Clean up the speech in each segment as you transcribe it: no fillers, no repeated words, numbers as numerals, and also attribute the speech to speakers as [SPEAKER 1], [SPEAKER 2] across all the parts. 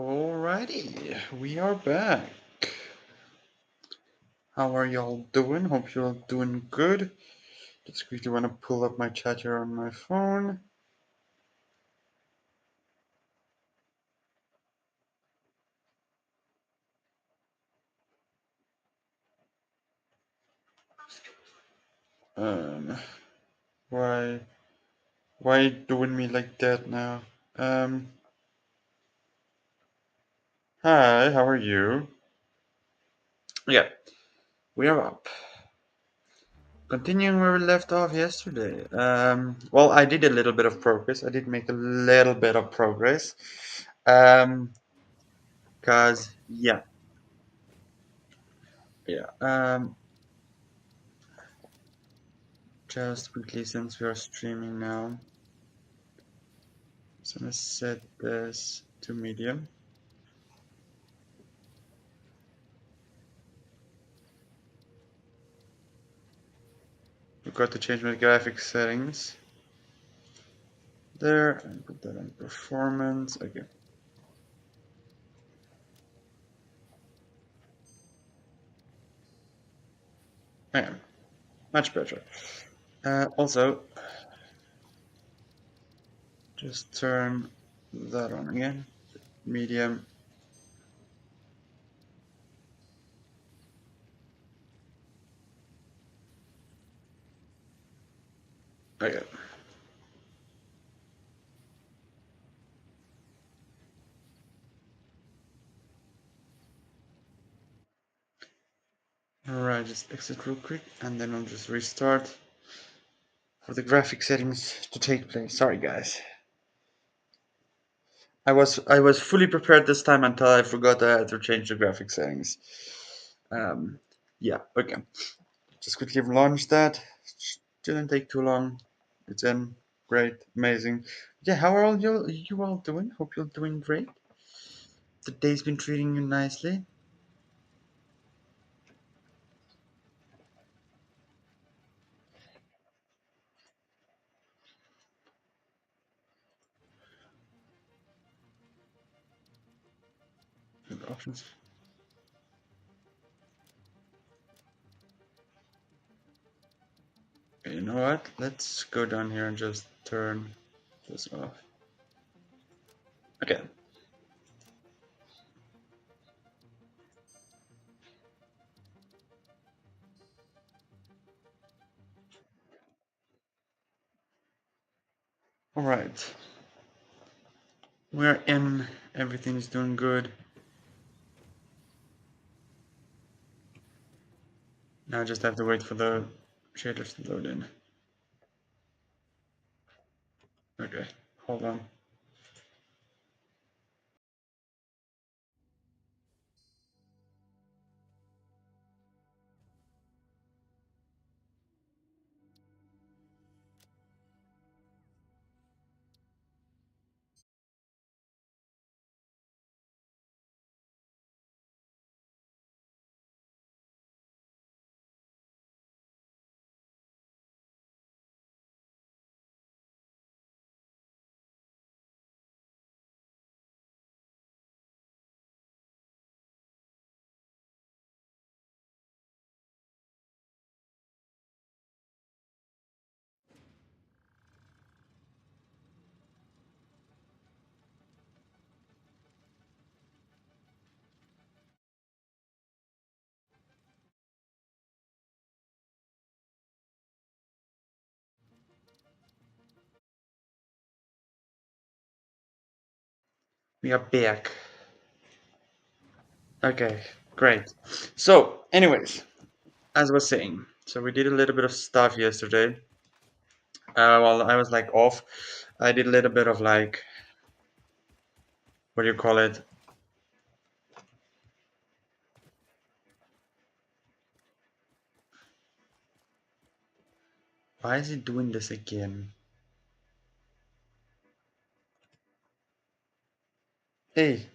[SPEAKER 1] Alrighty, we are back. How are y'all doing? Hope you're all doing good. Just quickly want to pull up my chat here on my phone. Um, why, why doing me like that now? Hi, how are you? Yeah, we are up. Continuing where we left off yesterday. Well, I did a little bit of progress. I did make a little bit of progress. Um, cause yeah. Just quickly, since we are streaming now, so I'm gonna set this to medium. Forgot to change my graphics settings there and put that on performance. Okay. Yeah, much better. Also, just turn that on again. Medium. Okay. Alright, just exit real quick and then I'll just restart for the graphic settings to take place. Sorry guys. I was fully prepared this time until I forgot I had to change the graphic settings. Um, yeah, okay. Just quickly launch that. Didn't take too long. It's in. Great, amazing. Yeah, how are you all doing? Hope you're doing great. The day's been treating you nicely. Good options. Okay, you know what? Let's go down here and just turn this off. Okay. All right. We're in. Everything's doing good. Now I just have to wait for the shaders to load in. Okay. Hold on. We are back. Okay, great. So, anyways, as I was saying, so we did a little bit of stuff yesterday. While I was like off, I did a little bit of like, what do you call it? Why is it doing this again? Hey,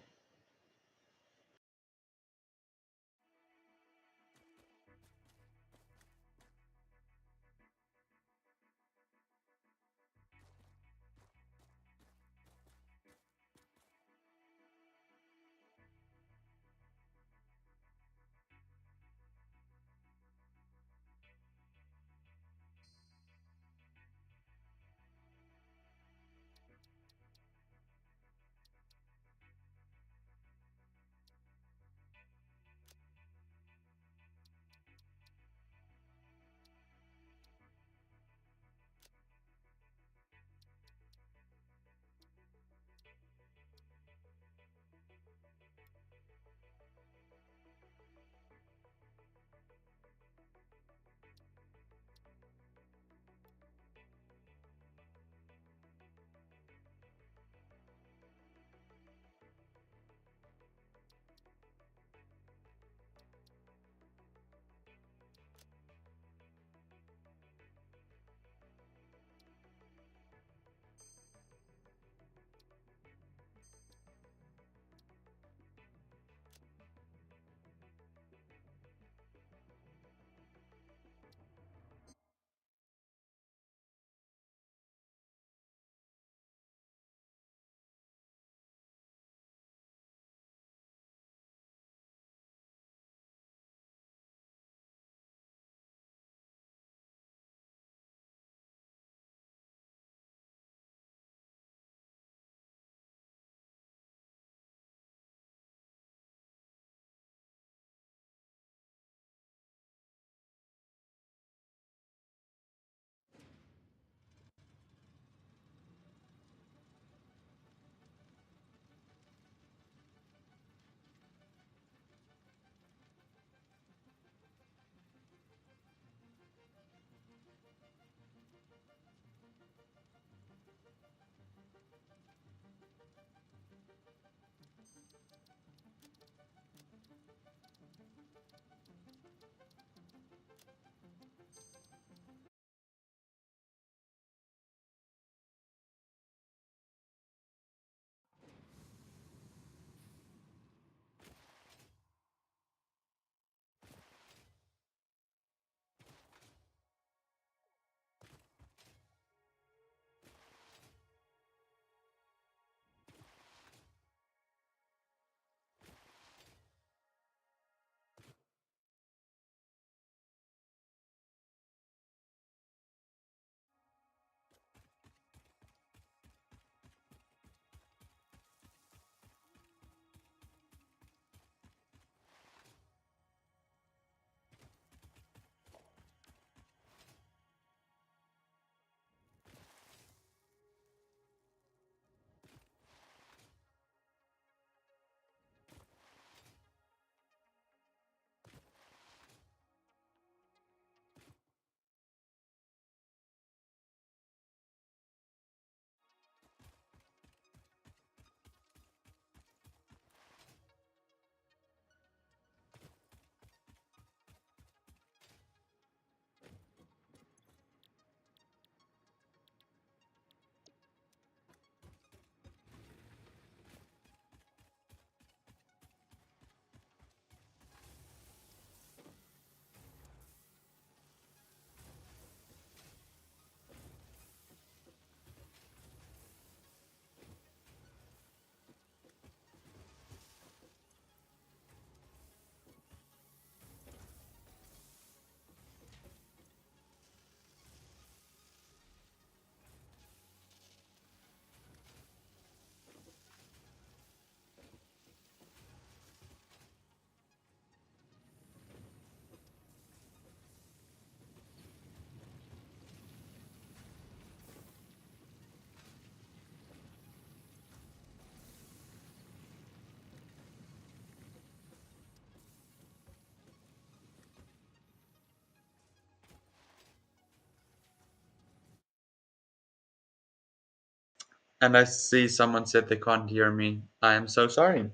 [SPEAKER 1] And I see someone said they can't hear me. I am so sorry.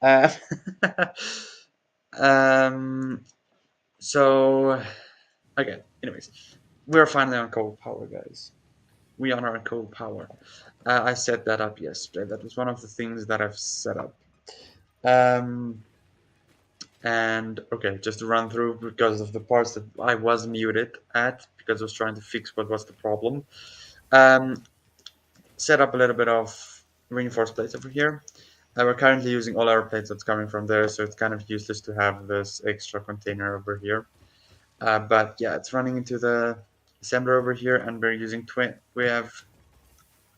[SPEAKER 1] Uh, um, so, okay, anyways, we're finally on cold power, guys. We are on cold power. I set that up yesterday. That was one of the things that I've set up. Um, and okay, just to run through because of the parts that I was muted at because I was trying to fix what was the problem. Um, Set up a little bit of reinforced plates over here. We're currently using all our plates that's coming from there, so it's kind of useless to have this extra container over here. But yeah, it's running into the assembler over here, and we're using 20. We have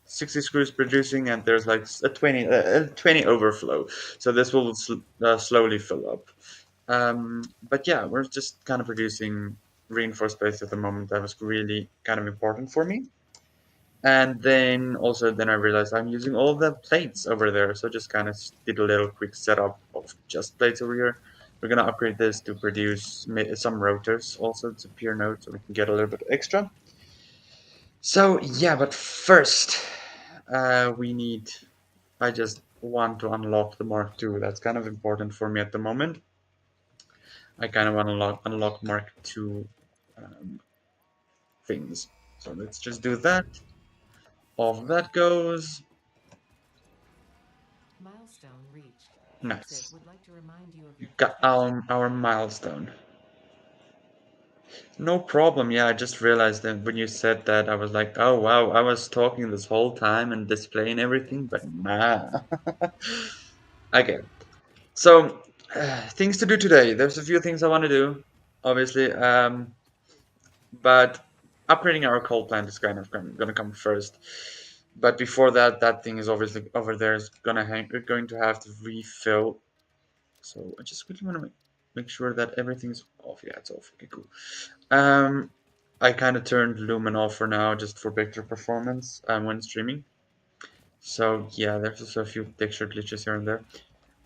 [SPEAKER 1] 60 screws producing, and there's like a 20 overflow. So this will slowly fill up. But yeah, we're just kind of producing reinforced plates at the moment. That was really kind of important for me. And then also then I realized I'm using all the plates over there. So just kind of did a little quick setup of just plates over here. We're gonna upgrade this to produce some rotors also to peer node so we can get a little bit extra. So yeah, but first we need. I just want to unlock the Mark II. That's kind of important for me at the moment. I kind of want to unlock Mark II um, things. So let's just do that. Off that goes.
[SPEAKER 2] Milestone reached. Exit
[SPEAKER 1] Nice.
[SPEAKER 2] would like to remind you of
[SPEAKER 1] We
[SPEAKER 2] your
[SPEAKER 1] got
[SPEAKER 2] completion.
[SPEAKER 1] our milestone. No problem. Yeah, I just realized that when you said that, I was like, oh wow, I was talking this whole time and displaying everything, but
[SPEAKER 2] Thanks.
[SPEAKER 1] nah. Okay. So, things to do today. There's a few things I want to do, obviously. But upgrading our coal plant is kind of gonna come first. But before that, that thing is obviously over there is gonna hang. We're going to have to refill. So I just quickly want to make sure that everything's off. Yeah, it's off. Okay, cool. Um, I kind of turned Lumen off for now, just for better performance when streaming. So yeah, there's also a few texture glitches here and there.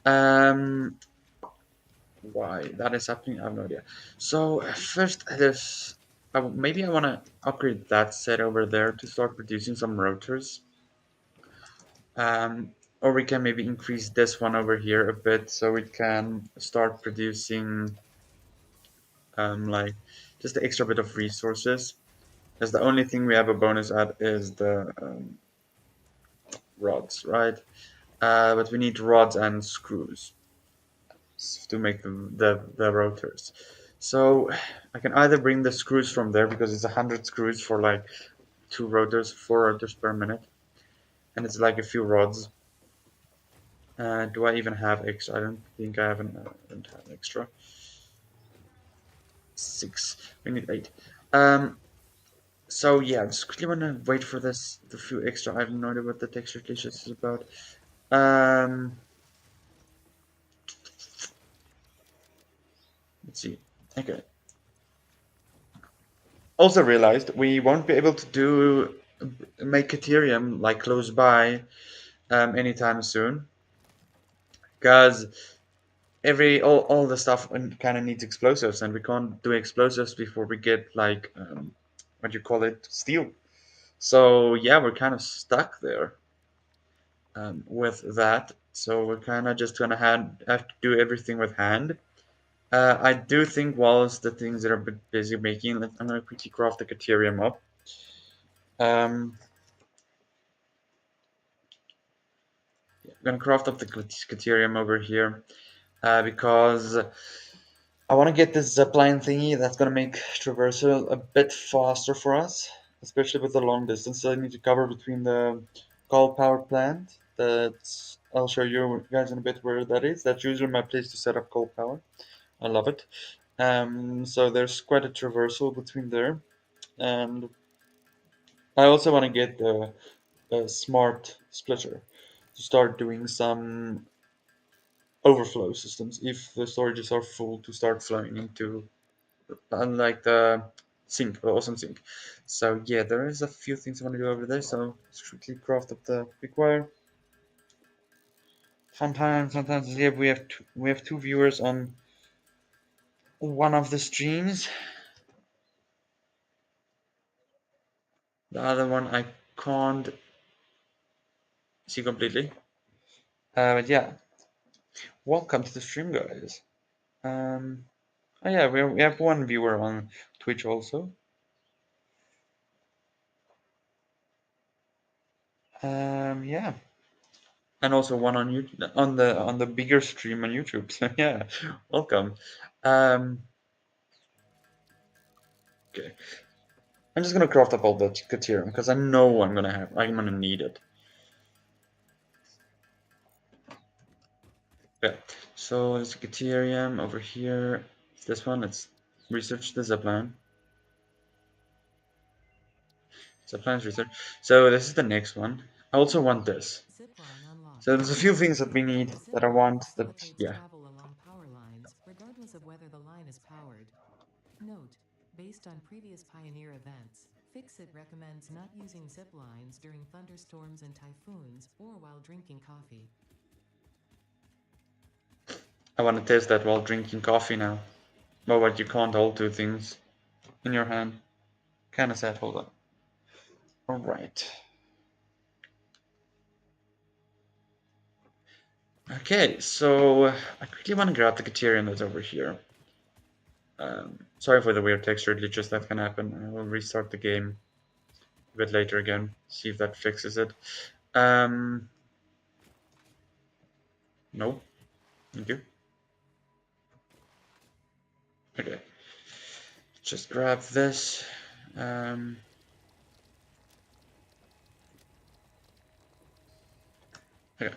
[SPEAKER 1] Um, why that is happening, I have no idea. So first, there's maybe I want to upgrade that set over there to start producing some rotors. Or we can maybe increase this one over here a bit so it can start producing like just the extra bit of resources. Because the only thing we have a bonus at is the rods, right? But we need rods and screws to make the rotors. So I can either bring the screws from there because it's 100 screws for like two rotors, four rotors per minute, and it's like a few rods. Do I even have extra? I don't think I don't have extra. Six. We need eight. Um, so yeah, just quickly wanna wait for this the few extra. I have no idea what the texture glitches is about. Um, let's see. Okay. Also realized we won't be able to do make Ethereum like close by anytime soon because all the stuff kind of needs explosives and we can't do explosives before we get like what do you call it, steel. So yeah, we're kind of stuck there with that. So we're kind of just gonna have to do everything with hand. I do think whilst the things that are a bit busy making, I'm gonna quickly craft the Ethereum up. Um, I'm gonna craft up the Caterium over here because I want to get this zipline thingy that's gonna make traversal a bit faster for us, especially with the long distance that I need to cover between the coal power plant. That's I'll show you guys in a bit where that is. That's usually my place to set up coal power. I love it. So there's quite a traversal between there, and I also want to get the smart splitter to start doing some overflow systems if the storages are full to start flowing into unlike the sink or awesome sink. So yeah, there is a few things I want to do over there. So let's quickly craft up the big wire. Sometimes yeah, we have two viewers on one of the streams. The other one I can't see completely. But yeah, welcome to the stream, guys. Um, oh yeah, we have one viewer on Twitch also. Yeah, and also one on YouTube, on the bigger stream on YouTube. So yeah, welcome. Um, okay, I'm just gonna craft up all the Caterium because I know I'm gonna need it. Yeah. So there's a Caterium over here. This one. Let's research the zipline. Zipline's research. So this is the next one. I also want this.
[SPEAKER 2] Zipline
[SPEAKER 1] So
[SPEAKER 2] unlocked.
[SPEAKER 1] there's a few things that we need
[SPEAKER 2] The
[SPEAKER 1] that I
[SPEAKER 2] zipline
[SPEAKER 1] want. That
[SPEAKER 2] facilitates
[SPEAKER 1] yeah.
[SPEAKER 2] travel along power lines, regardless of whether the line is powered. Note, based on previous Pioneer events, Fixit recommends not using zip lines during thunderstorms and typhoons or while drinking coffee.
[SPEAKER 1] I want to test that while drinking coffee now. But you can't hold two things in your hand. Kind of sad. Hold on. All right. Okay, so I quickly want to grab the Caterium that's over here. Sorry for the weird texture glitches that can happen. I will restart the game a bit later again, see if that fixes it. No, thank you. Okay, just grab this. Um, okay.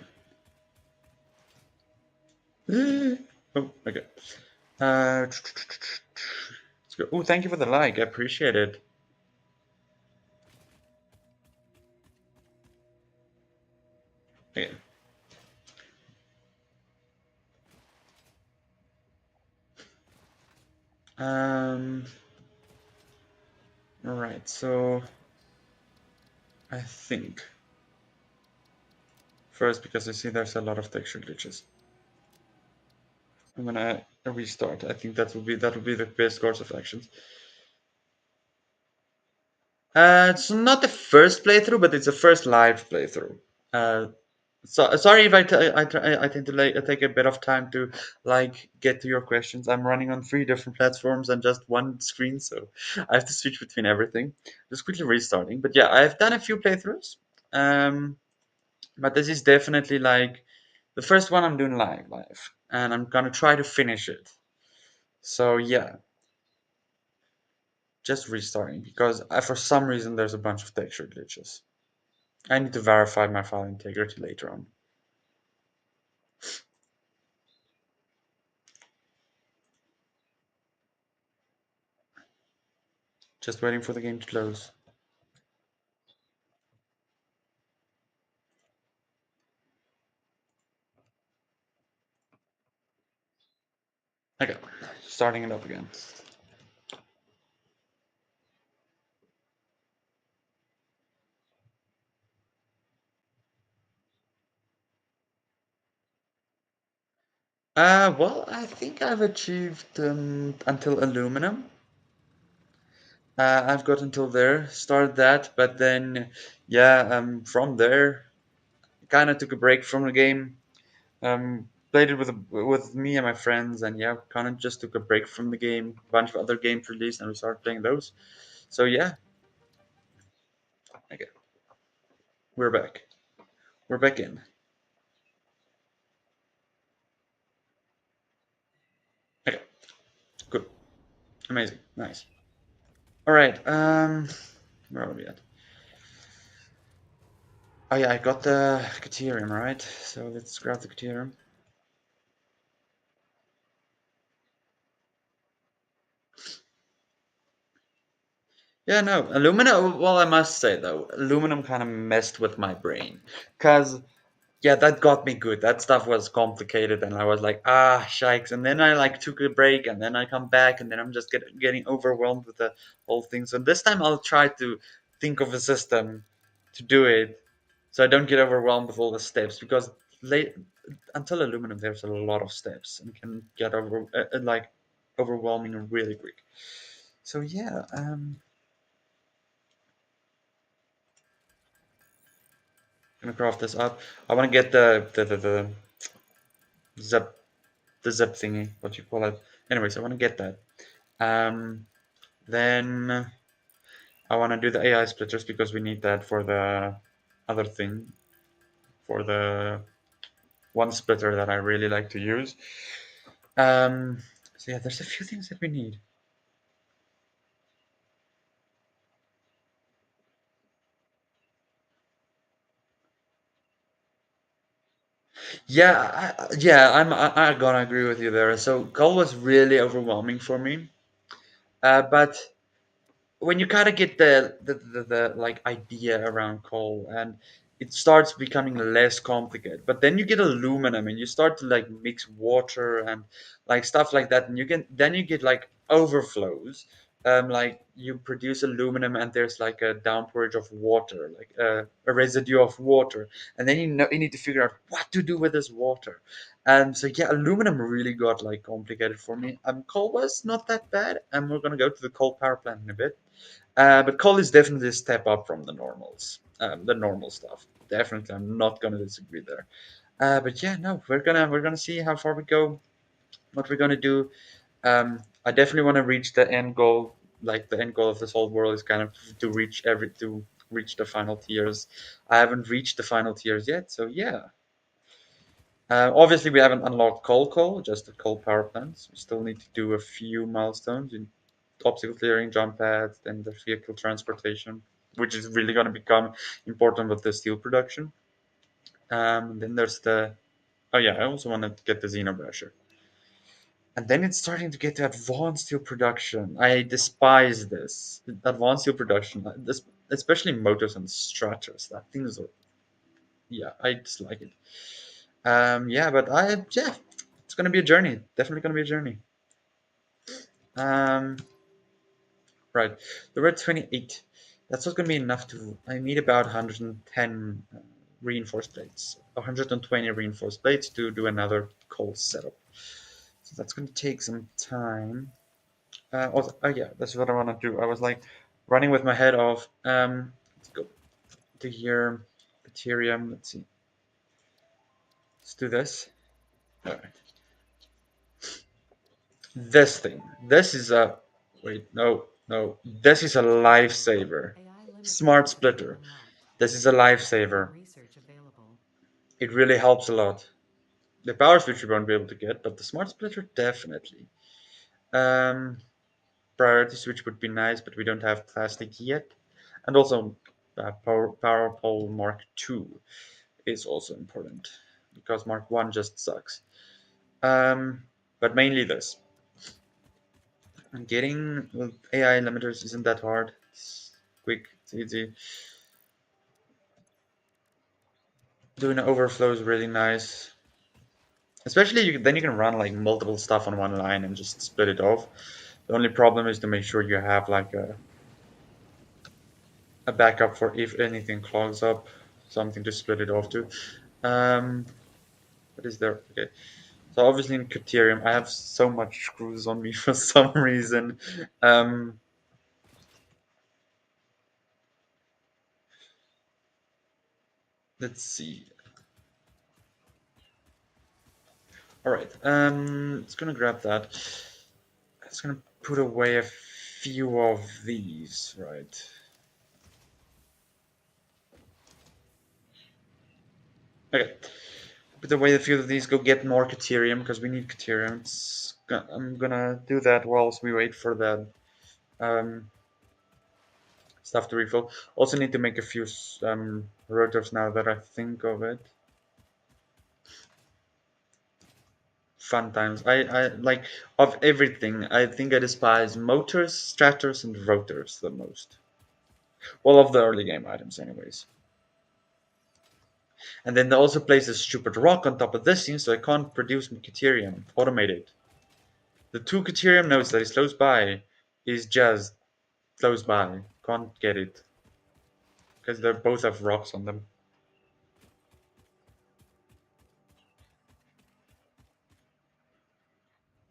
[SPEAKER 1] Oh, okay. Let's go. Oh, thank you for the like. I appreciate it. Okay. Um. All right. So I think first, because I see there's a lot of texture glitches, I'm gonna restart. I think that will be the best course of actions. It's not the first playthrough, but it's the first live playthrough. Uh, so sorry if I tend to take a bit of time to get to your questions. I'm running on three different platforms and just one screen, so I have to switch between everything. Just quickly restarting, but yeah, I've done a few playthroughs. Um, but this is definitely like the first one I'm doing live, and I'm gonna try to finish it. So yeah, just restarting because for some reason there's a bunch of texture glitches. I need to verify my file integrity later on. Just waiting for the game to close. Okay, starting it up again. Well, I think I've achieved until aluminum. I've got until there, started that, but then, yeah, from there, kind of took a break from the game. Played it with me and my friends, and yeah, kind of just took a break from the game. A bunch of other games released, and we started playing those. So yeah, okay, we're back. We're back in. Okay, good, amazing, nice. All right, where are we at? Oh yeah, I got the Caterium, right? So let's grab the Caterium. Yeah, no, aluminum. Well, I must say though, aluminum kind of messed with my brain, cause yeah, that got me good. That stuff was complicated, and I was like, ah, shikes. And then I took a break, and then I come back, and then I'm just getting overwhelmed with the whole thing. So this time I'll try to think of a system to do it, so I don't get overwhelmed with all the steps. Because late until aluminum, there's a lot of steps, and can get overwhelming really quick. So yeah, Gonna craft this up. I want to get the zip the zip thingy, what you call it. Anyways, I want to get that. Then I want to do the AI splitters because we need that for the other thing, for the one splitter that I really like to use. Um, so yeah, there's a few things that we need. Yeah, I gonna agree with you there. So coal was really overwhelming for me, but when you kind of get the like idea around coal and it starts becoming less complicated, but then you get aluminum and you start to like mix water and like stuff like that, and you get like overflows. Like you produce aluminum and there's like a downpourage of water, like a residue of water, and then you need to figure out what to do with this water. So yeah, aluminum really got like complicated for me. Coal was not that bad, and we're gonna go to the coal power plant in a bit. But coal is definitely a step up from the normals, the normal stuff. Definitely, I'm not gonna disagree there. But yeah, no, we're gonna see how far we go, what we're gonna do. I definitely want to reach the end goal. Like the end goal of this whole world is kind of to reach the final tiers. I haven't reached the final tiers yet, so yeah. Obviously, we haven't unlocked coal, just the coal power plants. We still need to do a few milestones in obstacle clearing, jump pads, then the vehicle transportation, which is really going to become important with the steel production. Then there's the oh yeah, I also want to get the Xenobrasher. And then it's starting to get to advanced steel production. I despise this advanced steel production, especially motors and structures. That things are yeah, I dislike it. Yeah, but yeah, it's gonna be a journey. Definitely gonna be a journey. Um, right, the red 28. That's not gonna be enough to. I need about 110 reinforced plates, 120 reinforced plates to do another coal setup. So that's gonna take some time. Also, oh yeah, that's what I wanna do. I was like running with my head off. Let's go to here, Ethereum. Let's see. Let's do this. All right. This thing. This is a wait, no, no. This is a lifesaver.
[SPEAKER 2] AI
[SPEAKER 1] Smart
[SPEAKER 2] limitations have been
[SPEAKER 1] splitter.
[SPEAKER 2] unlocked.
[SPEAKER 1] This is a
[SPEAKER 2] More
[SPEAKER 1] lifesaver.
[SPEAKER 2] research available.
[SPEAKER 1] It really helps a lot. The power switch we won't be able to get, but the smart splitter definitely. Um, priority switch would be nice, but we don't have plastic yet. And also, power pole Mark II is also important because Mark One just sucks. But mainly this. Getting AI limiters isn't that hard. It's quick, it's easy. Doing an overflow is really nice. Especially then you can run like multiple stuff on one line and just split it off. The only problem is to make sure you have like a backup for if anything clogs up, something to split it off to. Um, what is there? Okay. So obviously in Criterium, I have so much screws on me for some reason. Um, let's see. All right. It's gonna grab that. It's gonna put away a few of these, right? Okay. Put away a few of these. Go get more Caterium because we need Caterium. I'm gonna do that whilst we wait for the um, stuff to refill. Also need to make a few rotors now that I think of it. Fun times. I like of everything. I think I despise motors, strators, and rotors the most. Well, of the early game items, anyways. And then they also place a stupid rock on top of this thing, so I can't produce Caterium. Automate it. The two Caterium nodes that is close by is just close by. Can't get it. Because they both have rocks on them.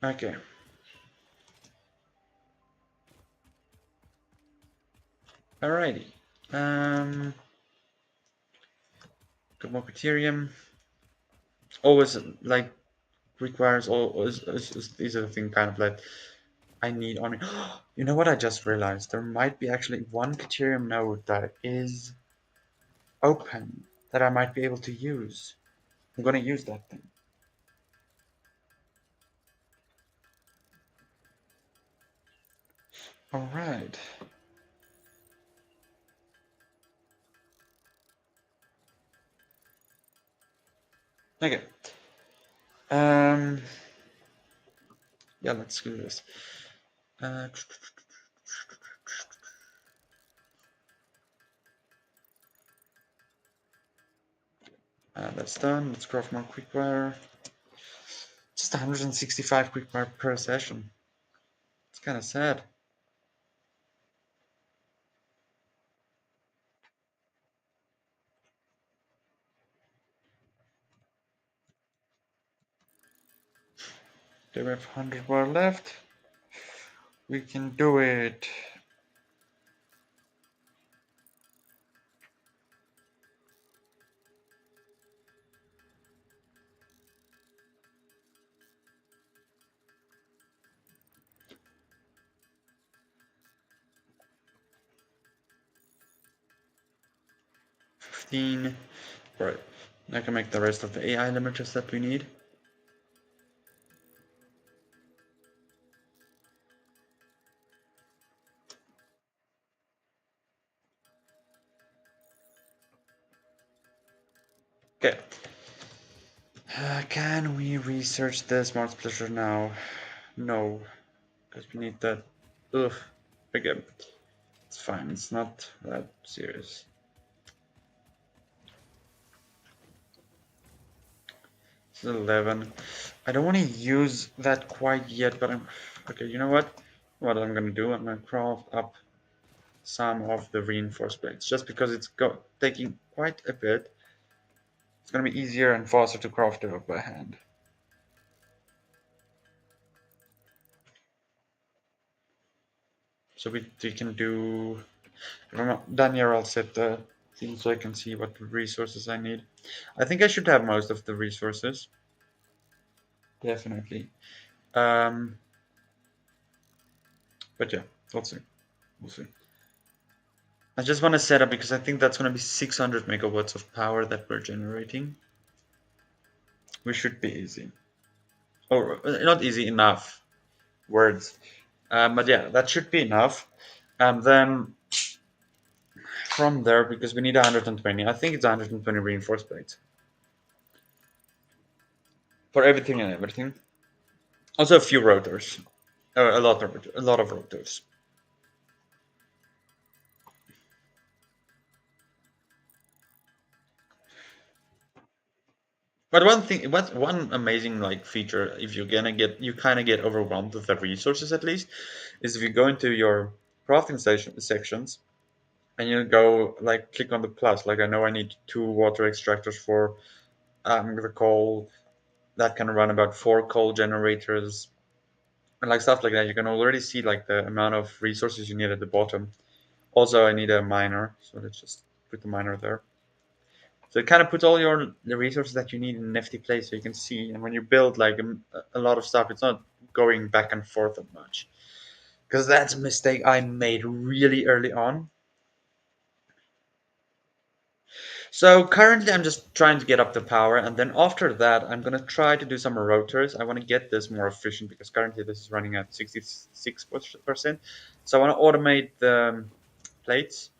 [SPEAKER 1] Okay. Alrighty. Um, Got more Criterium. Always like requires all these are the thing kind of like I need on it. You know what I just realized? There might be actually one Criterium node that is open that I might be able to use. I'm gonna use that thing. Alright. Okay. Um yeah, let's do this. Uh, that's done. Let's craft more quickwire. Just 165 quickwire per session. It's kind of sad. Okay, we have 100 bar left. We can do it. Fifteen. Right. I can make the rest of the AI limiters that we need. Okay. Can we research the smart splitter now? No, because we need that. Ugh. Okay. It's fine. It's not that serious. It's 11. I don't want to use that quite yet, but I'm. Okay, you know what? What I'm gonna do? I'm gonna craft up some of the reinforced plates just because it's taking quite a bit. It's gonna be easier and faster to craft it up by hand. So we can do. If I'm not done here, I'll set the thing so I can see what resources I need. I think I should have most of the resources. Definitely. Um, but yeah, we'll see. We'll see. I just want to set up because I think that's going to be 600 megawatts of power that we're generating. We should be easy. Or not easy enough words. But yeah, that should be enough. And then from there, because we need 120, I think it's 120 reinforced plates for everything and everything. Also a few rotors, a lot of rotors. But one thing, one amazing like feature, if you're gonna get, you kind of get overwhelmed with the resources at least, is if you go into your crafting sections and you go like click on the plus. Like I know I need 2 water extractors for the coal that can run about 4 coal generators and like stuff like that. You can already see like the amount of resources you need at the bottom. Also, I need a miner, so let's just put the miner there. So it kind of puts all the resources that you need in a nifty place, so you can see. And when you build like a lot of stuff, it's not going back and forth that much. Because that's a mistake I made really early on. So currently, I'm just trying to get up the power, and then after that, I'm gonna try to do some rotors. I want to get this more efficient because currently this is running at 66%. So I want to automate the plates.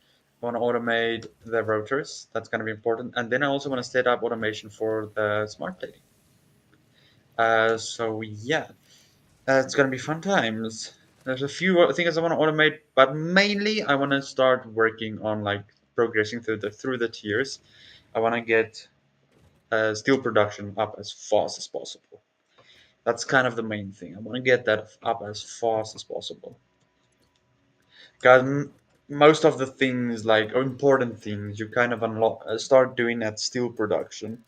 [SPEAKER 1] I want to automate the rotors. That's going to be important. And then I also want to set up automation for the smart plating. So yeah, it's going to be fun times. There's a few things I want to automate, but mainly I want to start working on like progressing through the tiers. I want to get steel production up as fast as possible. That's kind of the main thing. I want to get that up as fast as possible. Because most of the things, like important things, you kind of unlock, start doing at steel production,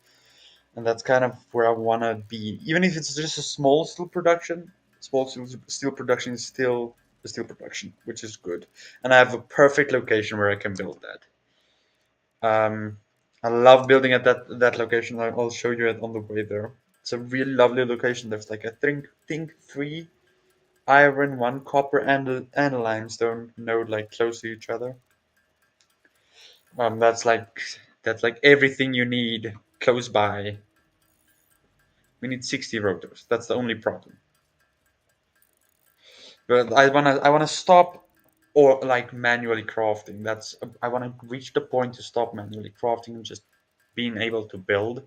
[SPEAKER 1] and that's kind of where I want to be. Even if it's just a small steel production, small steel production is still a steel production, which is good. And I have a perfect location where I can build that. Um, I love building at that location. I'll show you it on the way there. It's a really lovely location. There's like I think three iron, one copper, and a limestone node like close to each other. That's like everything you need close by. We need 60 rotors. That's the only problem. But I wanna stop or like manually crafting. I wanna reach the point to stop manually crafting and just being able to build.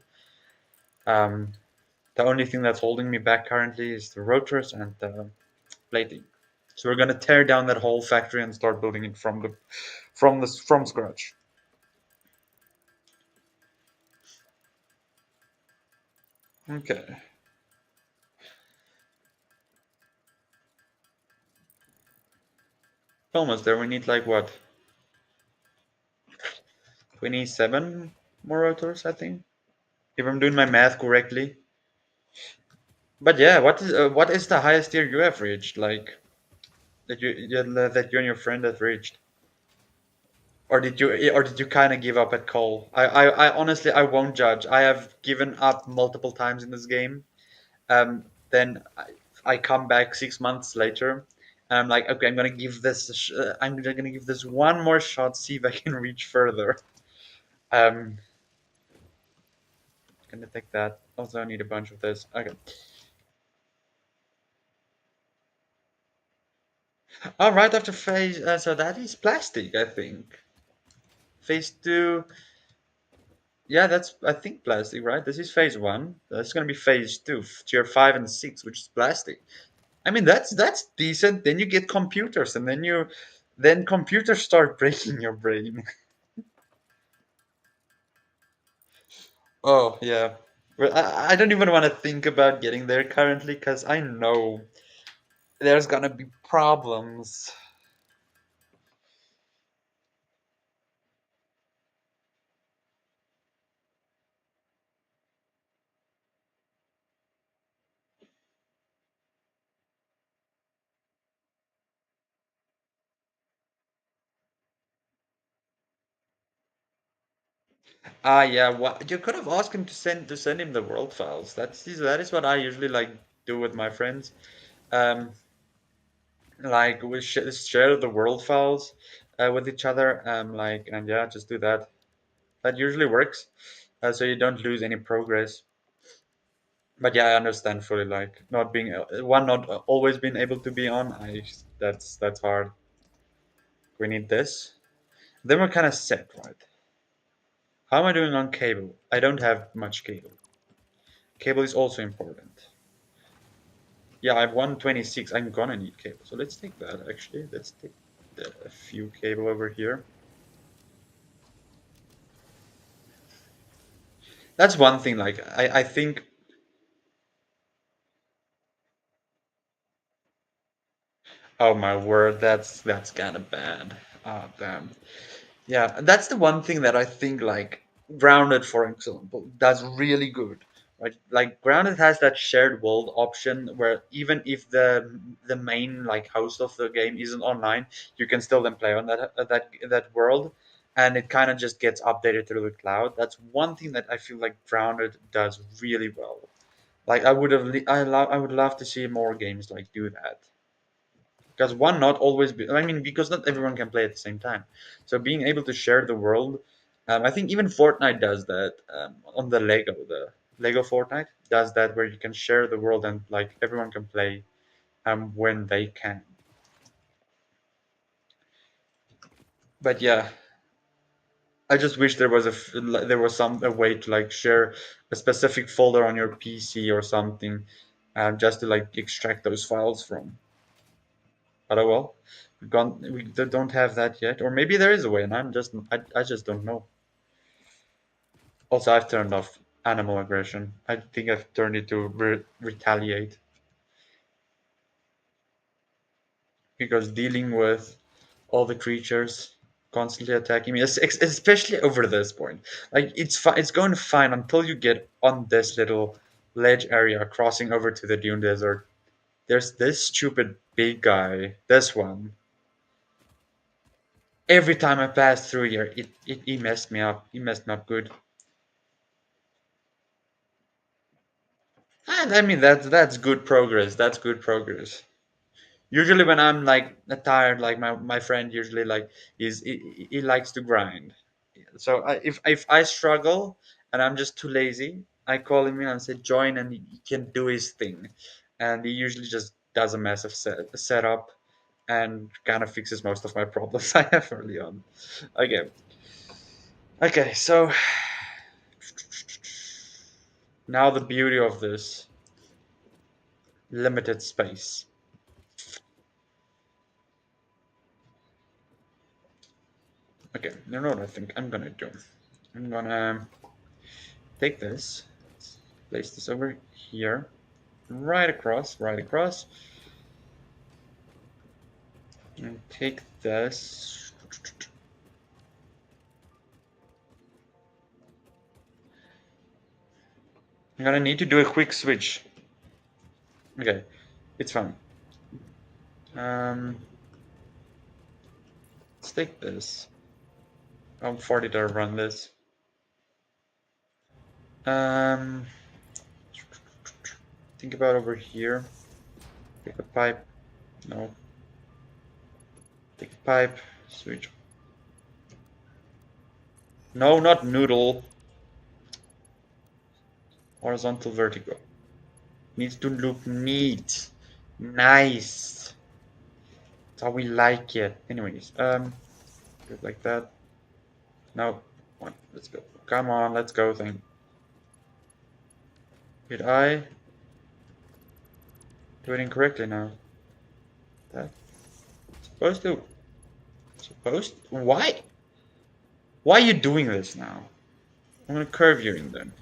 [SPEAKER 1] Um, the only thing that's holding me back currently is the rotors and the plating. So we're gonna tear down that whole factory and start building it from scratch. Okay, almost there. We need like what 27 more rotors, I think, if I'm doing my math correctly. But yeah, what is the highest tier you have reached? Like that you and your friend have reached, or did you kind of give up at coal? I honestly I won't judge. I have given up multiple times in this game. Then I come back 6 months later, and I'm like, okay, I'm gonna give this one more shot, see if I can reach further. Um, gonna take that. Also, I need a bunch of this. Okay. All right, after phase, so that is plastic, I think. Phase two, yeah, that's I think plastic, right? This is phase one. That's gonna be phase two, tier 5 and 6, which is plastic. I mean, that's decent. Then you get computers, and then computers start breaking your brain. Oh yeah, well, I don't even want to think about getting there currently because I know there's gonna be problems. Ah, yeah. What you could have asked him to send him the world files. That is what I usually like do with my friends. Um, like we share the world files with each other. Like and yeah, just do that. That usually works, so you don't lose any progress. But yeah, I understand fully. Like not being one, not always being able to be on. That's hard. We need this. Then we're kind of set, right? How am I doing on cable? I don't have much cable. Cable is also important. Yeah, I have 126. I'm gonna need cable. So let's take that actually. Let's take a few cable over here. That's one thing. Like I think. Oh my word, that's kind of bad. Ah, damn. Yeah, that's the one thing that I think like Grounded, for example, does really good. Right? Like Grounded has that shared world option where even if the main like host of the game isn't online, you can still then play on that world, and it kind of just gets updated through the cloud. That's one thing that I feel like Grounded does really well. Like I would love to see more games like do that. Because one not always be, I mean because not everyone can play at the same time, so being able to share the world, I think even Fortnite does that, on the Lego Fortnite does that where you can share the world and like everyone can play when they can. But yeah, I just wish there was some a way to like share a specific folder on your PC or something, just to like extract those files from. But oh well, we don't have that yet, or maybe there is a way, and I just don't know. Also, I've turned off animal aggression. I think I've turned it to retaliate because dealing with all the creatures constantly attacking me, especially over this point, like it's going fine until you get on this little ledge area crossing over to the Dune Desert. There's this stupid big guy, this one. Every time I pass through here, he messed me up. He messed me up good. And I mean that's good progress. That's good progress. Usually when I'm like tired, like my friend usually like he likes to grind. So if I struggle and I'm just too lazy, I call him in and say join, and he can do his thing, and he usually just does a massive setup and kind of fixes most of my problems I have early on. Okay, okay, so now the beauty of this limited space. Okay, you know what I think I'm gonna do? I'm gonna take this, place this over here, right across, and take this. I'm gonna need to do a quick switch. Okay, it's fine. Um, let's take this. I'm 40 to run this. Um, think about over here. Take a pipe. No. Take a pipe. Switch. No, not noodle. Horizontal, vertical. Needs to look neat. Nice. That's how we like it. Anyways, do it like that. No. One. Let's go. Come on, let's go thing. Did I do it incorrectly now? That supposed to. Supposed? Why? Why are you doing this now? I'm gonna curve you in then.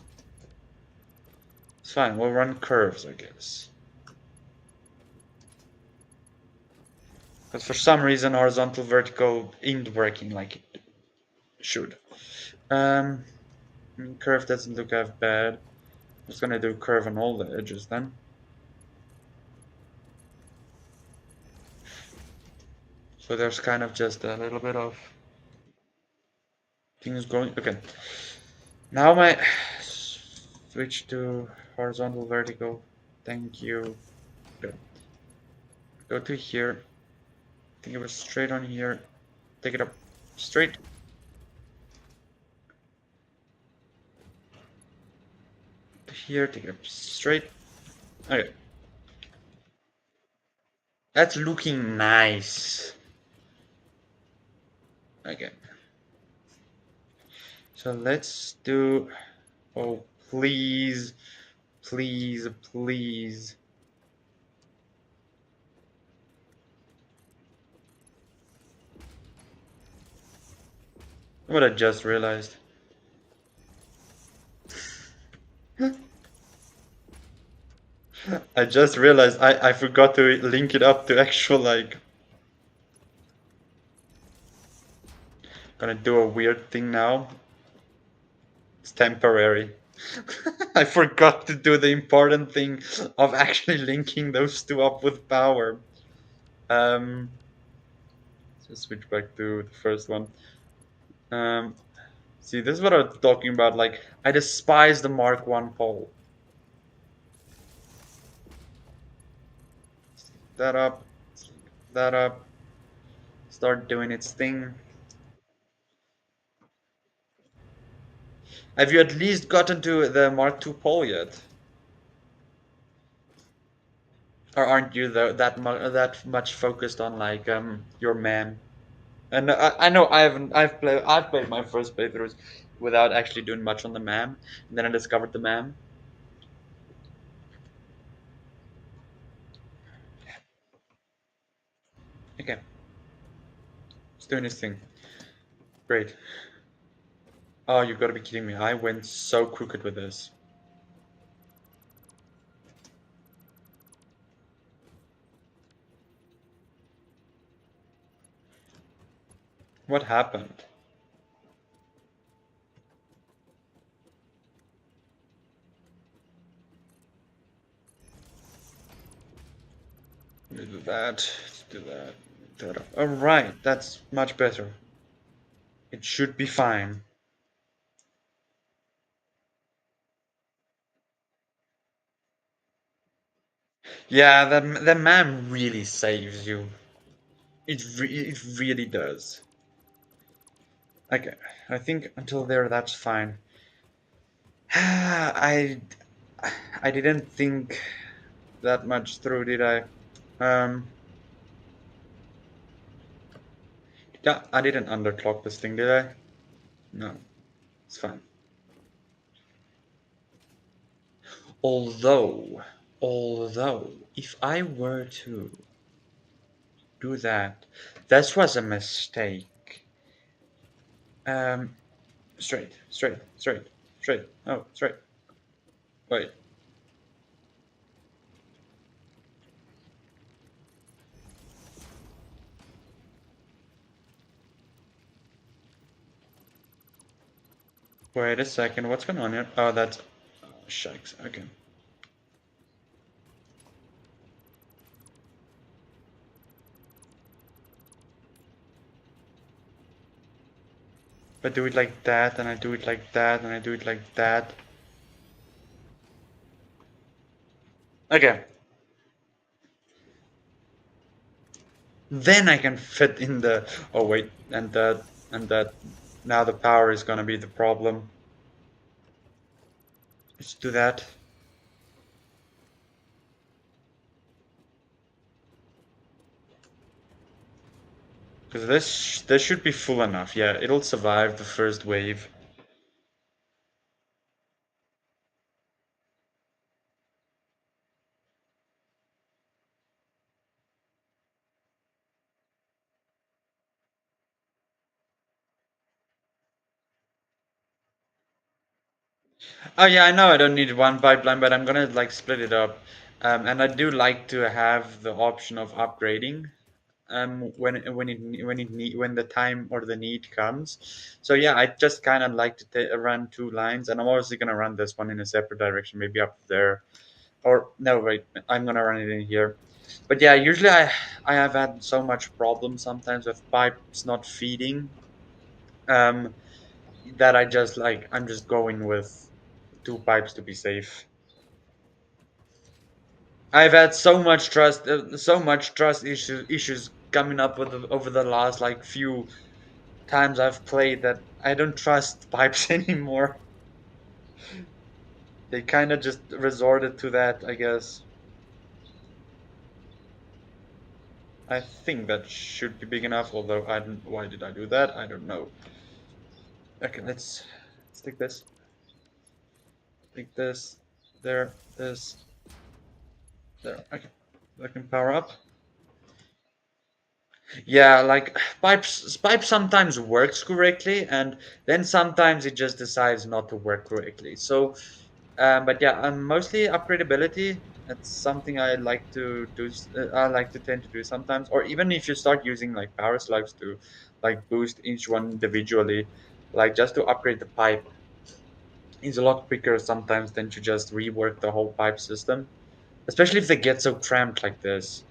[SPEAKER 1] It's fine, we'll run curves, I guess. But for some reason, horizontal vertical ain't working like it should. Um, Curve doesn't look that bad. I'm just gonna do curve on all the edges then. So there's kind of just a little bit of things going. Okay. Now my switch to horizontal vertical. Thank you. Good. Go to here. Think it was straight on here. Take it up straight. Here, take it up straight. Okay. That's looking nice. Okay. So let's do. Oh, please, please, please. What I just realized. I just realized I forgot to link it up to actual like. Gonna do a weird thing now. It's temporary. I forgot to do the important thing of actually linking those two up with power. Um, let's switch back to the first one. Um, See, this is what I'm talking about. Like, I despise the Mark One pole. That up, that up. Start doing its thing. Have you at least gotten to the Mark Two pole yet? Or aren't you that much focused on like your man? And I know I've played my first playthroughs without actually doing much on the MAM, and then I discovered the MAM. Okay, it's doing its thing. Great. Oh, you've got to be kidding me! I went so crooked with this. What happened? Do that. Do that. That. All right, that's much better. It should be fine. Yeah, the man really saves you. It really does. Okay, I think until there that's fine. I I didn't think that much through, did I? Um, yeah, I didn't underclock this thing, did I? No, it's fine. Although, although, if I were to do that, this was a mistake. Um, straight, straight, straight, straight. Oh, straight. Wait, wait a second. What's going on here? Oh, that's oh, shikes. Okay. If I do it like that, and I do it like that, and I do it like that. Okay. Then I can fit in the. Oh wait, and that. Now the power is gonna be the problem. Let's do that. Because this should be full enough. Yeah, it'll survive the first wave. Oh yeah, I know I don't need one pipeline, but I'm gonna like split it up. And I do like to have the option of upgrading when the time or the need comes. So yeah, I just kind of like to run two lines, and I'm obviously gonna run this one in a separate direction, maybe up there, or no, wait, I'm gonna run it in here. But yeah, usually I have had so much problem sometimes with pipes not feeding, um, that I'm just going with two pipes to be safe. I've had so much trust issues coming up with over the last like few times I've played that I don't trust pipes anymore. They kind of just resorted to that, I guess. I think that should be big enough, although I don't. Why did I do that? I don't know. Okay, let's take this. Take this. There. This. There. Okay. I can power up. Yeah, like pipes sometimes works correctly, and then sometimes it just decides not to work correctly. So, but yeah, mostly upgradability. It's something I like to do. I like to tend to do sometimes, or even if you start using like power slugs to like boost each one individually, like just to upgrade the pipe is a lot quicker sometimes than to just rework the whole pipe system, especially if they get so cramped like this.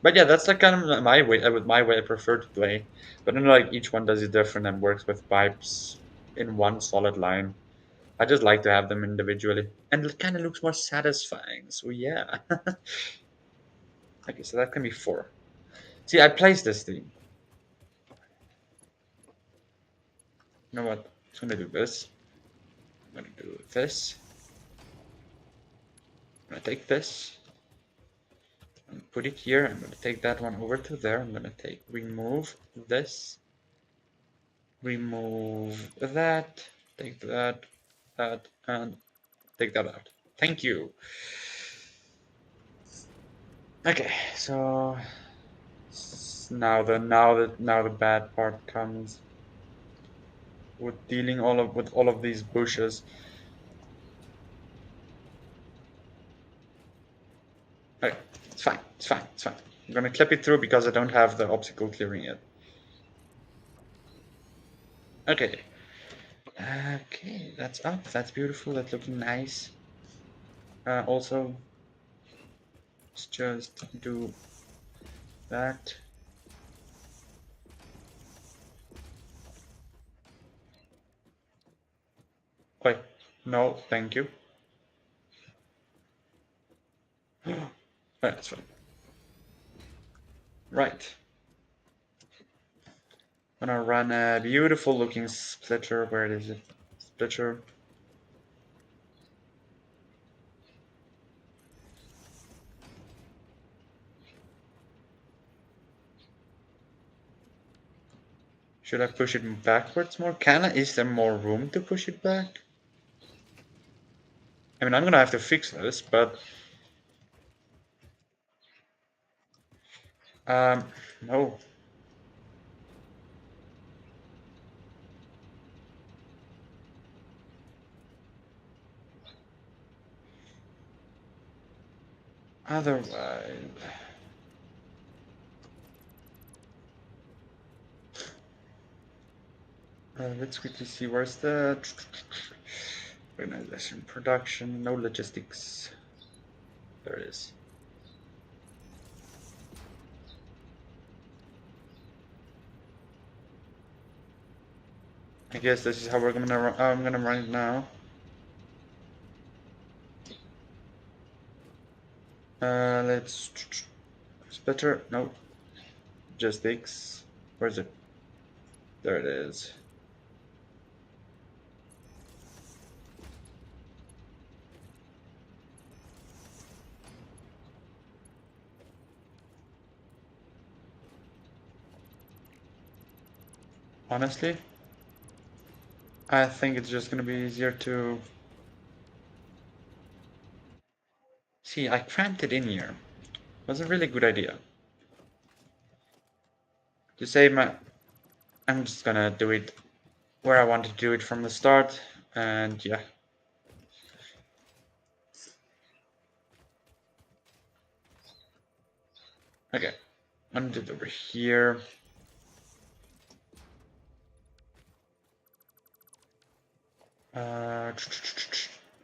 [SPEAKER 1] But yeah, that's like kind of my way. With my way, I prefer to play. But then like each one does it different and works with pipes in one solid line. I just like to have them individually, and it kind of looks more satisfying. So yeah. Okay, so that can be four. See, I placed this thing. You know what? I'm gonna do this. I'm gonna do this. I'm gonna take this and put it here. I'm gonna take that one over to there. I'm gonna remove this, remove that, take that, that, and take that out. Thank you. Okay, so now the bad part comes with dealing all of these bushes. Okay, it's fine. It's fine. It's fine. I'm gonna clip it through because I don't have the obstacle clearing yet. Okay. Okay, that's up. That's beautiful. That's looking nice. Also, let's just do that. Wait, no, thank you. That's fine. Right. Gonna run a beautiful looking splitter. Where is it? Splitter. Should I push it backwards more? Is there more room to push it back? I mean, I'm gonna have to fix this, but no. Otherwise, let's quickly see where's the organization, production, no logistics. There it is. I guess this is how we're gonna run. I'm gonna run it now. Let's splitter. No, logistics. Where's it? There it is. Honestly, I think it's just gonna be easier to see. I cramped it in here. It was a really good idea. To save my, I'm just gonna do it where I want to do it from the start, and yeah. Okay, I'm gonna do it over here.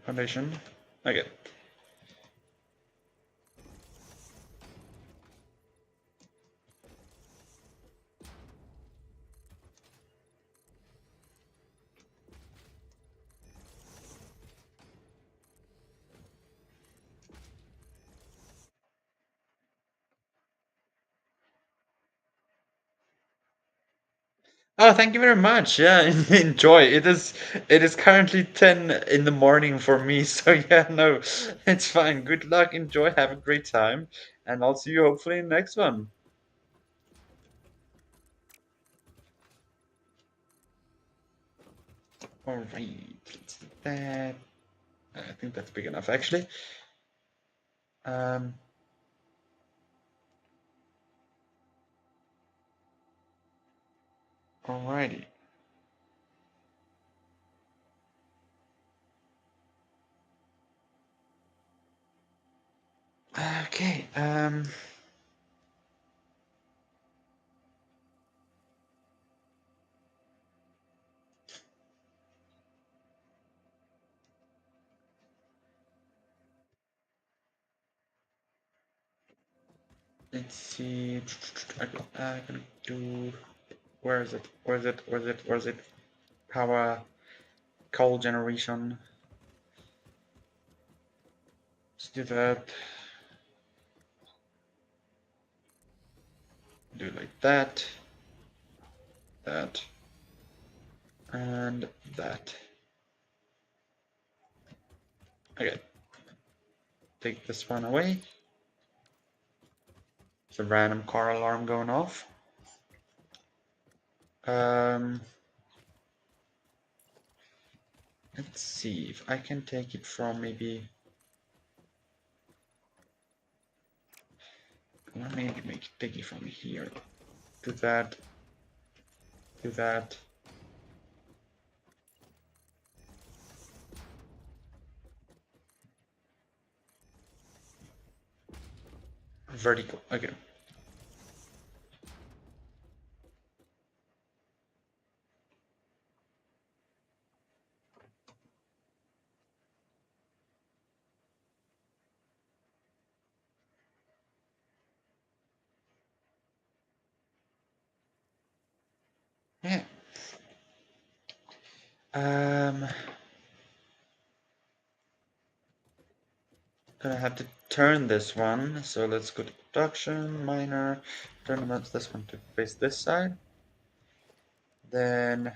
[SPEAKER 1] Foundation. Okay. Oh, thank you very much. Yeah, enjoy. It is currently 10 in the morning for me, so yeah, no, it's fine. Good luck, enjoy, have a great time, and I'll see you hopefully in the next one. All right, let's do that. I think that's big enough actually. Um, Alrighty. Okay. Let's see. I'm gonna do. Where is it? Where is it? Where is it? Where is it? Power coal generation. Let's do that. Do it like that. That. And that. Okay. Take this one away. It's a random car alarm going off. Um, let's see if I can take it from maybe. Maybe take it from here. Do that. Do that. Vertical. Okay. Yeah. Um. Gonna have to turn this one. So let's go to production, minor, turn this one to face this side. Then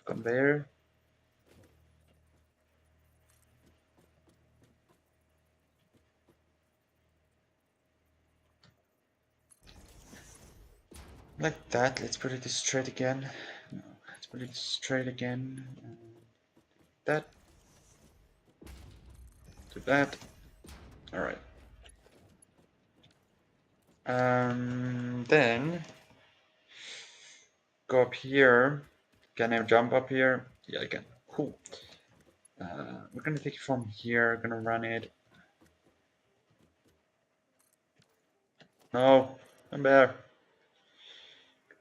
[SPEAKER 1] conveyor. Like that. Let's put it straight again. No, let's put it straight again. That. Do that. All right. Then go up here. Can I jump up here? Yeah, I can. Cool. We're gonna take it from here. Gonna run it. No, I'm there.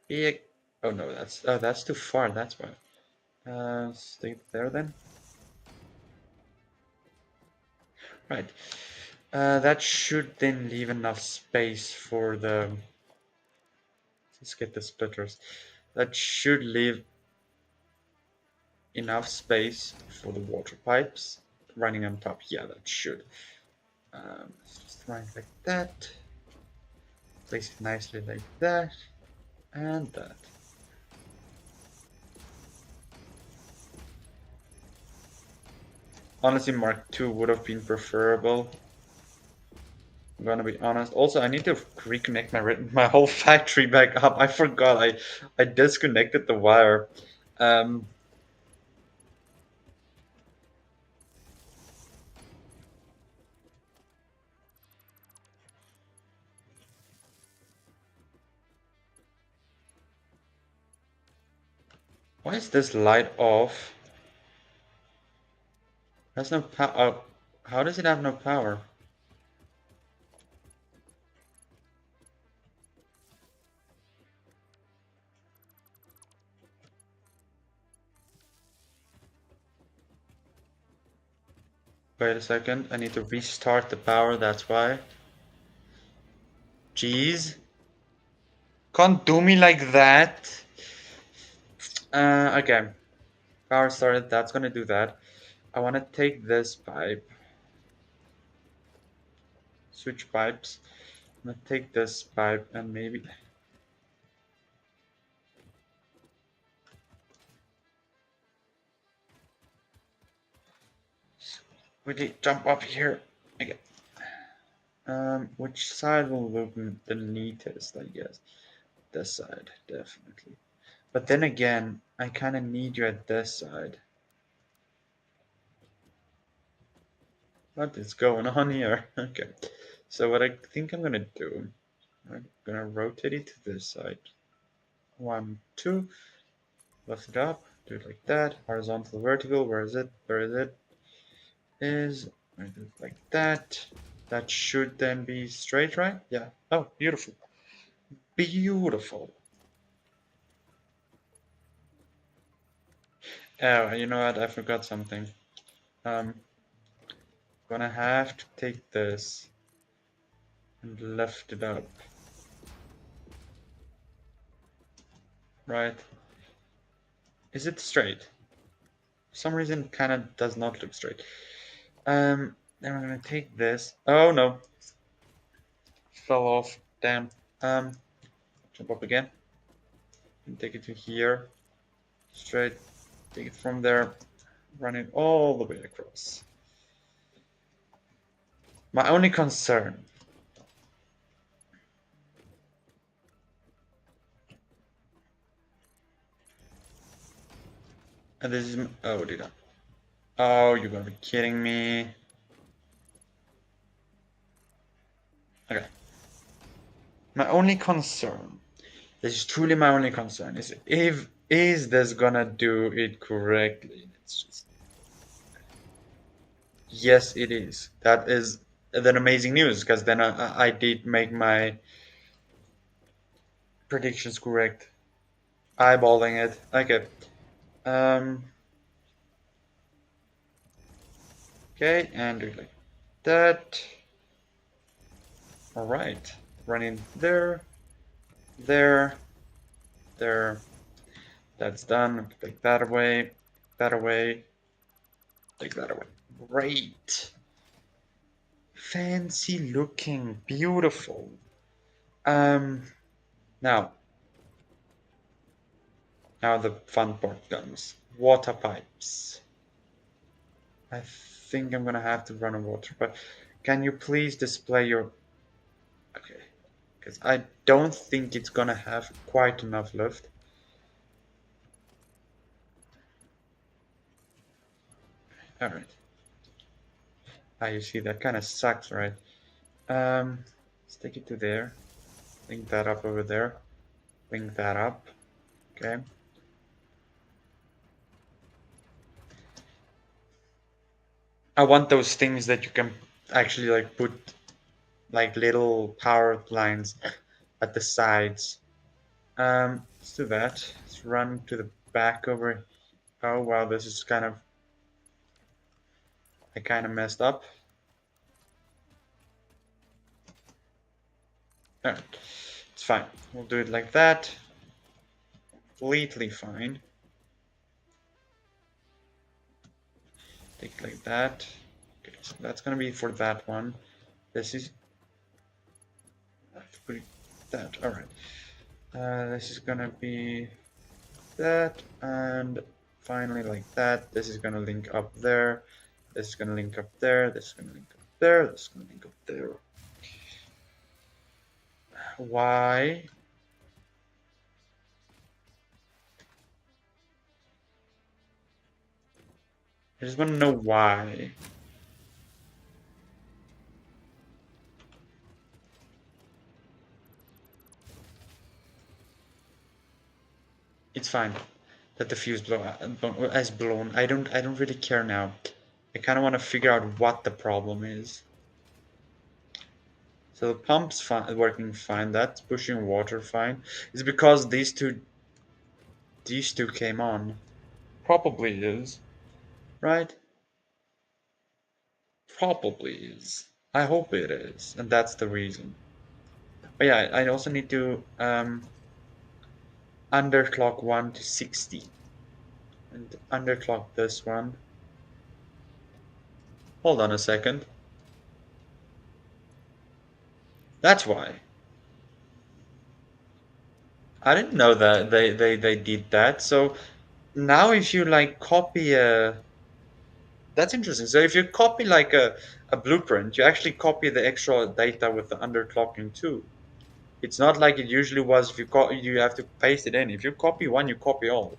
[SPEAKER 1] Big. Oh no, that's too far. That's why. Stay there then. Right. That should then leave enough space for the. Let's get the splitters. That should leave enough space for the water pipes running on top. Yeah, that should. Let's just run it like that. Place it nicely like that. And that. Honestly, Mark II would have been preferable. I'm gonna be honest. Also, I need to reconnect my whole factory back up. I forgot. I disconnected the wire. Um, why is this light off? There's no power. Oh, how does it have no power? Wait a second. I need to restart the power. That's why. Jeez. Can't do me like that. Okay. Power started. That's gonna do that. I want to take this pipe. Switch pipes. I'm gonna take this pipe and maybe. Really jump up here. Okay. Which side will look the neatest, I guess? This side, definitely. But then again, I kind of need you at this side. What is going on here? Okay. So what I think I'm gonna do, I'm gonna rotate it to this side. 1, 2, lift it up, do it like that. Horizontal, vertical, where is it? Where is it? Is, I do it like that. That should then be straight, right? Yeah. Oh, beautiful. Beautiful. Oh, you know what? I forgot something. Gonna have to take this and lift it up. Right. Is it straight? For some reason, kind of does not look straight. Then we're gonna take this. Oh no, fell off. Damn. Jump up again. And take it to here. Straight. Take it from there. Run it all the way across. My only concern. And this is. Oh, did I? Oh, you're gonna be kidding me. Okay. My only concern. This is truly my only concern. Is this gonna do it correctly? It's just. Yes, it is. That is then amazing news because then I did make my predictions correct. Eyeballing it. Okay. Um. Okay, and do it like that. All right. Running there, there, there. That's done. Take that away. That away. Take that away. Great. Fancy looking, beautiful. Now, now the fun part comes. Water pipes. I think I'm gonna have to run a water pipe. Can you please display your... Okay, because I don't think it's gonna have quite enough lift. Alright. Ah, you see, that kind of sucks, right? Let's take it to there. Link that up over there. Link that up. Okay. I want those things that you can actually like put like little power lines at the sides. Let's do that. Let's run to the back over. Oh wow, this is kind of... I kind of messed up. Alright, it's fine. We'll do it like that. Completely fine. Take it like that. Okay, so that's gonna be for that one. This is... I have to put it that. Alright. This is gonna be that, and finally like that. This is gonna link up there. This is gonna link up there. This is gonna link up there. This is gonna link up there. Why? I just want to know why. It's fine that the fuse has blown. I don't really care now. I kind of want to figure out what the problem is. So the pump's fine, working fine. That's pushing water fine. It's because these two came on. Probably is, right? Probably is. I hope it is, and that's the reason. But yeah, I also need to underclock one to 60, and underclock this one. Hold on a second. That's why. I didn't know that they did that. So now if you like copy a... That's interesting. So if you copy like a blueprint, you actually copy the extra data with the underclocking too. It's not like it usually was. If you have to paste it in. If you copy one, you copy all,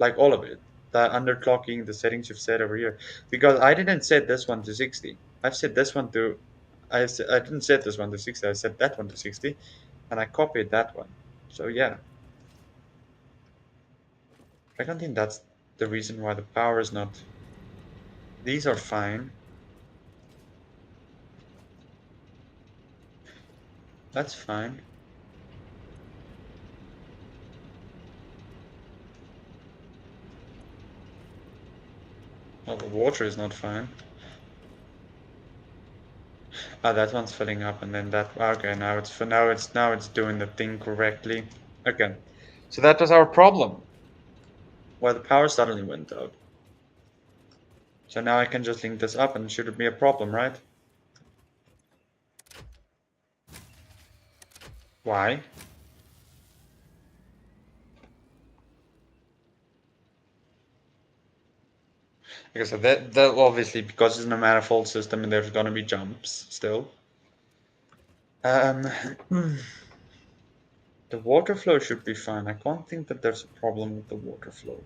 [SPEAKER 1] like all of it. The underclocking, the settings you've set over here. Because I didn't set this one to 60. I've set this one to... I didn't set this one to 60. I set that one to 60, and I copied that one. So yeah, I don't think that's the reason why the power is not... These are fine. That's fine. Well, the water is not fine. Ah, that one's filling up, and then that... Okay, now it's doing the thing correctly. Okay, so that was our problem, why the power suddenly went out. So now I can just link this up, and shouldn't be a problem, right? Why? Because of that obviously, because it's a manifold system and there's gonna be jumps still. The water flow should be fine. I can't think that there's a problem with the water flow.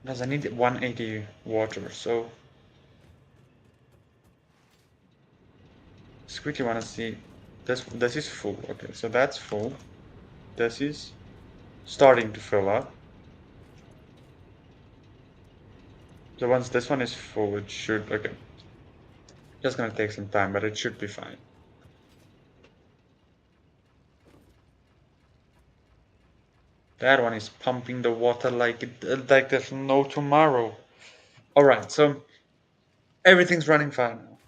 [SPEAKER 1] Because I need 180 water, so just quickly want to see this. This is full. Okay, so that's full. This is starting to fill up. So once this one is full, it should... Okay, just gonna take some time, but it should be fine. That one is pumping the water like there's no tomorrow. All right, so everything's running fine now.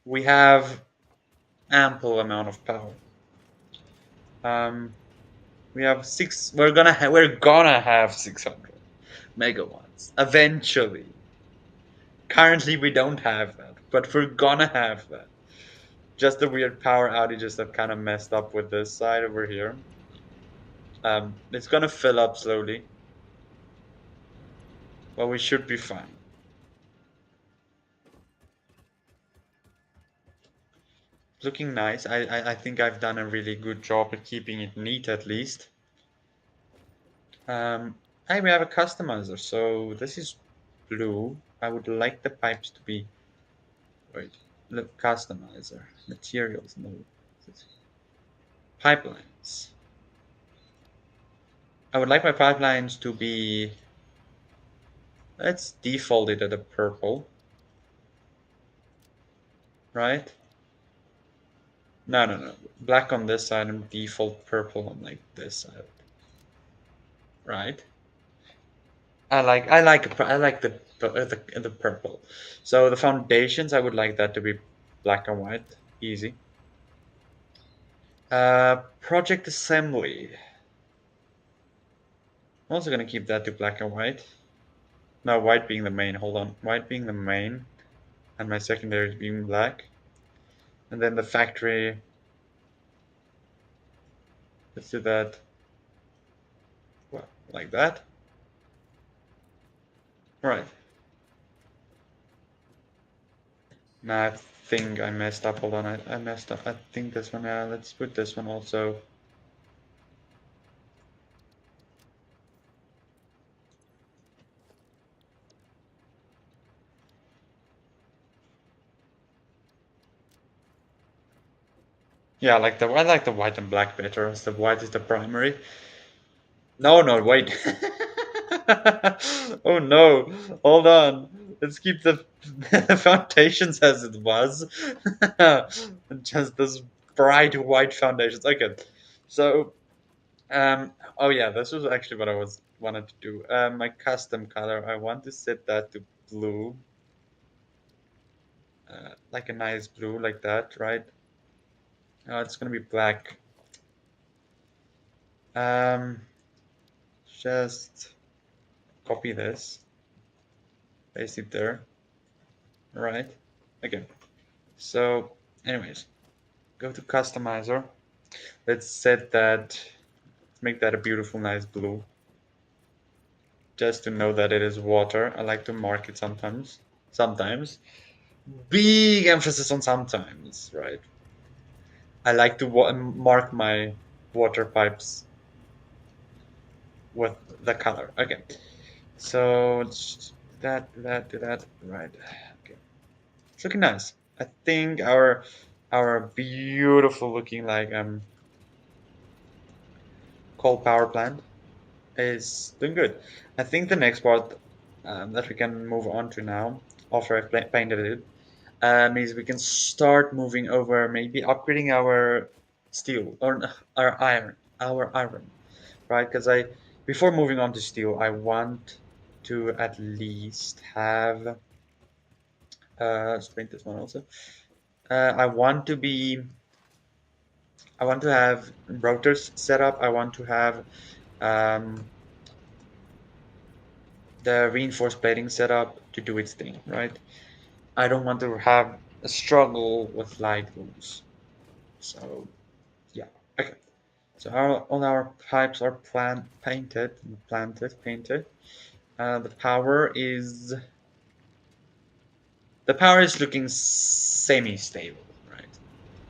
[SPEAKER 1] We have ample amount of power. We have six. We're gonna have 600 megawatts eventually. Currently, we don't have that, but we're gonna have that. Just the weird power outages that kind of messed up with this side over here. It's gonna fill up slowly, but we should be fine. Looking nice. I think I've done a really good job at keeping it neat at least. Hey, we have a customizer. So this is blue. I would like the pipes to be. Wait, look, customizer. Materials, no. Pipelines. I would like my pipelines to be. Let's default it at a purple. Right? No. Black on this side and default purple on like this side. Right? I like the purple. So the foundations, I would like that to be black and white, easy. Project assembly. I'm also gonna keep that to black and white. No, white being the main. Hold on, white being the main, and my secondary being black. And then the factory. Let's do that. Well, like that. Right. Nah, I think I messed up. Hold on, I messed up. I think this one. Let's put this one also. Yeah, I like the white and black better. As the white is the primary. No, wait. Oh no, hold on. Let's keep the foundations as it was. Just those bright white foundations. Okay. So, oh yeah, this was actually what I was wanted to do. My custom color, I want to set that to blue. Like a nice blue like that, right? It's gonna be black. Um, just copy this, paste it there. Right. Okay. So, anyways, go to customizer. Let's set that, make that a beautiful, nice blue. Just to know that it is water. I like to mark it sometimes. Sometimes. Big emphasis on sometimes, right? I like to mark my water pipes with the color. Okay. So, that, right. Okay. It's looking nice. I think our beautiful looking like coal power plant is doing good. I think the next part that we can move on to now, after I've painted it, is we can start moving over, maybe upgrading our steel or our iron, right? Because before moving on to steel, I want to at least have. Let's paint this one also. I want to be. I want to have rotors set up. I want to have um, the reinforced plating setup to do its thing, right? I don't want to have a struggle with light rules. So yeah, okay. So all our pipes are painted. The power is looking semi-stable, right?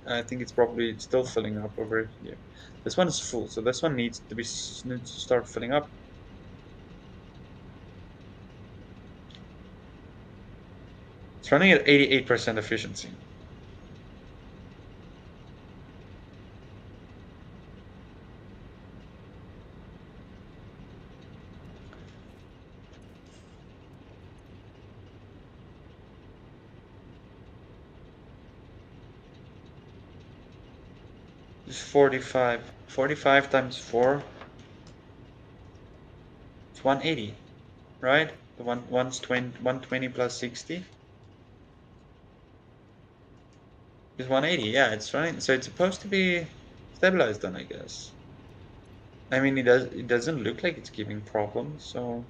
[SPEAKER 1] I think it's probably still filling up over here. This one is full, so this one needs to start filling up. It's running at 88% efficiency. It's 45. 45 times 4. It's 180, right? The one's 120 plus 60. It's 180, yeah, it's running, so it's supposed to be stabilized then, I guess. I mean, it doesn't look like it's giving problems, so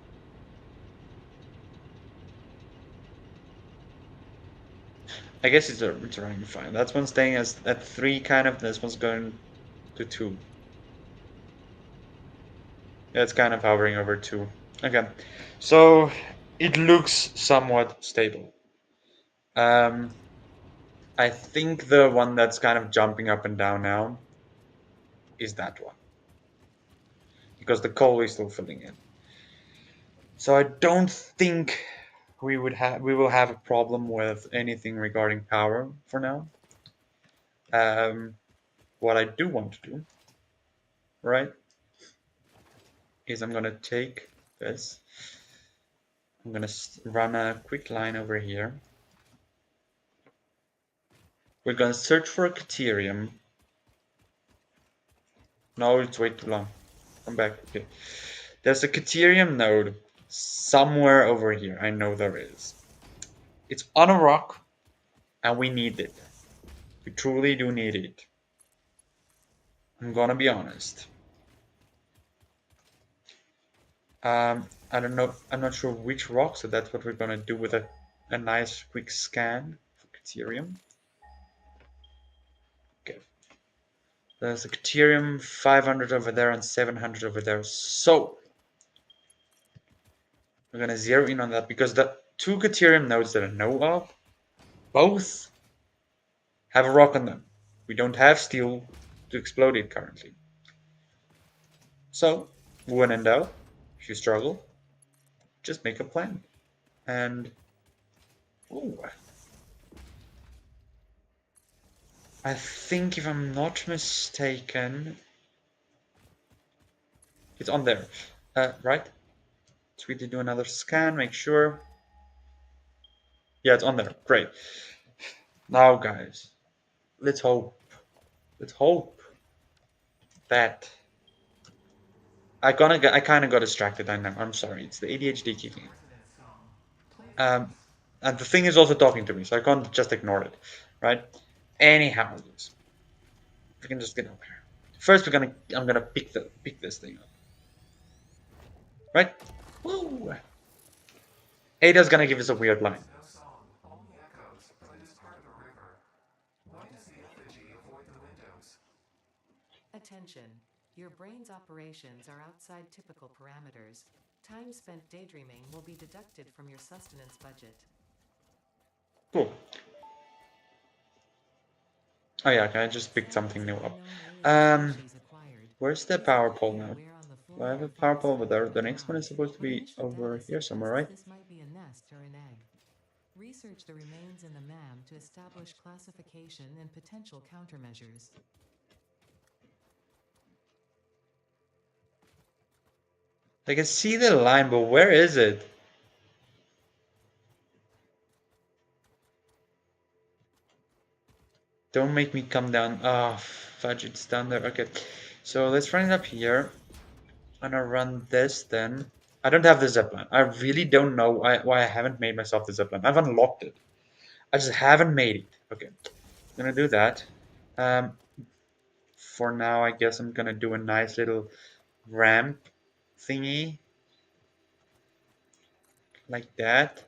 [SPEAKER 1] I guess it's running fine. That's one staying at 3 kind of, this one's going to 2. Yeah, it's kind of hovering over 2. Okay, so it looks somewhat stable. Um, I think the one that's kind of jumping up and down now is that one, because the coal is still filling in. So I don't think we will have a problem with anything regarding power for now. Um, what I do want to do, right, is I'm gonna take this. I'm gonna run a quick line over here. We're gonna search for a Caterium. No, it's way too long. Come back. Okay. There's a Caterium node somewhere over here. I know there is. It's on a rock, and we need it. We truly do need it. I'm gonna be honest. I don't know. I'm not sure which rock, so that's what we're gonna do with a nice quick scan for Caterium. Okay. There's a Caterium 500 over there and 700 over there. So we're gonna zero in on that because the 2 Caterium nodes that I know of, both have a rock on them. We don't have steel to explode it currently. So when in doubt, if you struggle, just make a plan. And ooh, I think if I'm not mistaken, it's on there, right? So we did do another scan, make sure. Yeah, it's on there. Great. Now, guys, let's hope. Let's hope that I kind of got distracted. I know. I'm sorry. It's the ADHD kicking. Um, and the thing is also talking to me, so I can't just ignore it, right? Anyhow, we can just get over here. First, I'm gonna pick this thing up, right? Woo! Ada's gonna give us a weird line.
[SPEAKER 2] Attention. Your brain's operations are outside typical parameters. Time spent daydreaming will be deducted from your sustenance budget.
[SPEAKER 1] Cool. Oh yeah, okay, I just picked something new up. Where's the power pole now? Do I have a power pole over there? The next one is supposed to be over here somewhere, right?
[SPEAKER 2] This might be a nest or an egg. Research the remains in the MAM to establish classification and potential countermeasures.
[SPEAKER 1] I can see the line, but where is it? Don't make me come down. Ah, fudge, it's down there. Okay, so let's run it up here. I'm gonna run this then. I don't have the zipline. I really don't know why I haven't made myself the zipline. I've unlocked it. I just haven't made it. Okay, I'm gonna do that. For now, I guess I'm gonna do a nice little ramp thingy like that.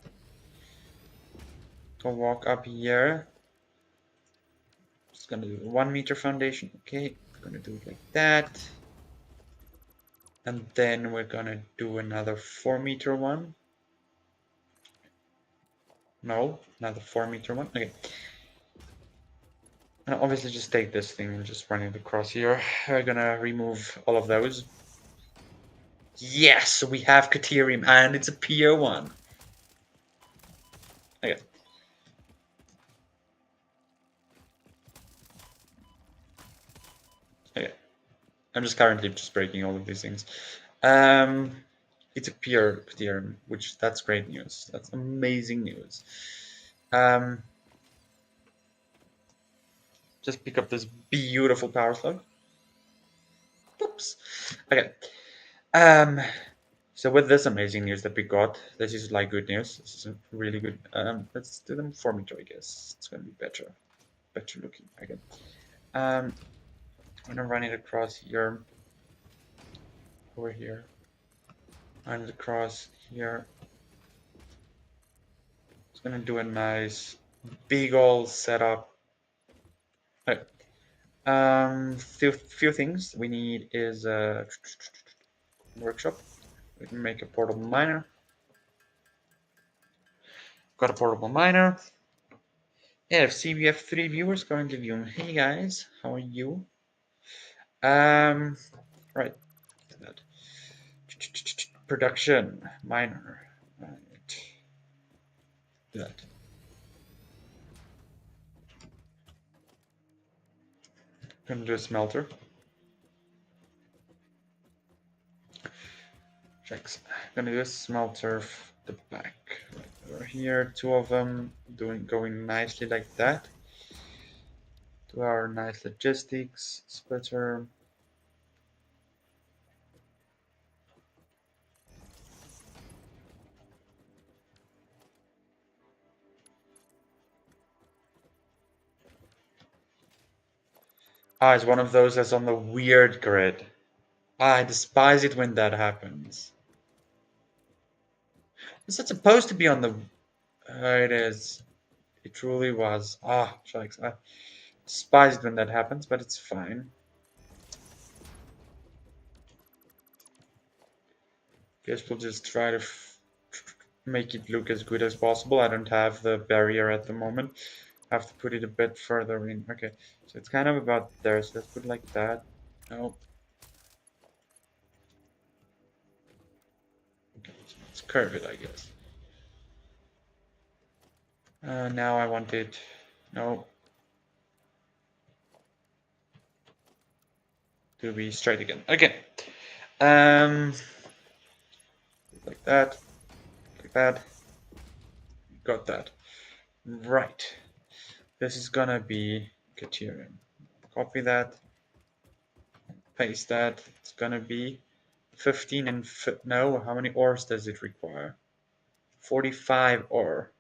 [SPEAKER 1] Go walk up here. Just gonna do a 1 meter foundation. Okay, gonna do it like that. And then we're gonna do another 4 meter one. No, another 4 meter one. Okay. And obviously just take this thing and just run it across here. We're gonna remove all of those. Yes, we have Caterium and it's a PO1. Okay. Okay. I'm just currently just breaking all of these things. It's a pure Caterium, which that's great news. That's amazing news. Just pick up this beautiful power slug. Oops. Okay. So with this amazing news that we got, this is like good news. This is really good. Let's do them 4 meter, I guess. It's gonna be better. better looking. Okay. I'm gonna run it across here, over here, run it across here. It's gonna do a nice big old setup. Okay. Few things we need is a workshop. We can make a portable miner. Got a portable miner. Yeah, see, we have 3 viewers currently viewing. Hey guys, how are you? Right. That. Production miner. Right. That. Gonna do a smelter. Checks. Gonna do a smelter the back. Right over here, 2 of them going nicely like that. To our nice logistics splitter. Ah, it's one of those that's on the weird grid. Ah, I despise it when that happens. Is it supposed to be on the... it is. It truly was. Ah, shucks. I despise it when that happens, but it's fine. Guess we'll just try to make it look as good as possible. I don't have the barrier at the moment. I have to put it a bit further in. Okay, so it's kind of about there. So let's put it like that. No. Okay, so let's curve it, I guess. Now I want it. No. To be straight again. Okay. Like that. Like that. Got that. Right. This is gonna be criterion. Copy that. Paste that. It's gonna be 15 and no. How many ores does it require? 45 ore.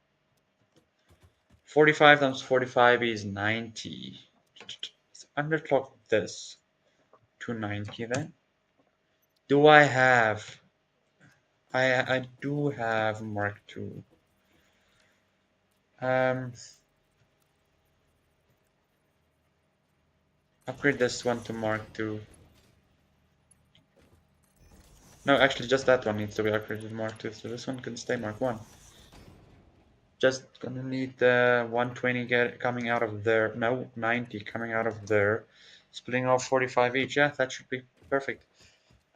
[SPEAKER 1] 45 times 45 is 90. Let's underclock this to 90 then. Do I have... I do have Mark II. Upgrade this one to Mark II. No, actually, just that one needs to be upgraded to Mark II, so this one can stay Mark 1. Just gonna need the 120 coming out of there. No, 90 coming out of there. Splitting off 45 each. Yeah, that should be perfect.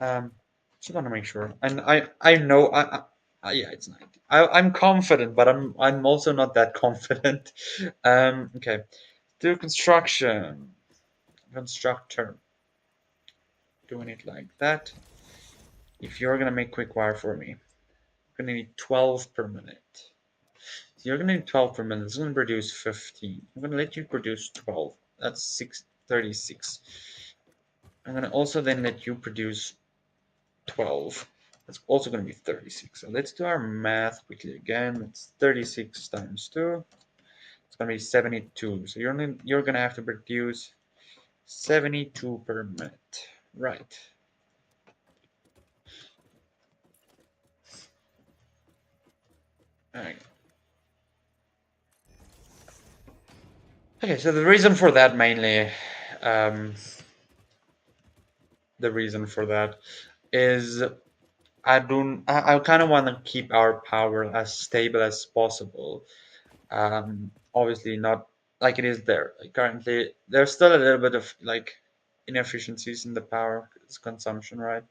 [SPEAKER 1] Just want to make sure. And I know yeah, it's 90. I'm confident, but I'm also not that confident. Okay. Do construction. Constructor. Doing it like that. If you're gonna make quick wire for me, you're gonna need 12 per minute. So you're gonna need 12 per minute. It's gonna produce 15. I'm gonna let you produce 12. That's 36. I'm gonna also then let you produce 12. That's also going to be 36. So let's do our math quickly again. It's 36 times 2. It's going to be 72. So you're going to have to produce 72 per minute. Right. All right. Okay, so the reason for that mainly, the reason for that is I kind of want to keep our power as stable as possible. Obviously not like it is there. Like currently, there's still a little bit of like inefficiencies in the power consumption, right?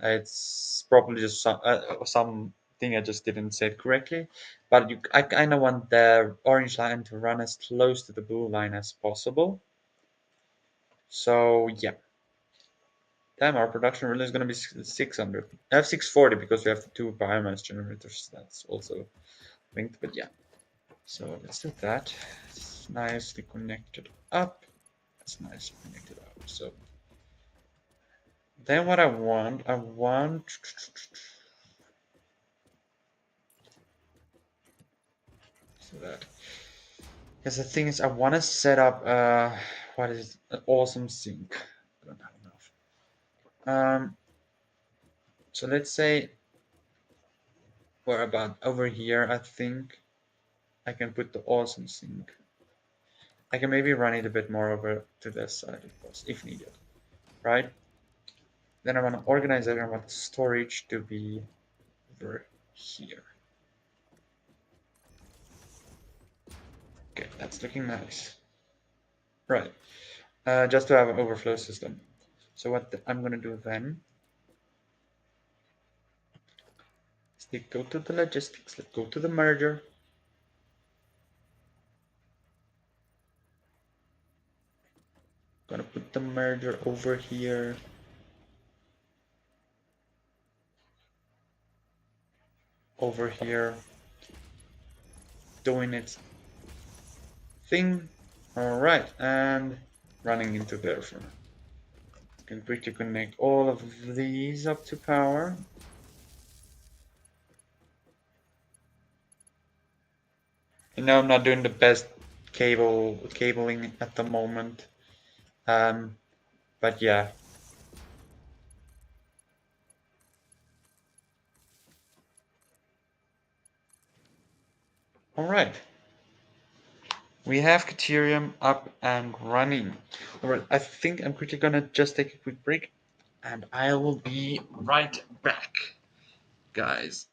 [SPEAKER 1] It's probably just something I just didn't say it correctly. But I kind of want the orange line to run as close to the blue line as possible. So yeah, damn, our production really is going to be 600. I have 640 because we have the 2 biomass generators. That's also linked, but yeah. So let's do that. It's nicely connected up. It's nicely connected up. So then what I want so that Because the thing is, I want to set up what is it? An awesome sink. I don't have enough. So let's say we're about over here. I think I can put the awesome sink. I can maybe run it a bit more over to this side, of course, if needed, right? Then I want to organize it. I want the storage to be over here. Okay, that's looking nice. Right, just to have an overflow system. So what I'm gonna do then is let's go to the logistics. Let's go to the merger. Gonna put the merger over here. Over here. Doing its thing. Alright, and running into there for now. Can quickly connect all of these up to power. I know I'm not doing the best cabling at the moment. But yeah. Alright. We have Caterium up and running. Alright, I think I'm quickly gonna just take a quick break and I will be right back, guys.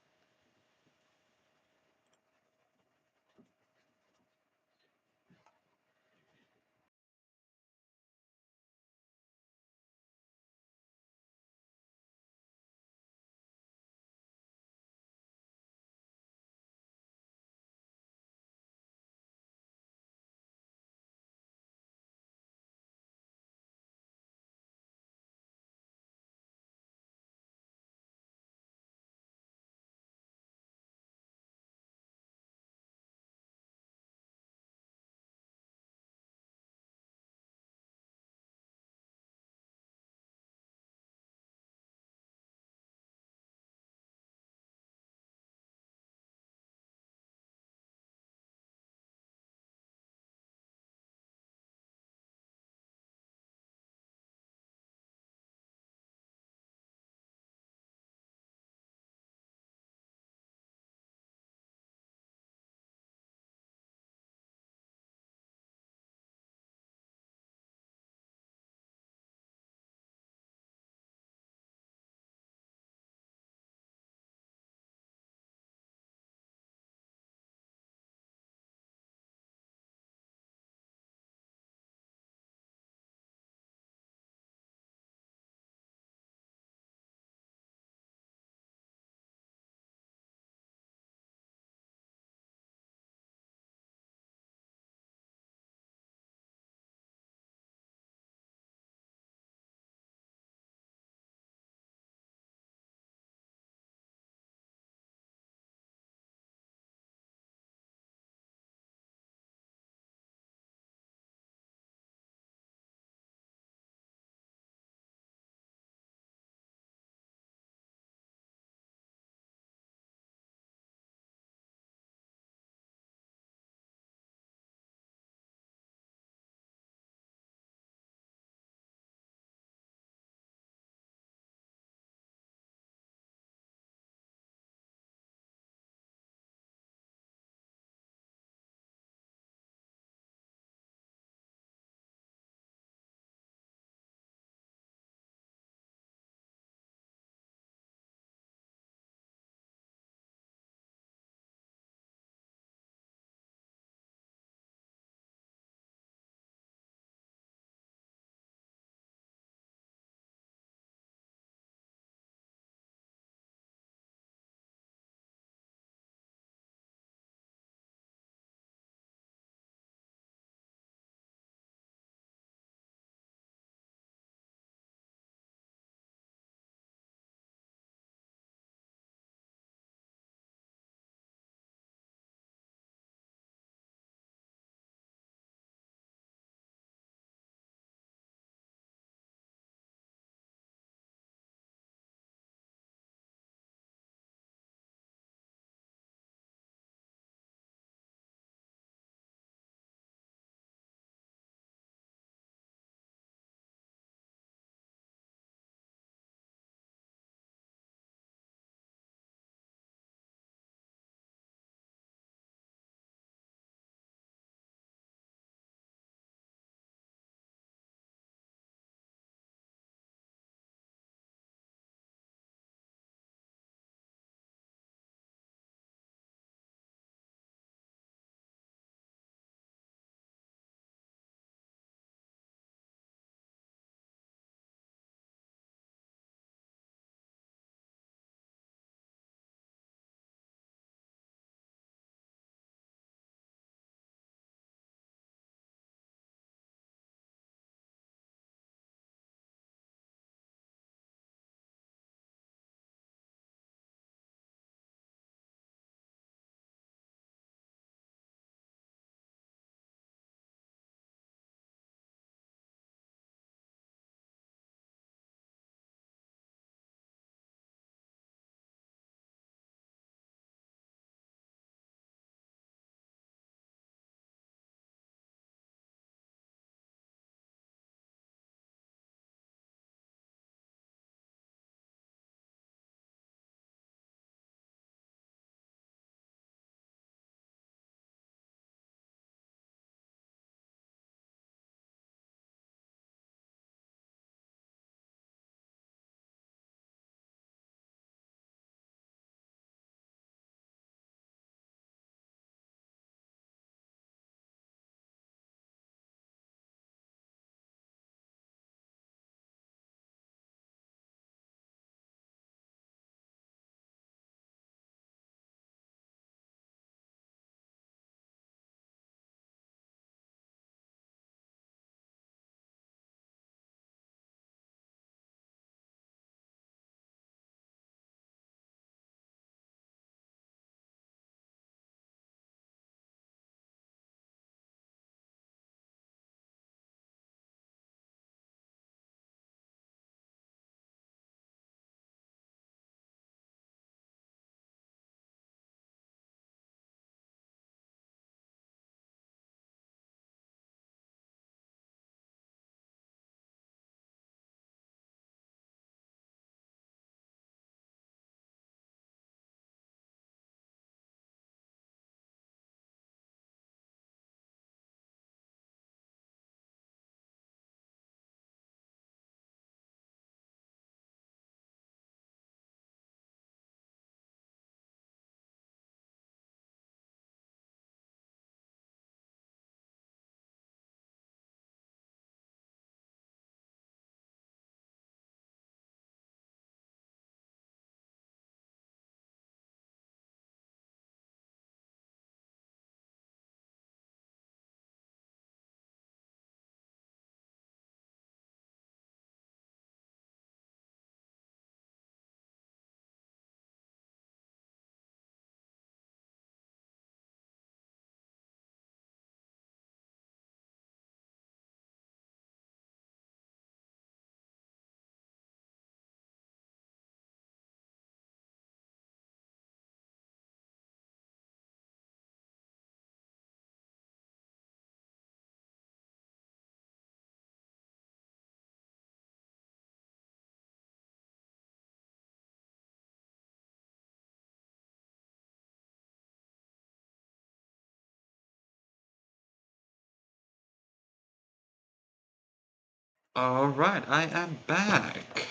[SPEAKER 1] All right, I am back.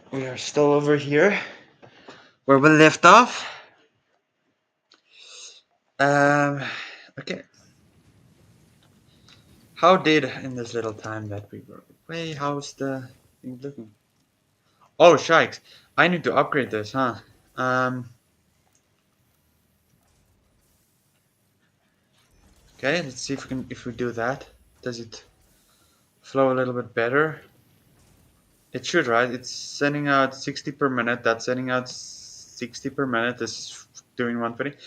[SPEAKER 1] We are still over here where we left off. Um, okay. How did in this little time that we were away? How's the thing looking? Oh, shikes! I need to upgrade this, huh? Um. Okay, let's see if we do that. Does it flow a little bit better? It should, right? It's sending out 60 per minute. That's sending out 60 per minute. This is doing 120.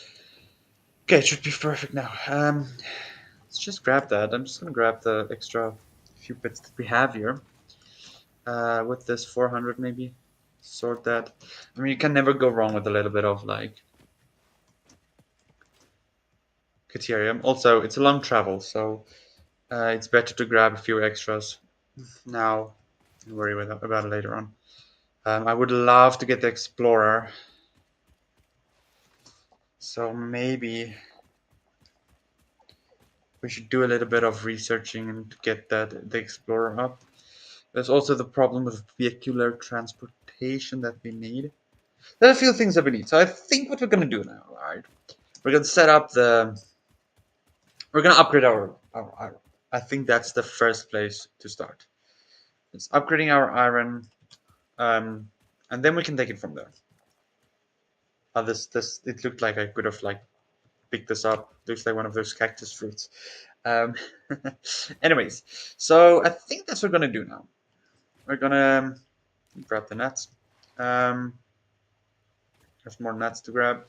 [SPEAKER 1] Okay, it should be perfect now. Let's just grab that. I'm just gonna grab the extra few bits that we have here. With this 400 maybe. Sort that. I mean, you can never go wrong with a little bit of like Caterium. Also, it's a long travel, so it's better to grab a few extras now and worry about it later on. I would love to get the Explorer, so maybe we should do a little bit of researching and get the Explorer up. There's also the problem of vehicular transportation that we need. There are a few things that we need. So I think what we're gonna do now, right? We're gonna set up the. We're gonna upgrade our iron. I think that's the first place to start. It's upgrading our iron, and then we can take it from there. This it looked like I could have like picked this up. Looks like one of those cactus fruits. Um, anyways, so I think that's what we're gonna do now. We're gonna grab the nuts. Um, there's more nuts to grab.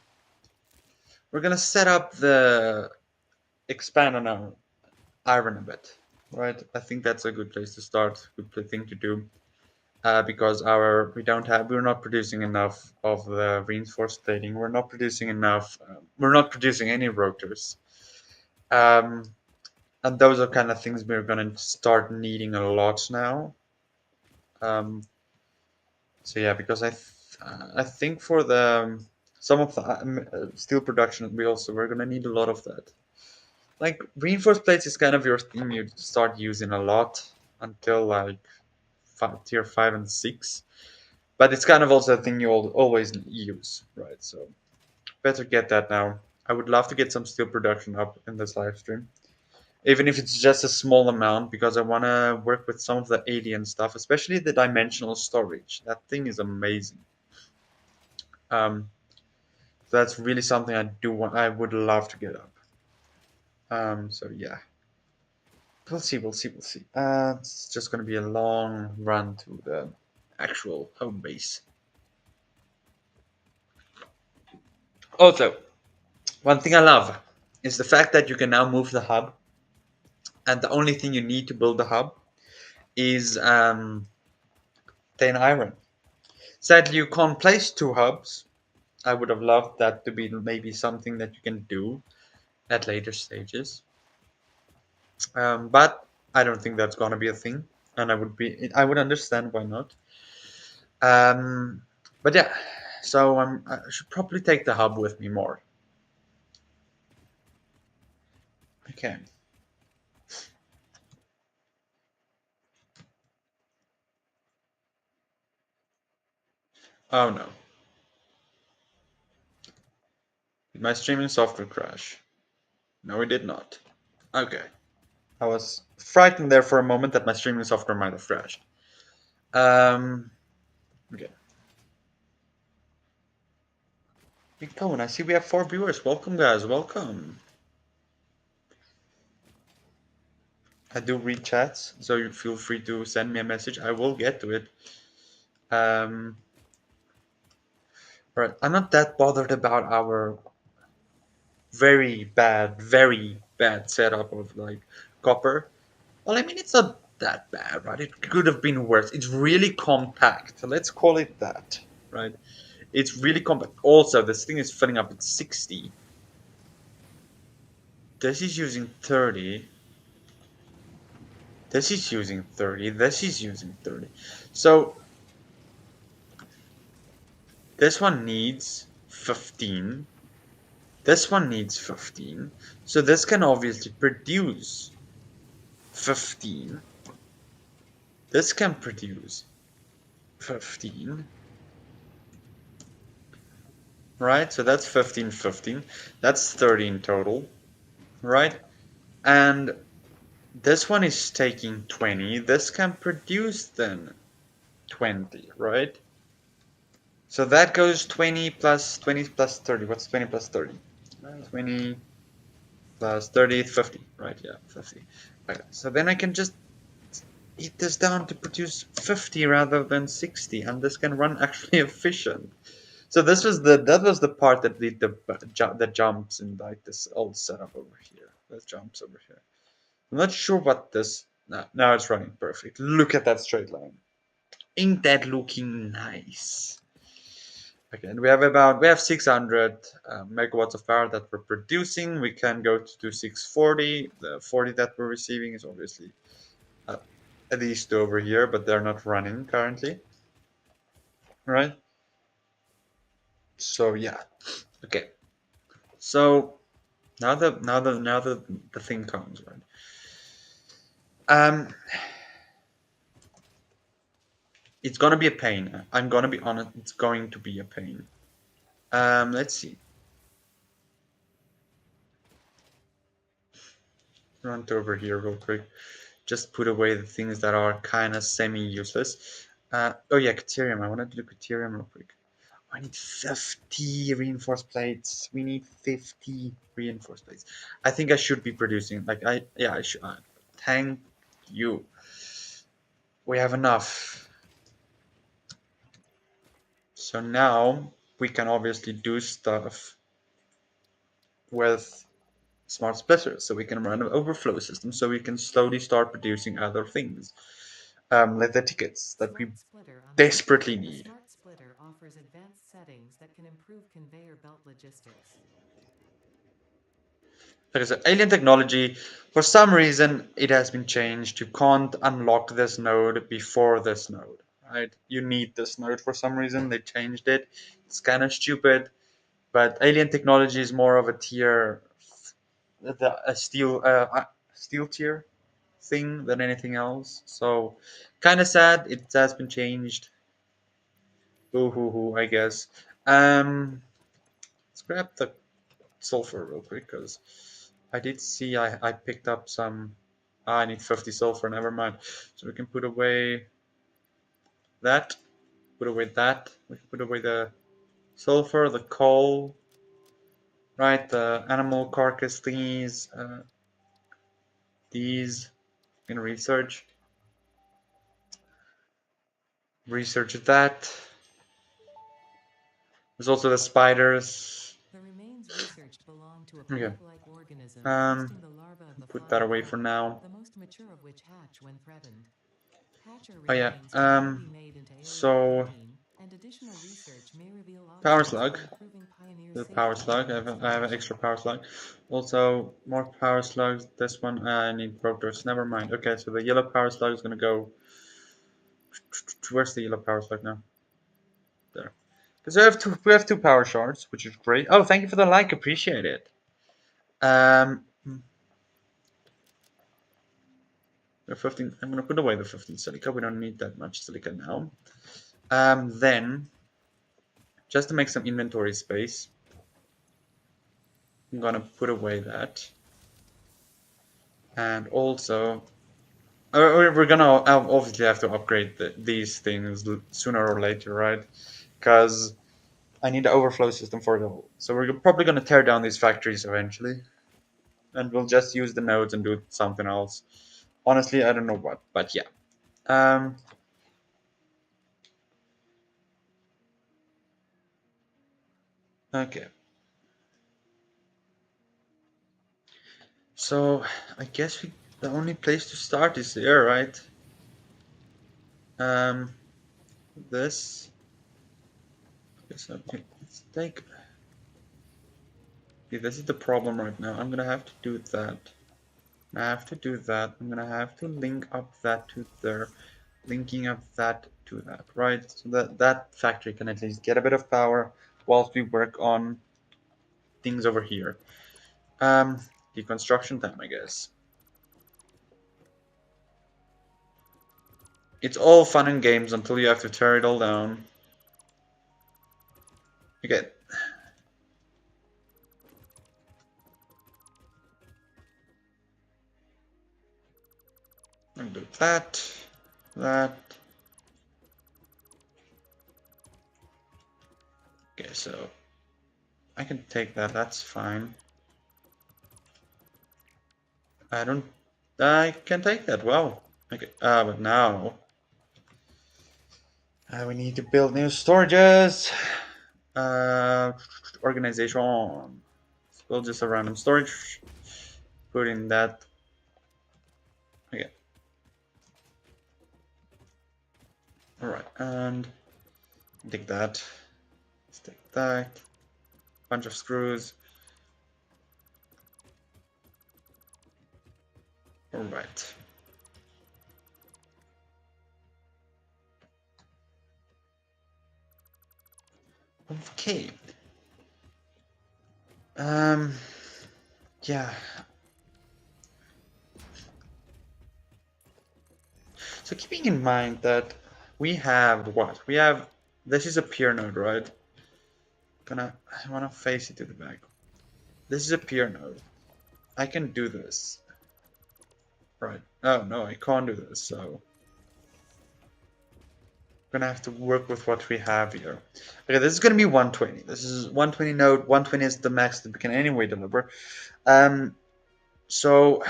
[SPEAKER 1] We're gonna set up the expand on our iron a bit, right? I think that's a good place to start. Good thing to do. Because we're not producing enough of the reinforced plating. We're not producing enough. We're not producing any rotors. Um, and those are kind of things we're gonna start needing a lot now. Um, so yeah, because I think for the some of the steel production, we're gonna need a lot of that. Like reinforced plates is kind of your thing you start using a lot until like tier 5 and 6, but it's kind of also a thing you always use, right? So better get that now. I would love to get some steel production up in this live stream, even if it's just a small amount, because I want to work with some of the alien stuff, especially the dimensional storage. That thing is amazing. Um, so that's really something I would love to get up. So yeah. We'll see, we'll see, we'll see. It's just going to be a long run to the actual home base. Also, one thing I love is the fact that you can now move the hub, and the only thing you need to build the hub is 10 iron. Sadly, you can't place two hubs. I would have loved that to be maybe something that you can do at later stages. But I don't think that's going to be a thing, and I would understand why not. Um, but yeah, so I should probably take the hub with me more. Okay. Oh no. Did my streaming software crash? No, it did not. Okay. I was frightened there for a moment that my streaming software might have crashed. Okay. Keep going. I see we have 4 viewers. Welcome, guys. Welcome. I do read chats, so you feel free to send me a message. I will get to it. Um, right. I'm not that bothered about our very bad setup of like copper. Well, I mean, it's not that bad, right? It could have been worse. It's really compact. Let's call it that, right? It's really compact. Also, this thing is filling up at 60. This is using 30. This is using 30. This is using 30. So this one needs 15. This one needs 15. So this can obviously produce 15. This can produce 15. Right, so that's 15, 15. That's 30 in total. Right? And this one is taking 20. This can produce then 20, right? So that goes 20 plus 20 plus 30. What's 20 plus 30? 20 plus 30, 50. Right, yeah, 50. Okay, so then I can just eat this down to produce 50 rather than 60, and this can run actually efficient. So that was the part that did the jumps in like this old setup over here. Those jumps over here. I'm not sure what this. Now it's running perfect. Look at that straight line. Ain't that looking nice? Okay, and we have 600 megawatts of power that we're producing. We can go to 640. The 40 that we're receiving is obviously uh, at least over here, but they're not running currently, right? So yeah, okay. So now the thing comes, right? Um, it's gonna be a pain. I'm gonna be honest. It's going to be a pain. Let's see. Run to over here real quick. Just put away the things that are kind of semi-useless. Oh yeah, Caterium. I wanted to do Caterium real quick. I need 50 reinforced plates. We need 50 reinforced plates. I think I should be producing. I should. Thank you. We have enough. So now we can obviously do stuff with smart splitters. So we can run an overflow system. So we can slowly start producing other things. Like the tickets that we
[SPEAKER 2] Smart Splitter on the
[SPEAKER 1] desperately
[SPEAKER 2] screen. The
[SPEAKER 1] need.
[SPEAKER 2] Smart Splitter offers advanced settings that can improve conveyor belt logistics.
[SPEAKER 1] Like I said, alien technology, for some reason, it has been changed. You can't unlock this node before this node, right? You need this node for some reason. They changed it. It's kind of stupid, but alien technology is more of a tier, a steel tier thing than anything else. So, kind of sad. It has been changed. Boo hoo hoo, I guess. Let's grab the sulfur real quick because I did see I picked up some. I need 50 sulfur, never mind. So we can put away that, put away that. We can put away the sulfur, the coal, right? The animal carcass thingies, these in research that. There's also the spiders.
[SPEAKER 2] The remains researched belong to a
[SPEAKER 1] Okay,
[SPEAKER 2] plague-like organism
[SPEAKER 1] um,
[SPEAKER 2] hosting the larvae of the
[SPEAKER 1] put that
[SPEAKER 2] flying
[SPEAKER 1] away for
[SPEAKER 2] plague,
[SPEAKER 1] now.
[SPEAKER 2] the most mature of which hatch when threatened. Hatcher
[SPEAKER 1] Oh yeah,
[SPEAKER 2] remains can now be made into alien
[SPEAKER 1] so
[SPEAKER 2] protein, and additional research may reveal
[SPEAKER 1] power
[SPEAKER 2] options
[SPEAKER 1] slug.
[SPEAKER 2] for improving Pioneer
[SPEAKER 1] The
[SPEAKER 2] safety
[SPEAKER 1] power
[SPEAKER 2] during
[SPEAKER 1] slug. I have an
[SPEAKER 2] exploration.
[SPEAKER 1] extra power slug. Also, more power slugs. This one I need protors. Never mind. Okay, so the yellow power slug is gonna go. Where's the yellow power slug now? There. Because we have two power shards, which is great. Oh, thank you for the like. Appreciate it. We have 15. I'm gonna put away the 15 silica. We don't need that much silica now. Then just to make some inventory space, I'm gonna put away that, and also we're gonna obviously have to upgrade these things sooner or later, right? Because I need the overflow system for the whole. So we're probably gonna tear down these factories eventually, and we'll just use the nodes and do something else. Honestly, I don't know what, but yeah. Um, okay. So I guess the only place to start is there, right? Um, this. Guess let's take. Yeah, this is the problem right now. I'm gonna have to do that. I have to do that. I'm gonna have to link up that to there, linking up that to that, right? So that factory can at least get a bit of power whilst we work on things over here. Um, Deconstruction time, I guess. It's all fun and games until you have to tear it all down. Okay. And do that, that. Okay, so I can take that, that's fine. I don't, I can take that, wow. Okay, but now we need to build new storages. Uh, Organization. Let's build just a random storage. Put in that. Okay. Alright, and take that. Let's take that. Bunch of screws. Alright. Okay. Um, yeah. So keeping in mind that we have what? We have, this is a peer node, right? I wanna face it to the back. This is a peer node. I can do this. Right. Oh no, I can't do this, so gonna have to work with what we have here. Okay, this is gonna be 120. This is 120 node. 120 is the max that we can anyway deliver. So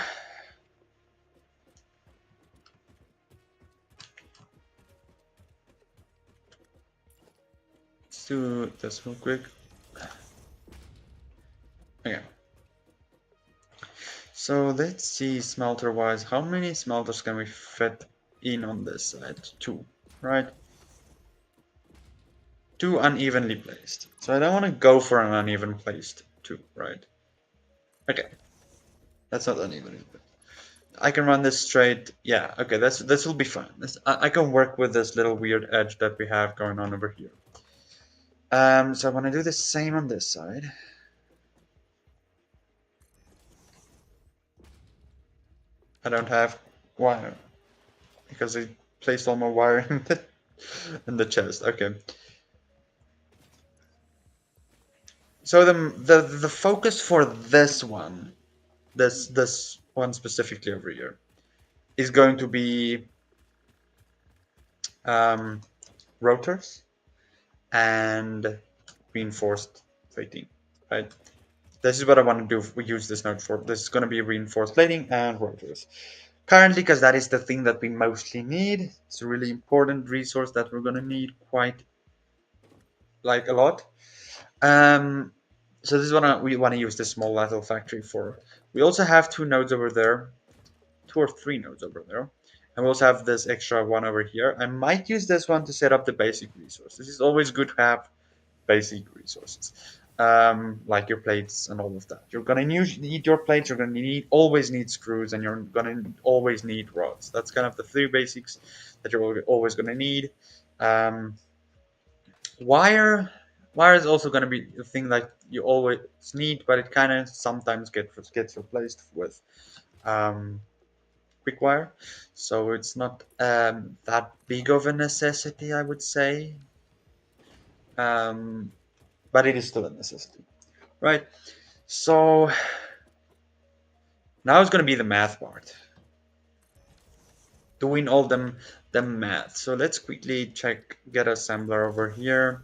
[SPEAKER 1] let's do this real quick. Okay. So let's see smelter wise, how many smelters can we fit in on this side? Two, right? Two unevenly placed. So I don't want to go for an uneven placed two, right? Okay, that's not uneven. I can run this straight. Yeah, okay, this will be fine. I can work with this little weird edge that we have going on over here. So I want to do the same on this side. I don't have wire because I placed all my wire in the chest. Okay. So the focus for this one, this one specifically over here, is going to be um, rotors and reinforced plating, right? This is what I want to do. We use this node for. This is going to be reinforced plating and rotors. Currently, because that is the thing that we mostly need. It's a really important resource that we're going to need quite like a lot. So this is what we want to use this small little factory for. We also have two nodes over there, two or three nodes over there. And we also have this extra one over here. I might use this one to set up the basic resource. This is always good to have basic resources, like your plates and all of that. You're gonna need your plates. You're gonna always need screws, and you're gonna always need rods. That's kind of the three basics that you're always gonna need. Um, wire, wire is also gonna be the thing that you always need, but it kind of sometimes gets replaced with quick wire, so it's not that big of a necessity, I would say. Um, but it is still a necessity, right? So now it's going to be the math part, doing all the math. So let's quickly check, get assembler over here,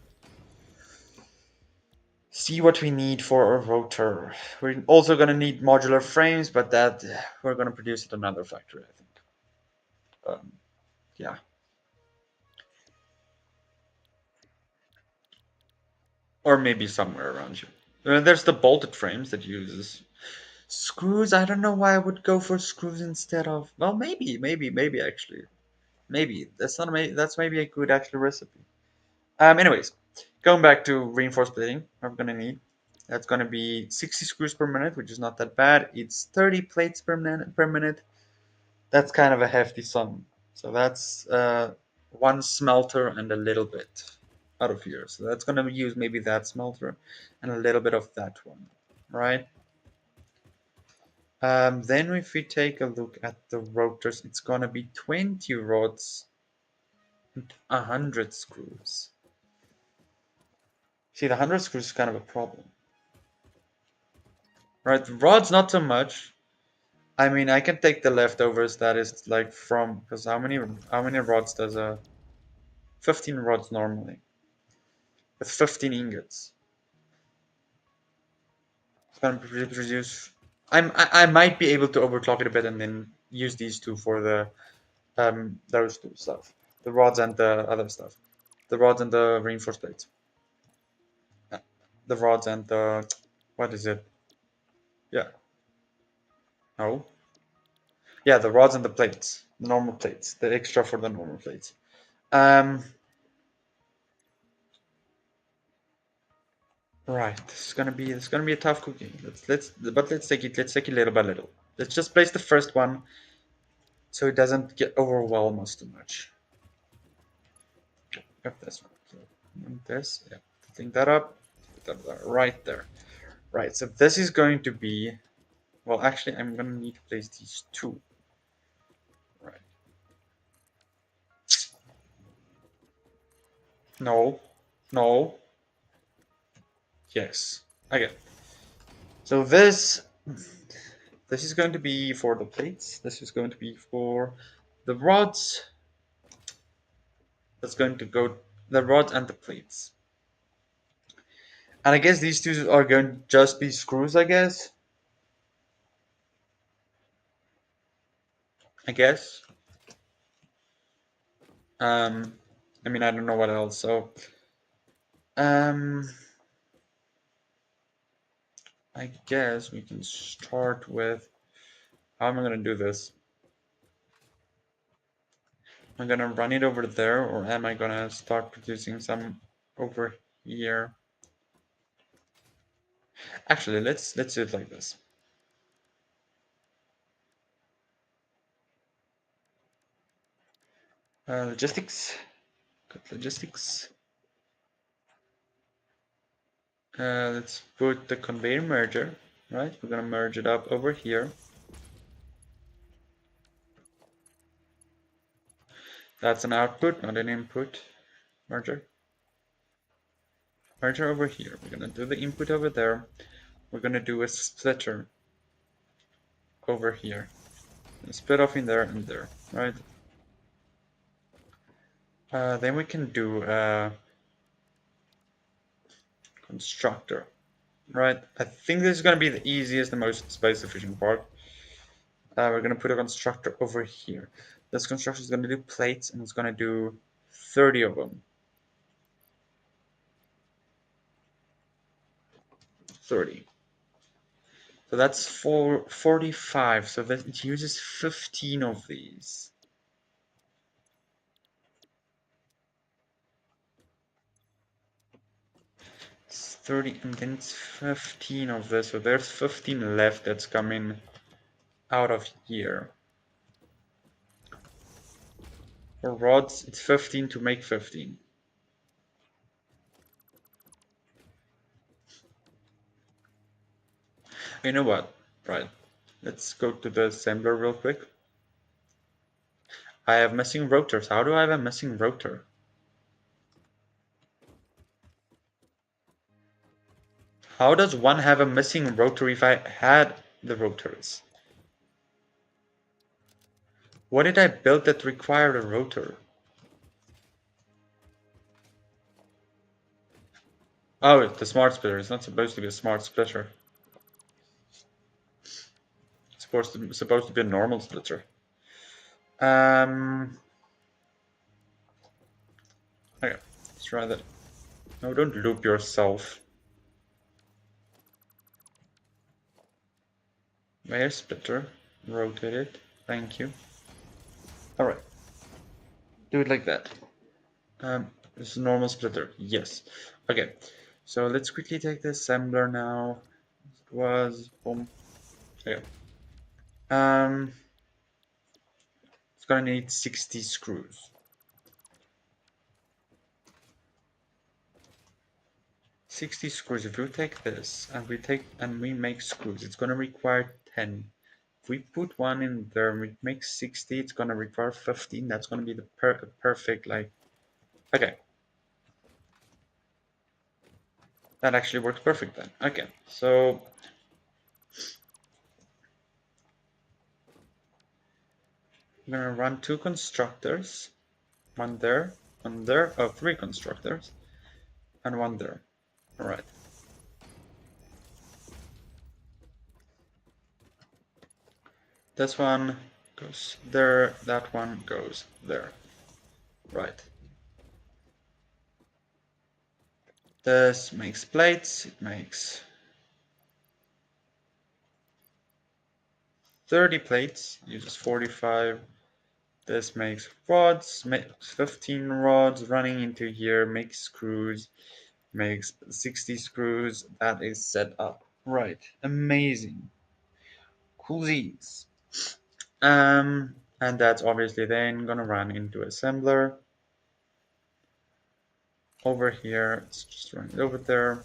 [SPEAKER 1] see what we need for a rotor. We're also going to need modular frames, but that we're going to produce at another factory, I think. Yeah, or maybe somewhere around here. There's the bolted frames that uses screws. I don't know why I would go for screws instead of. Well, maybe actually, maybe that's not that's maybe a good actual recipe. Anyways, going back to reinforced plating, I'm gonna need. That's gonna be 60 screws per minute, which is not that bad. It's 30 plates per minute. That's kind of a hefty sum. So that's one smelter and a little bit out of here. So that's gonna use maybe that smelter and a little bit of that one, right? Then if we take a look at the rotors, it's gonna be 20 rods 100 screws. See, the 100 screws is kind of a problem. Right, rods not so much. I mean, I can take the leftovers that is like from, because how many rods does a 15 rods normally with 15 ingots. It's gonna produce. I might be able to overclock it a bit and then use these two for the those two stuff, the rods and the other stuff, the rods and the reinforced plates, the rods and the what is it? Yeah, no, yeah, the rods and the plates, the normal plates, the extra for the normal plates. Um, right. This is gonna be a tough cookie. Let's take it little by little. Let's just place the first one so it doesn't get overwhelm us too much. Got this one. So, this, yeah. Clean that up. Put that right there. Right. So this is going to be. Well, actually, I'm gonna need to place these two. Right. No. No. Yes. Okay. So this is going to be for the plates. This is going to be for the rods. That's going to go the rods and the plates. And I guess these two are going to just be screws, I guess. I guess. Um, I mean, I don't know what else. So, um, I guess we can start with how am I gonna do this? Am I gonna run it over there, or am I gonna start producing some over here? Actually, let's do it like this. Logistics. Got logistics. Let's put the conveyor merger. Right, we're gonna merge it up over here. That's an output, not an input. Merger. Merger over here. We're gonna do the input over there. We're gonna do a splitter over here. And split off in there and there, right? Then we can do a constructor, right? I think this is gonna be the easiest, the most space efficient part. We're gonna put a constructor over here. This constructor is gonna do plates, and it's gonna do 30 of them. 30. So that's 45. So that it uses 15 of these. It's 30 and then it's 15 of this. So there's 15 left that's coming out of here. For rods, it's 15 to make 15. You know what? Right. Let's go to the assembler real quick. I have missing rotors. How do I have a missing rotor? How does one have a missing rotor if I had the rotors? What did I build that required a rotor? Oh, the smart splitter. It's not supposed to be a smart splitter. It's supposed to be a normal splitter. Okay, let's try that. No, don't loop yourself. Where's splitter? Rotate it. Thank you. Alright. Do it like that. This is a normal splitter. Yes. Okay. So let's quickly take the assembler now. It was boom. Okay. It's gonna need 60 screws. 60 screws. If we take this and we make screws, it's gonna require 10. If we put one in there, we make 60. It's gonna require 15. That's gonna be the perfect like Okay. That actually works perfect then. Okay, so I'm gonna run two constructors. One there, one there. Oh, three constructors. And one there. Alright. This one goes there, that one goes there. Right. This makes plates, it makes 30 plates, uses 45. This makes rods, makes 15 rods running into here, makes screws, makes 60 screws. That is set up. Right. Amazing. Coolsies. And that's obviously then gonna run into assembler. Over here, it's just run it over there.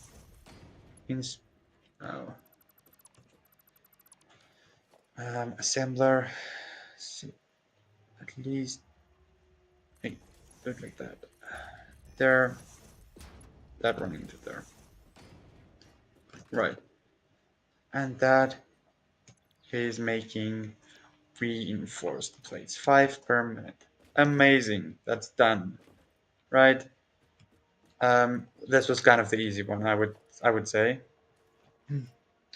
[SPEAKER 1] Oh. Assembler. At least, hey, do it like that. There, that running into there. Right. And that is making reinforced plates. 5 per minute. Amazing. That's done. Right. This was kind of the easy one, I would say.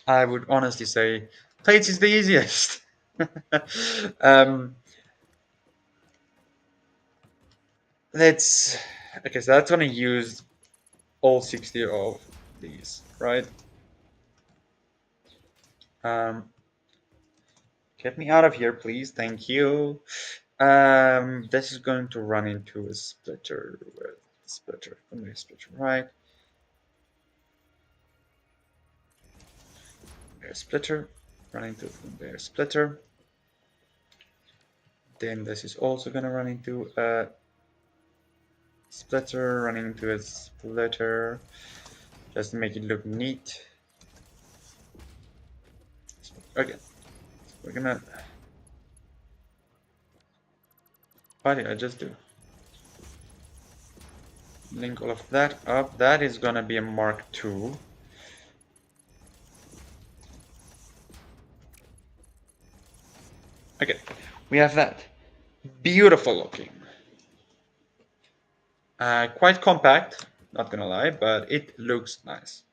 [SPEAKER 1] I would honestly say plates is the easiest. um, let's okay, so that's gonna use all 60 of these, right? Um, get me out of here, please. Thank you. This is going to run into a splitter. Conveyor splitter, right? Conveyor splitter, run into a conveyor splitter. Then this is also gonna run into a splitter, running into a splitter, just to make it look neat. Okay, we're gonna. What did I just do? Link all of that up. That is gonna be a Mark II. Okay, we have that. Beautiful looking. Quite compact, not gonna lie, but it looks nice.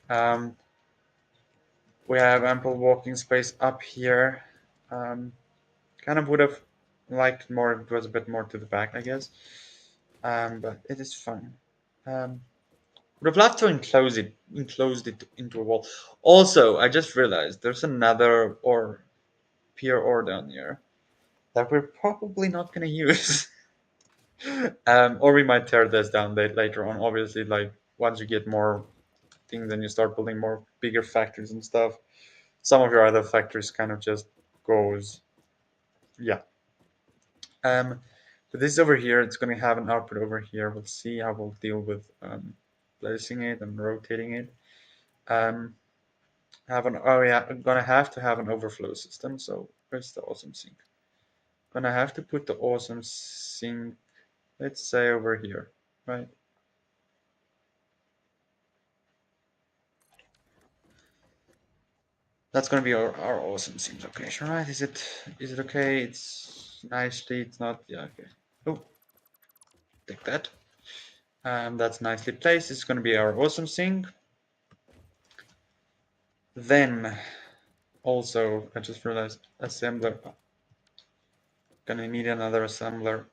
[SPEAKER 1] Um, we have ample walking space up here. Kind of would have liked more if it was a bit more to the back, I guess. But it is fine. Would have loved to enclosed it into a wall. Also, I just realized there's another pier ore down here that we're probably not gonna use. Or we might tear this down later on. Obviously, like once you get more things and you start building more bigger factories and stuff, some of your other factories kind of just goes, yeah. So this over here, it's going to have an output over here. We'll see how we'll deal with placing it and rotating it. Oh yeah, I'm gonna have to have an overflow system. So where's the awesome sink? Gonna have to put the awesome sink, let's say over here, right? That's gonna be our awesome sink location, right? Is it okay? It's nicely, it's not, yeah, okay. Oh, take that. That's nicely placed. It's gonna be our awesome sink. Then also, I just realized assembler. Gonna need another assembler.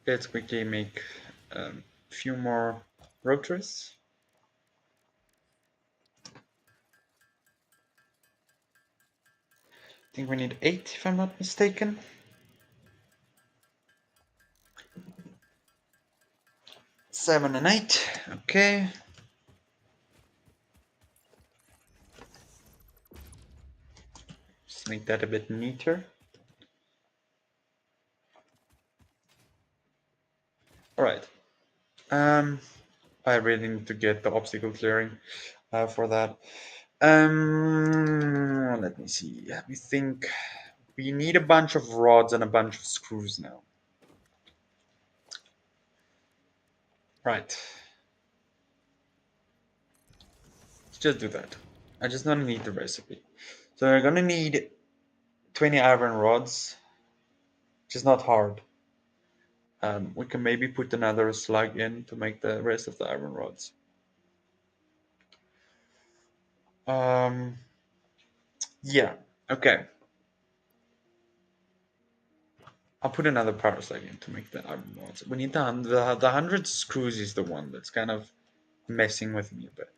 [SPEAKER 1] Let's quickly make a few more rotors. I think we need 8 if I'm not mistaken. 7 and 8, okay. Just make that a bit neater. Alright. I really need to get the obstacle clearing for that. Let me see. We think we need a bunch of rods and a bunch of screws now. Right. Let's just do that. I just don't need the recipe. So we're gonna need 20 iron rods, which is not hard. We can maybe put another slug in to make the rest of the iron rods. Yeah, okay. I'll put another power slug in to make the iron rods. We need the 100 screws is the one that's kind of messing with me a bit.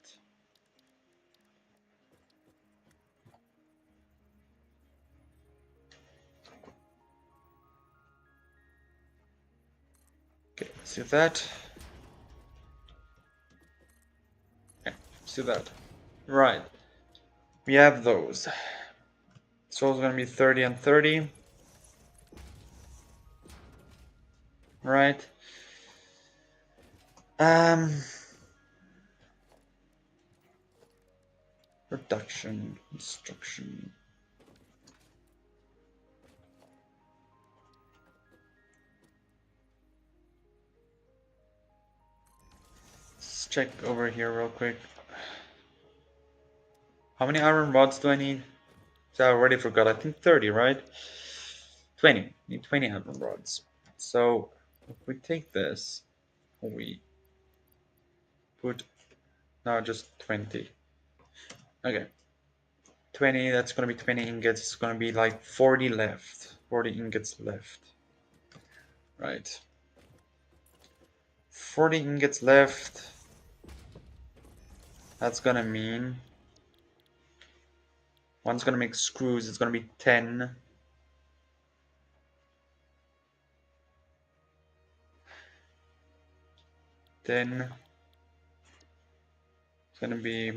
[SPEAKER 1] Okay, let's do that. Okay, let's do that. Right. We have those. So it's gonna be 30 and 30. Right. Production, construction. Let's check over here real quick. How many iron rods do I need? So I already forgot. I think 30, right? 20. Need 20 iron rods. So if we take this, we put now just 20. Okay. 20, that's gonna be 20 ingots. It's gonna be like 40 left. 40 ingots left. Right. 40 ingots left. That's gonna mean one's gonna make screws. It's gonna be 10. Then it's gonna be,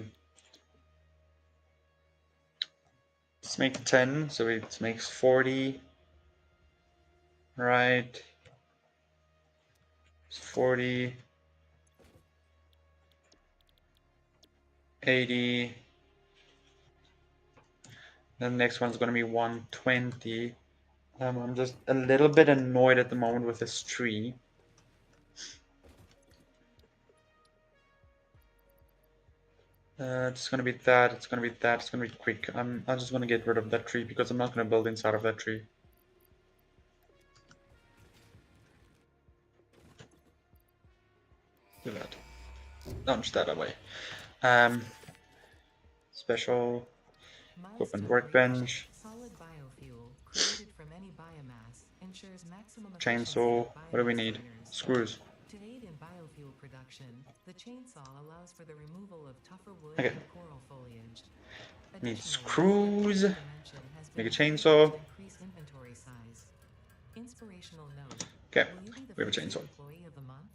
[SPEAKER 1] let's make 10, so it makes 40. Right. It's 40. 80. Then the next one's gonna be 120. I'm just a little bit annoyed at the moment with this tree. It's gonna be that, it's gonna be that, it's gonna be quick. I'm just gonna get rid of that tree because I'm not gonna build inside of that tree. Do that. Launch that away. Special equipment workbench.
[SPEAKER 2] Solid biofuel created from any biomass ensures maximum
[SPEAKER 1] Chainsaw. What do we need? Screws.
[SPEAKER 2] To aid in biofuel production, the chainsaw allows for the removal of tougher wood
[SPEAKER 1] Okay.
[SPEAKER 2] and coral foliage.
[SPEAKER 1] Need
[SPEAKER 2] Additionally,
[SPEAKER 1] screws.
[SPEAKER 2] the dimension has
[SPEAKER 1] Make a
[SPEAKER 2] been
[SPEAKER 1] chainsaw.
[SPEAKER 2] to increase inventory size. Inspirational note.
[SPEAKER 1] Okay,
[SPEAKER 2] Will you be the
[SPEAKER 1] we have a
[SPEAKER 2] first
[SPEAKER 1] chainsaw.
[SPEAKER 2] employee of the month?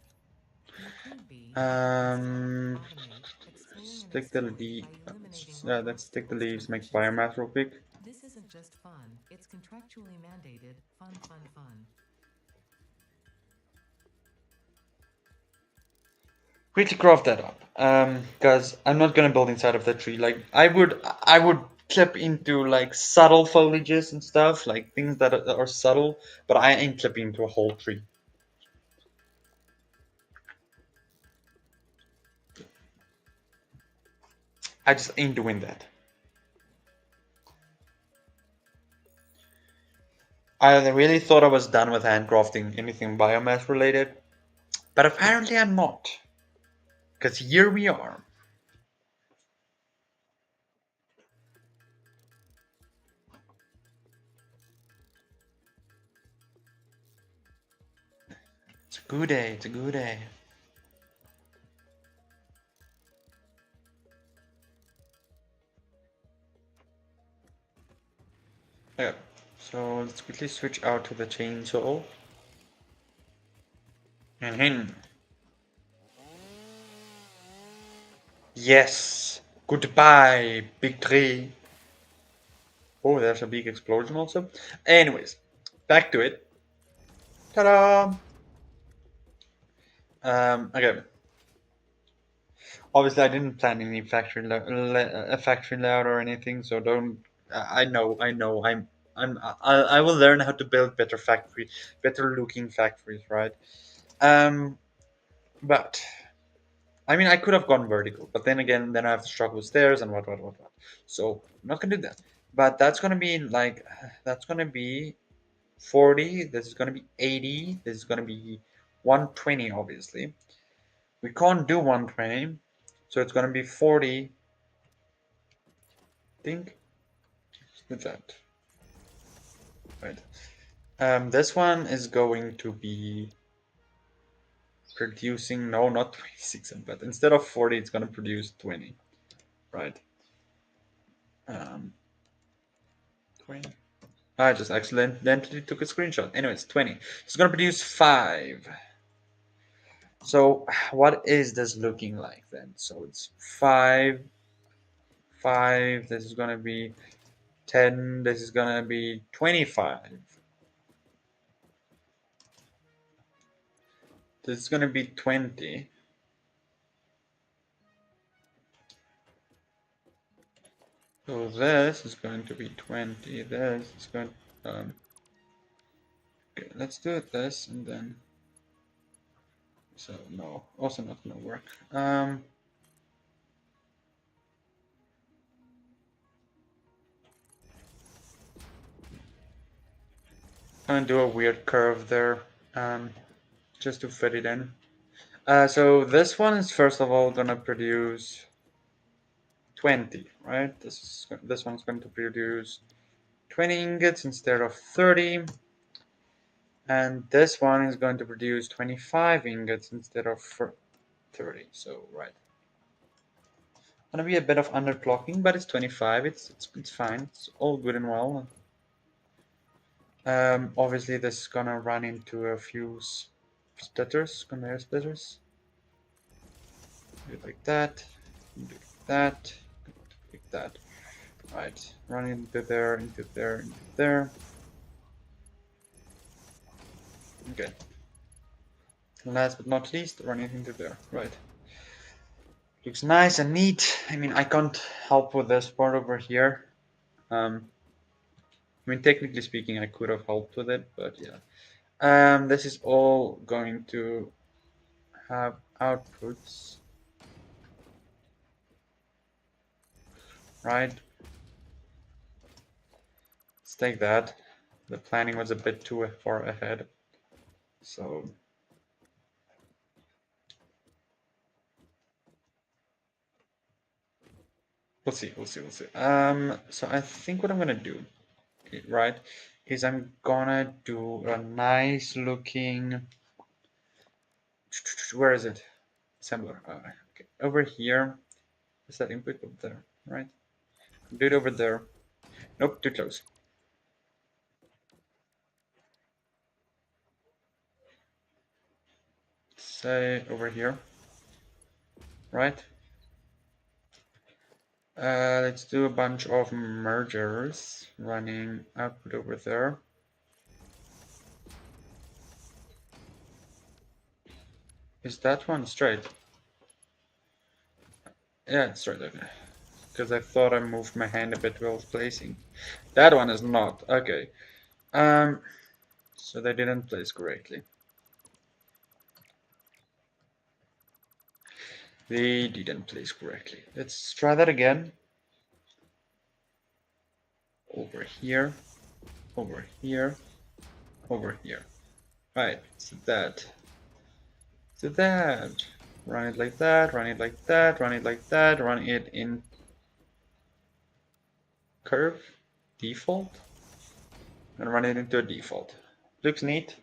[SPEAKER 2] You could be. Automate, explore, and
[SPEAKER 1] Stick the
[SPEAKER 2] exploit
[SPEAKER 1] leaf.
[SPEAKER 2] by eliminating
[SPEAKER 1] Let's take the
[SPEAKER 2] obstacles to
[SPEAKER 1] leaves. Make
[SPEAKER 2] efficiency.
[SPEAKER 1] biomass real quick.
[SPEAKER 2] This isn't just fun, it's contractually mandated. Fun, fun, fun.
[SPEAKER 1] Quickly craft that up, because I'm not gonna build inside of that tree. Like I would clip into like subtle foliages and stuff, like things that are subtle, but I ain't clipping into a whole tree. I just ain't doing that. I really thought I was done with handcrafting anything biomass related, but apparently I'm not. Because here we are. It's a good day, it's a good day. Okay, so let's quickly switch out to the chainsaw. And yes! Goodbye, big tree. Oh, there's a big explosion also. Anyways, back to it. Ta-da! Okay. Obviously, I didn't plan any factory layout or anything, so don't. I know. I will learn how to build better looking factories, right? Um, but I mean, I could have gone vertical, but then again, then I have to struggle with stairs and what. So I'm not gonna do that. But that's gonna be like that's gonna be 40. This is gonna be 80. This is gonna be 120, obviously. We can't do 120, so it's gonna be 40. I think with that, right? This one is going to be producing no, not 26, but instead of 40, it's gonna produce 20, right? Um, 20. I just accidentally took a screenshot. Anyways, 20. It's gonna produce 5. So what is this looking like then? So it's 5, 5. This is gonna be 10. This is gonna be 25. This is gonna be 20. So this is going to be 20. This is going. Okay, let's do it this and then. So no, also not gonna work. I'm gonna do a weird curve there, just to fit it in. So this one is first of all gonna produce 20, right? This one's going to produce 20 ingots instead of 30, and this one is going to produce 25 ingots instead of 30. So right, gonna be a bit of underclocking, but it's 25. It's fine. It's all good and well. Obviously, this is gonna run into a few conveyor splitters. Do it like that. Do it like that. Like that. Right. Run into there, into there, into there. Okay. Last but not least, run it into there. Right. Looks nice and neat. I mean, I can't help with this part over here. I mean, technically speaking, I could have helped with it, but yeah. This is all going to have outputs, right? Let's take that. The planning was a bit too far ahead, so we'll see. So I think what I'm gonna do, right, is I'm gonna do a nice looking. Where is it? Assembler. Okay, over here. Is that input up there? Right. Do it over there. Nope, too close. Say over here. Right. Let's do a bunch of mergers running output over there. Is that one straight? Yeah, it's straight. Okay. Because I thought I moved my hand a bit while placing. That one is not. Okay. So they didn't place correctly. They didn't place correctly. Let's try that again. Over here, over here, over here. Right, so that. So that. Run it like that, run it like that, run it like that, run it in curve, default, and run it into a default. Looks neat.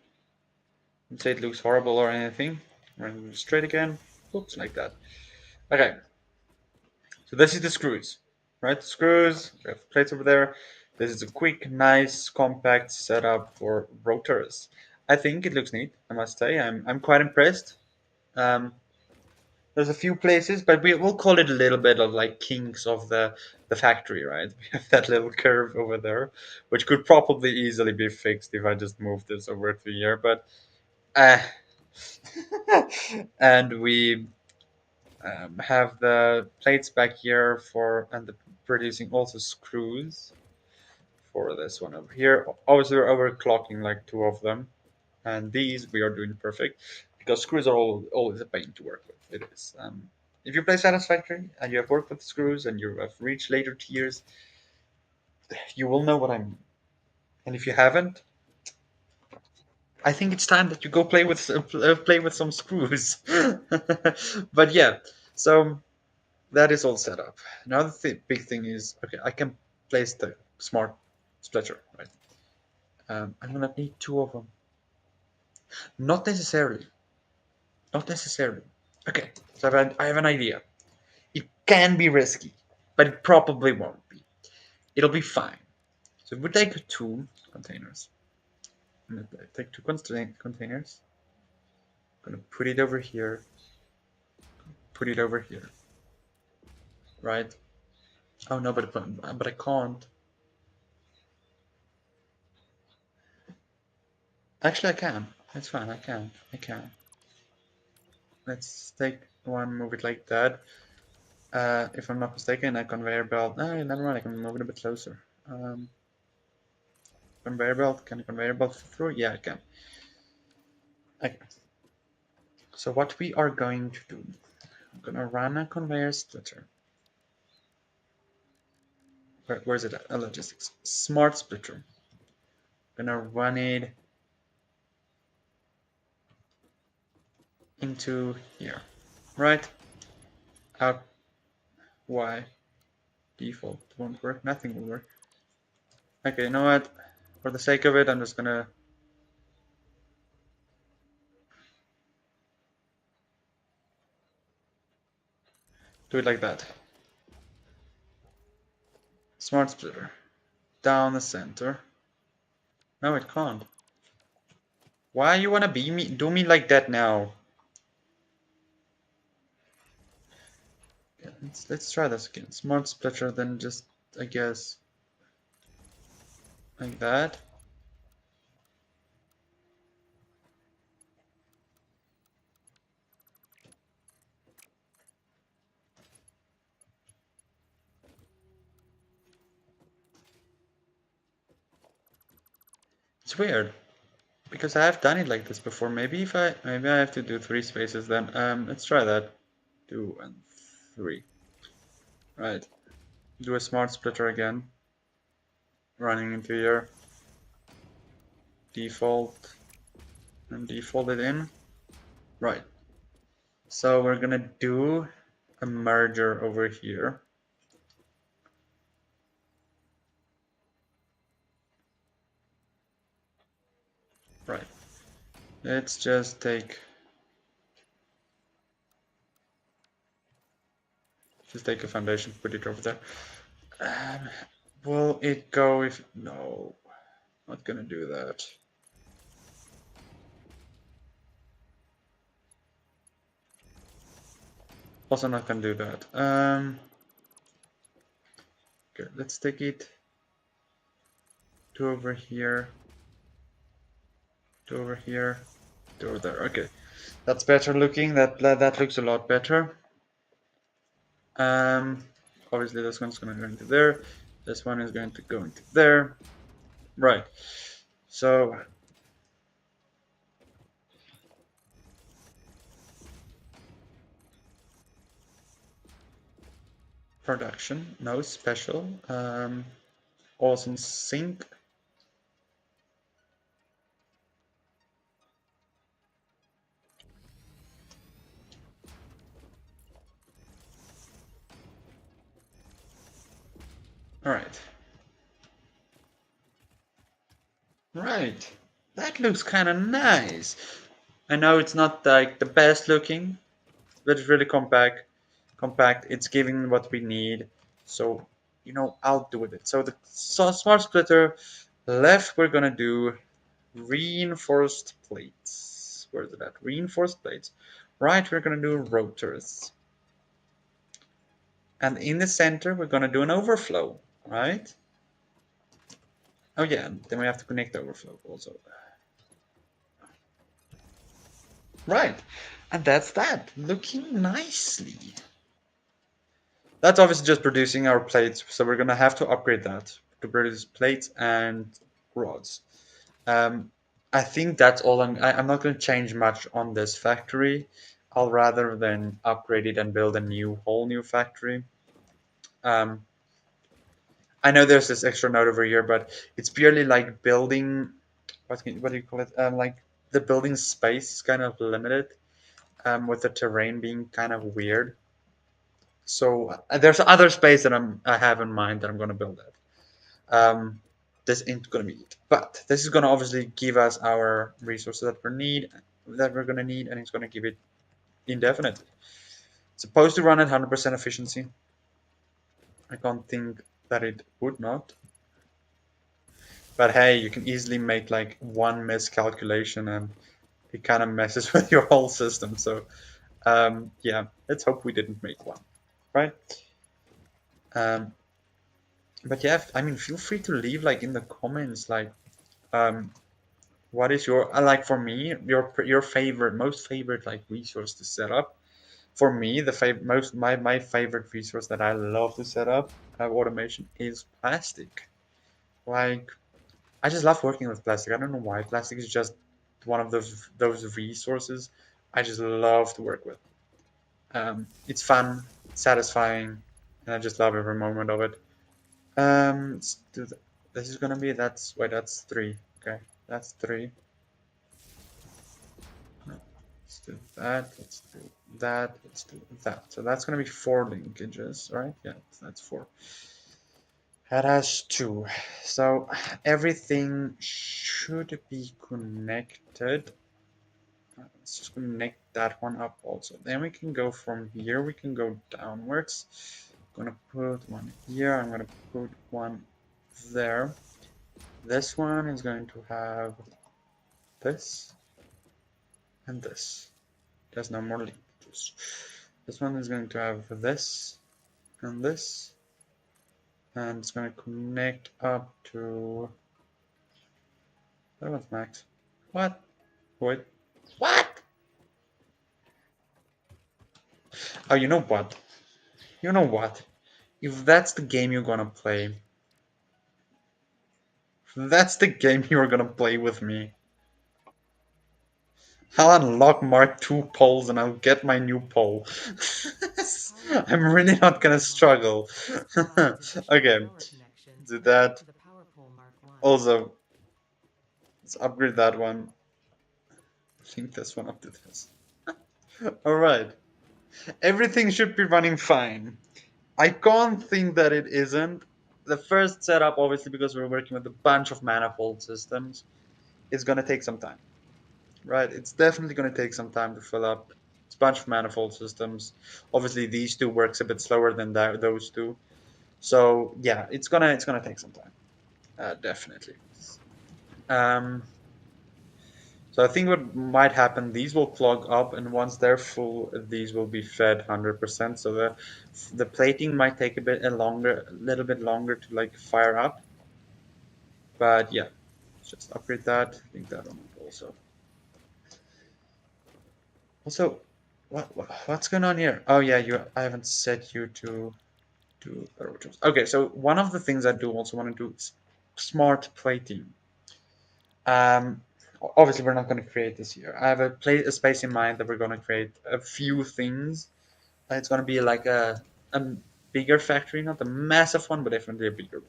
[SPEAKER 1] Don't say it looks horrible or anything. Run it straight again. Oops, like that. Okay. So this is the screws, right? The screws, we have plates over there. This is a quick, nice, compact setup for rotors. I think it looks neat, I must say. I'm quite impressed. Um, there's a few places, but we'll call it a little bit of like kinks of the factory, right? We have that little curve over there, which could probably easily be fixed if I just move this over to here, but uh, and we have the plates back here for and the producing also screws for this one over here. Obviously, we're overclocking like 2 of them, and these we are doing perfect because screws are always a pain to work with. It is. If you play Satisfactory and you have worked with screws and you have reached later tiers, you will know what I mean. And if you haven't, I think it's time that you go play with some screws. But yeah, so that is all set up. Another big thing is okay. I can place the smart splitter, right? I'm gonna need 2 of them. Not necessarily. Not necessarily. Okay, so I have an idea. It can be risky, but it probably won't be. It'll be fine. So we take 2 containers. I'm gonna take 2 containers. I'm gonna put it over here. Put it over here. Right? Oh no, but I can't. Actually, I can. That's fine. I can. I can. Let's take one, move it like that. If I'm not mistaken, a conveyor belt. No, never mind. I can move it a bit closer. Conveyor belt. Can a conveyor belt fit through? Yeah, I can. Okay. So what we are going to do, I'm gonna run a conveyor splitter. Where's it at? Logistics. Smart splitter. Gonna run it into here. Right? Out. Why? Default won't work. Nothing will work. Okay, you know what? For the sake of it, I'm just gonna do it like that. Smart splitter. Down the center. No, it can't. Why you wanna be me? Do me like that now? Yeah, let's try this again. Smart splitter, then just I guess like that. It's weird because I have done it like this before. Maybe I have to do 3 spaces then. Let's try that. 2 and 3. Right. Do a smart splitter again. Running into here. Default and default it in. Right. So we're gonna do a merger over here. Right. Let's just take a foundation, put it over there. Will it go if no? Not gonna do that. Also not gonna do that. Okay, let's take it to over here, to over here, to over there. Okay, that's better looking. That looks a lot better. Obviously this one's gonna go into there. This one is going to go into there. Right. So production, no special. Awesome sync. All right. Right. That looks kind of nice. I know it's not like the best looking, but it's really compact. Compact. It's giving what we need. So, you know, I'll do with it. So the smart splitter left, we're gonna do reinforced plates. Where is it at? Reinforced plates. Right, we're gonna do rotors. And in the center, we're gonna do an overflow, right? Oh yeah, then we have to connect the overflow also. Right, and that's that, looking nicely. That's obviously just producing our plates, so we're gonna have to upgrade that. to produce plates and rods. I think that's all. I'm not going to change much on this factory. I'll rather than upgrade it and build a whole new factory. Um, I know there's this extra note over here, but it's purely like building. What do you call it? Like the building space is kind of limited. With the terrain being kind of weird. So there's other space that I have in mind that I'm going to build at. This ain't going to be it, but this is going to obviously give us our resources that we're going to need, and it's going to give it indefinitely. It's supposed to run at 100% efficiency. I can't think that it would not. But hey, you can easily make like one miscalculation and it kind of messes with your whole system. So yeah, let's hope we didn't make one, right? Um, but yeah, I mean, feel free to leave like in the comments, like, um, what is your like for me, your favorite, most favorite like resource to set up? For me, the most my favorite resource that I love to set up automation is plastic. Like, I just love working with plastic. I don't know why. Plastic is just one of those resources I just love to work with. It's fun, satisfying, and I just love every moment of it. Let's do this is gonna be that's three. Okay, that's three. No, let's do that. Let's do that. Let's do that. So that's gonna be four linkages, right? Yeah, that's four. That has two. So everything should be connected. Let's just connect that one up also. Then we can go from here. We can go downwards. I'm gonna put one here. I'm gonna put one there. This one is going to have this and this. There's no more linkages. This one is going to have this and this, and it's going to connect up to. That was max. What? Wait. What? Oh, you know what? You know what? If that's the game you're gonna play, if that's the game you're gonna play with me, I'll unlock Mark II poles and I'll get my new pole. I'm really not gonna struggle. Okay, do that. Also, let's upgrade that one. Link this one up to this. Alright. Everything should be running fine. I can't think that it isn't. The first setup, obviously, because we're working with a bunch of manifold systems, is gonna take some time. Right? It's definitely gonna take some time to fill up. It's a bunch of manifold systems. Obviously, these two works a bit slower than those two. So yeah, it's gonna take some time. Definitely. Um, so I think what might happen, these will clog up, and once they're full, these will be fed 100%. So the plating might take a little bit longer to like fire up. But yeah, just upgrade that. Link that on also. Also, what's going on here? Oh yeah, I haven't set you to do rotors. Okay, so one of the things I do also want to do is smart plating. Um, Obviously we're not going to create this here. I have a space in mind that we're going to create a few things. It's going to be like a bigger factory, not a massive one, but definitely a bigger one.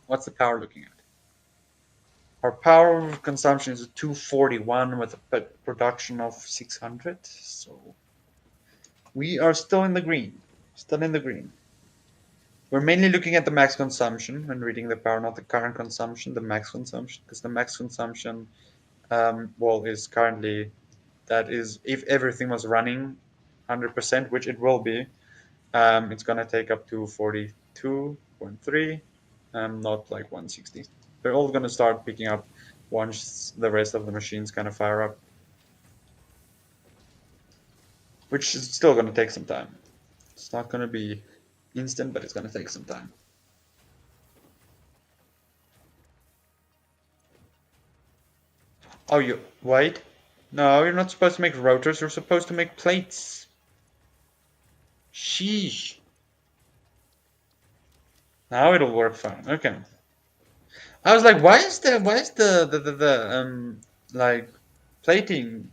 [SPEAKER 1] What's the power looking at? Our power consumption is 241 with a production of 600. So we are still in the green. Still in the green. We're mainly looking at the max consumption when reading the power, not the current consumption, the max consumption, because the max consumption, well, is currently, that is, if everything was running 100%, which it will be, it's going to take up to 42.3, not like 160. They're all going to start picking up once the rest of the machines kind of fire up, which is still going to take some time. It's not going to be instant, but it's going to take some time. Oh, you wait. No, you're not supposed to make rotors. You're supposed to make plates. Sheesh. Now it'll work fine. Okay. I was like, why is the like plating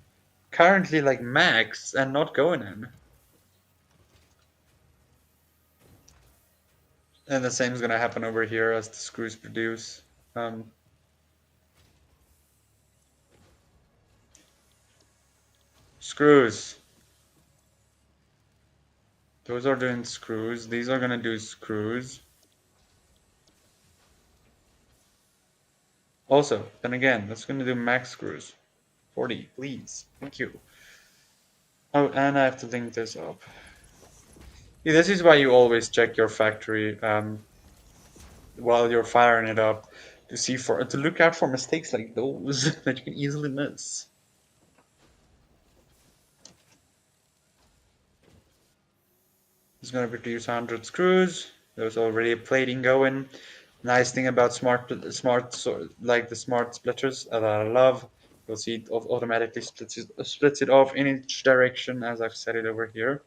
[SPEAKER 1] currently like max and not going in? And the same is gonna happen over here as the screws produce. Um, Screws. Those are doing screws. These are gonna do screws. Also, then again, that's gonna do max screws. 40, please. Thank you. Oh, and I have to link this up. See, this is why you always check your factory while you're firing it up to look out for mistakes like those that you can easily miss. It's gonna produce 100 screws. There's already a plating going. Nice thing about like the smart splitters that I love. You'll see it automatically splits it off in each direction as I've set it over here.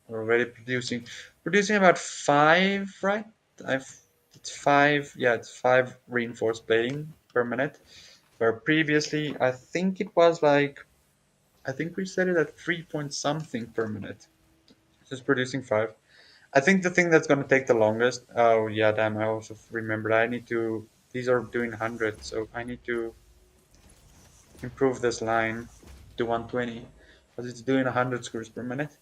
[SPEAKER 1] We're already producing about 5, right? I've it's 5, yeah, it's 5 reinforced plating per minute. Where previously I think we set it at 3 point something per minute. Just producing 5. I think the thing that's going to take the longest. Oh yeah, damn! I also remembered. I need to. These are doing 100, so I need to improve this line to 120 because it's doing 100 screws per minute.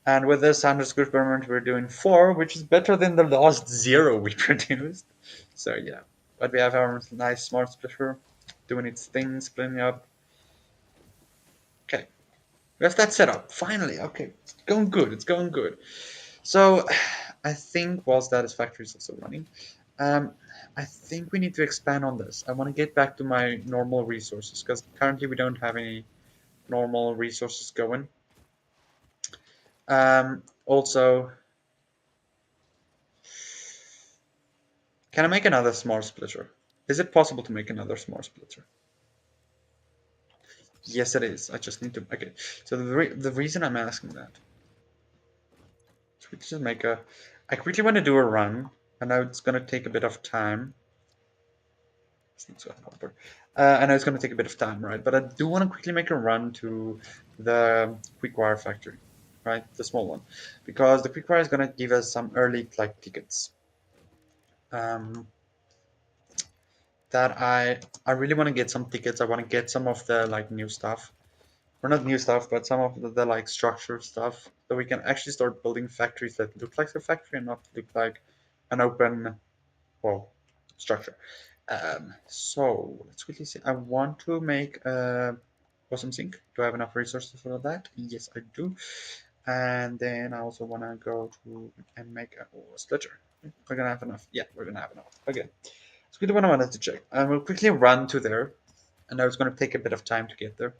[SPEAKER 1] And with this 100 screws per minute, we're doing 4, which is better than the last 0 we produced. So yeah, but we have our nice smart splitter doing its thing, splitting up. Okay, we have that set up. Finally, okay, it's going good. It's going good. So I think while Satisfactory is also running, um, I think we need to expand on this. I want to get back to my normal resources because currently we don't have any normal resources going. Also, can I make another smart splitter? Is it possible to make another smart splitter? Yes, it is. I just need to. Okay. So the reason I'm asking that is we just make a. I quickly want to do a run. I know it's gonna take a bit of time. I know it's going to take a bit of time, right? But I do want to quickly make a run to the quick wire factory, right? The small one, because the quick wire is going to give us some early like tickets. Um, that I really want to get some tickets. I want to get some of the like new stuff, or not new stuff, but some of the like structured stuff, so we can actually start building factories that look like a factory and not look like an open, well, structure. So let's quickly see. I want to make a awesome sink. Do I have enough resources for that? Yes, I do. And then I also want to go to and make a splitter. We're gonna have enough. Yeah, we're gonna have enough. Okay. So quickly what I wanted to check. I will quickly run to there. I know it's gonna take a bit of time to get there.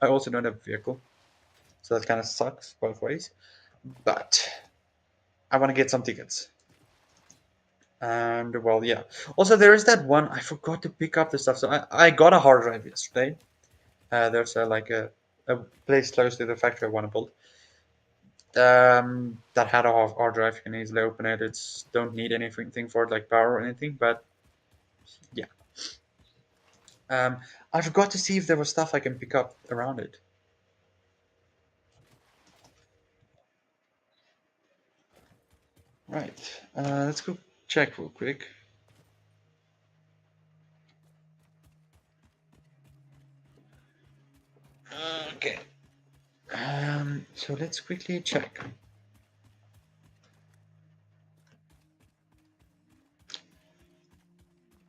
[SPEAKER 1] I also don't have a vehicle, so that kind of sucks both ways. But I want to get some tickets. And well, yeah. Also, there is that one I forgot to pick up the stuff. So I got a hard drive yesterday. There's a place close to the factory I want to build. That had a hard drive. You can easily open it. It's don't need anything for it, like power or anything. But yeah. Um, I forgot to see if there was stuff I can pick up around it. Right. Let's go check real quick. Okay. So let's quickly check.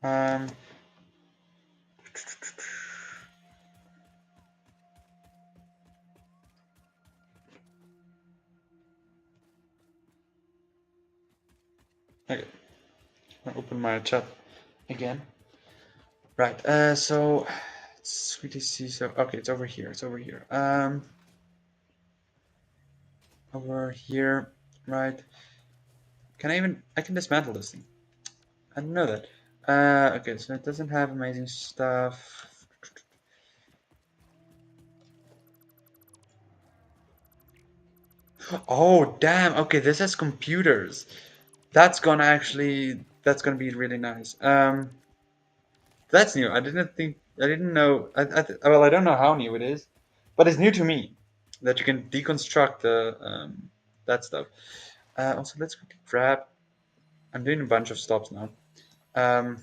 [SPEAKER 1] Um, okay. I'll open my chat again. Right. So let's quickly see. So okay, it's over here. It's over here. Over here. Right. Can I even? I can dismantle this thing. I didn't know that. Okay, so it doesn't have amazing stuff. Oh, damn. Okay, this has computers. That's gonna be really nice. That's new. I didn't know. Well, I don't know how new it is, but it's new to me that you can deconstruct the that stuff. Also, let's quickly grab. I'm doing a bunch of stops now. Um,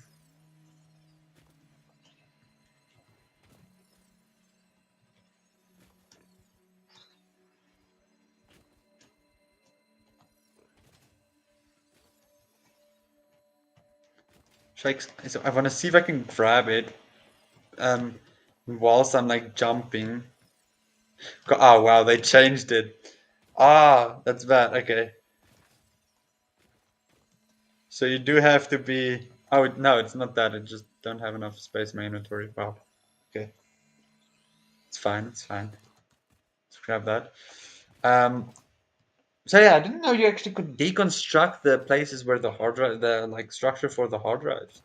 [SPEAKER 1] so I want to see if I can grab it whilst I'm like jumping. Oh wow, they changed it. Ah, that's bad. Okay, so you do have to be. Oh no, it's not that. I just don't have enough space in my inventory. Wow. Okay, it's fine. It's fine. Let's grab that. Um, so yeah, I didn't know you actually could deconstruct the places where the hard drive, the like structure for the hard drives.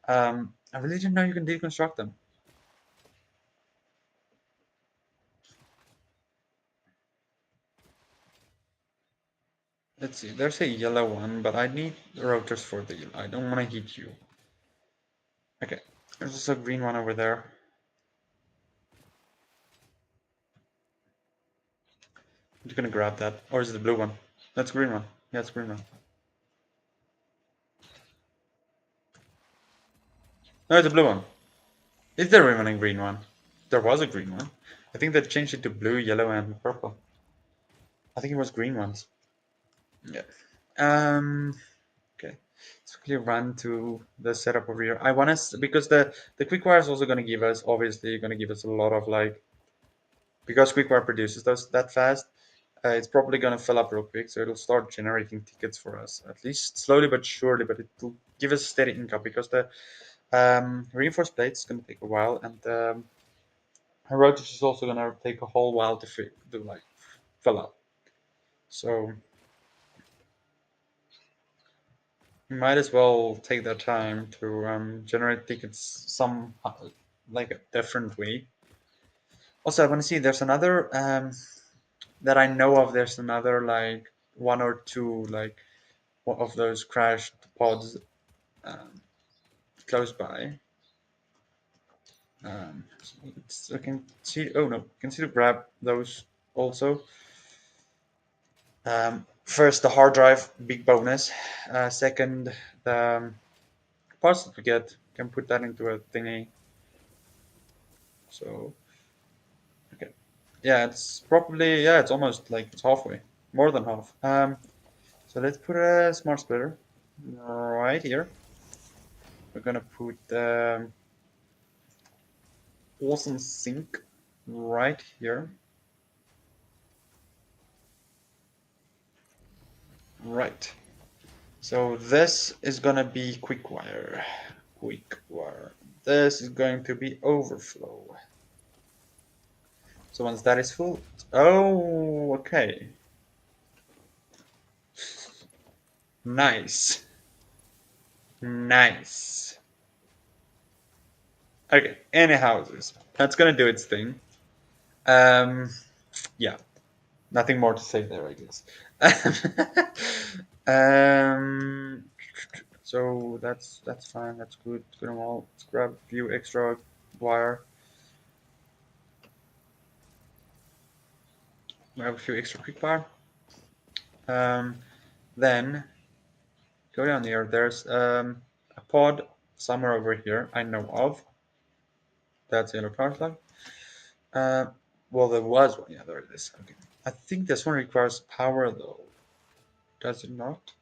[SPEAKER 1] I really didn't know you can deconstruct them. Let's see. There's a yellow one, but I need rotors for the yellow. I don't want to hit you. Okay. There's also a green one over there. I'm just gonna grab that. Or is it the blue one? That's green one. Yeah, it's green one. No, it's a blue one. Is there even a green one? There was a green one. I think they changed it to blue, yellow, and purple. I think it was green ones. Yeah. Okay. Let's quickly run to the setup over here. I want to because the quick wire is also going to give us obviously going to give us a lot of like because quick wire produces those that fast. It's probably going to fill up real quick, so it'll start generating tickets for us at least slowly but surely. But it will give us steady income because the reinforced plate is going to take a while, and rotation is also going to take a whole while to like fill up. So you might as well take that time to generate tickets some like a different way. Also, I want to see there's another that I know of. There's another like one or two like of those crashed pods um, close by. So I can see. Oh no, I can see to grab those also. First, the hard drive, big bonus. Second, the parts that we get can put that into a thingy. So okay, yeah, it's probably yeah, it's almost like it's halfway, more than half. So let's put a smart splitter right here. We're gonna put awesome sink right here. Right. So this is gonna be quick wire. Quick wire. This is going to be overflow. So once that is full, oh, okay. Nice. Nice. Okay, any houses. That's gonna do its thing. Um, yeah, nothing more to say there, I guess. um, so that's fine. That's good. It's good and well. Let's grab a few extra wire. Grab a few extra quick wire. Um, then go down here. There's a pod somewhere over here. I know of. That's yellow power plug. Uh, well, there was one. Yeah, there it is. Okay. I think this one requires power though. Does it not?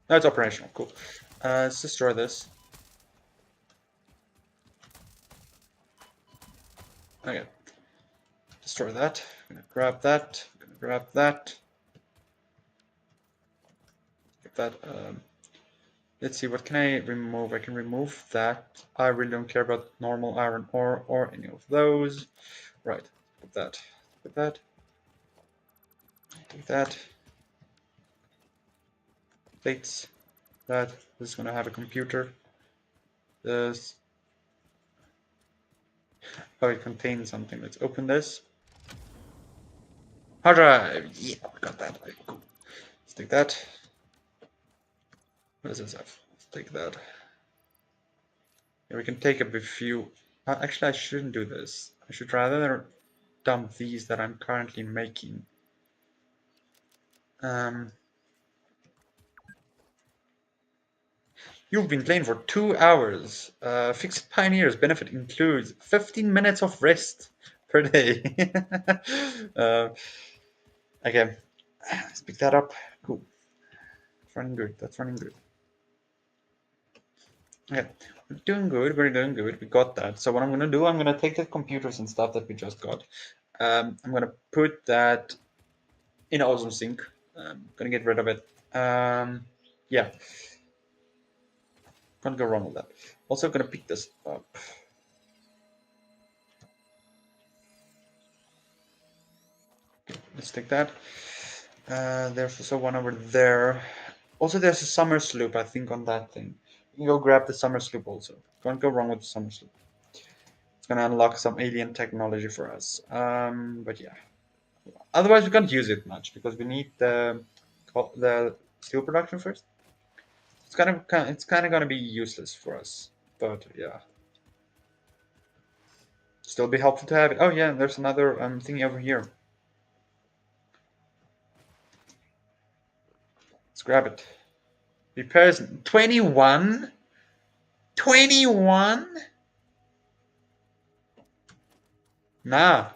[SPEAKER 1] No, it's operational. Cool. Let's destroy this. Okay. Destroy that. I'm gonna grab that. I'm gonna grab that. Get that. Let's see. What can I remove? I can remove that. I really don't care about normal iron ore or any of those. Right. Put that. Put that. Take that. Plates. That. This is gonna have a computer. This. Oh, it contains something. Let's open this. Hard drive. Yeah, we got that. Okay, cool. Let's take that. What does this have? Let's take that. Yeah, we can take a few. Actually, I shouldn't do this. I should rather dump these that I'm currently making. You've been playing for 2 hours. Fixed Pioneers benefit includes 15 minutes of rest per day. uh, okay, let's pick that up. Cool. That's running good. That's running good. Okay, we're doing good. We're doing good. We got that. So what I'm gonna do, I'm gonna take the computers and stuff that we just got. I'm gonna put that in Awesome Sync. I'm gonna get rid of it. Yeah, can't go wrong with that. Also gonna pick this up. Let's take that. There's also one over there. Also, there's a summer sloop, I think, on that thing. You can go grab the summer sloop also. Can't go wrong with the summer sloop. It's gonna unlock some alien technology for us. But yeah. Otherwise, we can't use it much because we need the steel production first. It's kind of gonna be useless for us. But yeah, still be helpful to have it. Oh yeah, there's another thingy over here. Let's grab it. Repairs 21. 21. Nah.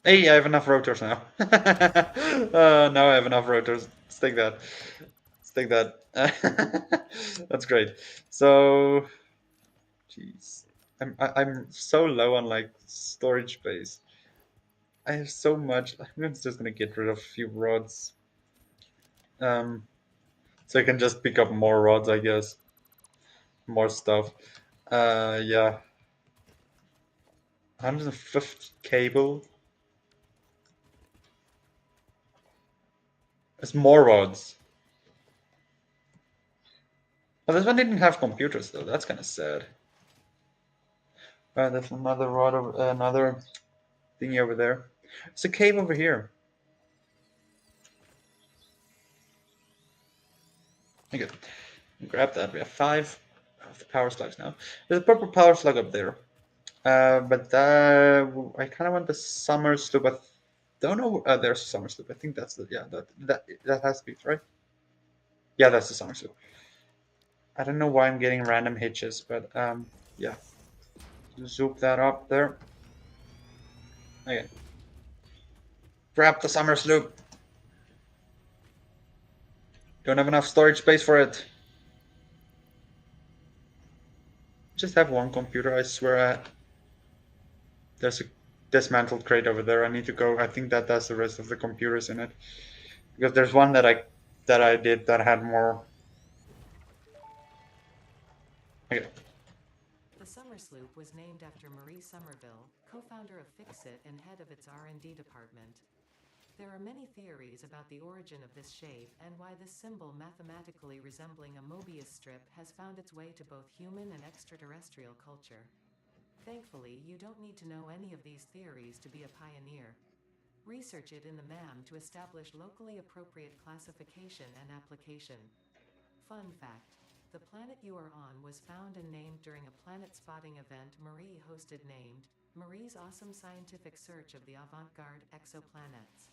[SPEAKER 1] Hey, I have enough rotors now. Now I have enough rotors. Let's take that. Let's take that. That's great. So, jeez, I'm so low on like storage space. I have so much. I'm just gonna get rid of a few rods. So I can just pick up more rods, I guess. More stuff. Yeah. 150 cable. There's more rods. Oh, this one didn't have computers though. That's kind of sad. There's another rod, another thingy over there. There's a cave over here. Okay, grab that. We have 5 of the power slugs now. There's a purple power slug up there. But I kind of want the summer sloop. I don't know. There's a summer sloop. I think that's the yeah. That has to be right. Yeah, that's the summer sloop. I don't know why I'm getting random hitches, but yeah. Zoop that up there. Okay. Grab the summer sloop. Don't have enough storage space for it. Just have one computer. I swear. There's a dismantled crate over there. I need to go. I think that that's the rest of the computers in it, because there's one that I did that had more. Okay.
[SPEAKER 2] The Summer Sloop was named after Marie Somerville, co-founder of Fixit and head of its R&D department. There are many theories about the origin of this shape and why this symbol mathematically resembling a Mobius strip has found its way to both human and extraterrestrial culture. Thankfully, you don't need to know any of these theories to be a pioneer. Research it in the MAM to establish locally appropriate classification and application. Fun fact: the planet you are on was found and named during a planet spotting event Marie hosted named Marie's Awesome Scientific Search of the Avant-Garde Exoplanets.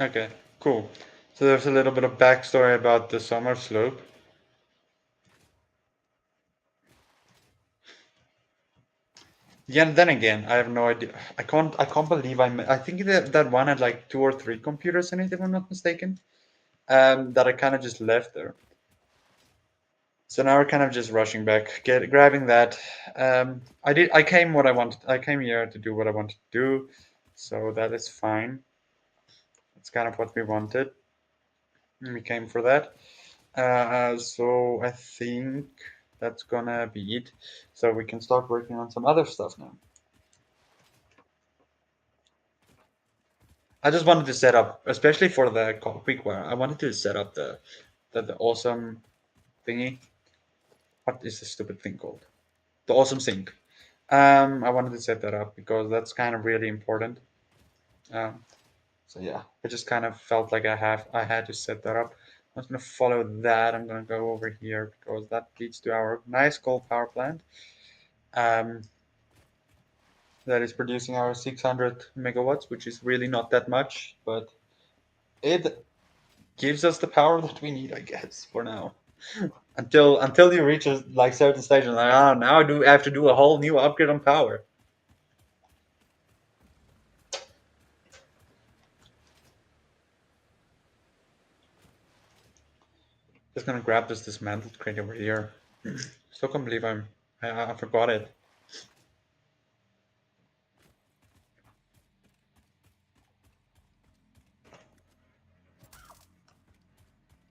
[SPEAKER 1] Okay. Cool. So there's a little bit of backstory about the summer slope. Yeah, and then again, I have no idea. I can't believe I think that one had like 2 or 3 computers in it, if I'm not mistaken. That I kind of just left there. So now we're kind of just rushing back, grabbing that. I came what I wanted. I came here to do what I wanted to do, so that is fine. It's kind of what we wanted. We came for that. So I think that's gonna be it. So we can start working on some other stuff now. I just wanted to set up, especially for the quick wire. I wanted to set up the awesome thingy. What is the stupid thing called? The awesome sync. I wanted to set that up because that's kind of really important. Um, so yeah, I just kind of felt like I had to set that up. I'm just gonna follow that. I'm gonna go over here because that leads to our nice coal power plant. Um, that is producing our 600 megawatts, which is really not that much, but it gives us the power that we need, I guess, for now. Until you reach a like certain stage, and like, oh, now I have to do a whole new upgrade on power. Just gonna grab this dismantled crate over here. Still can't believe I forgot it.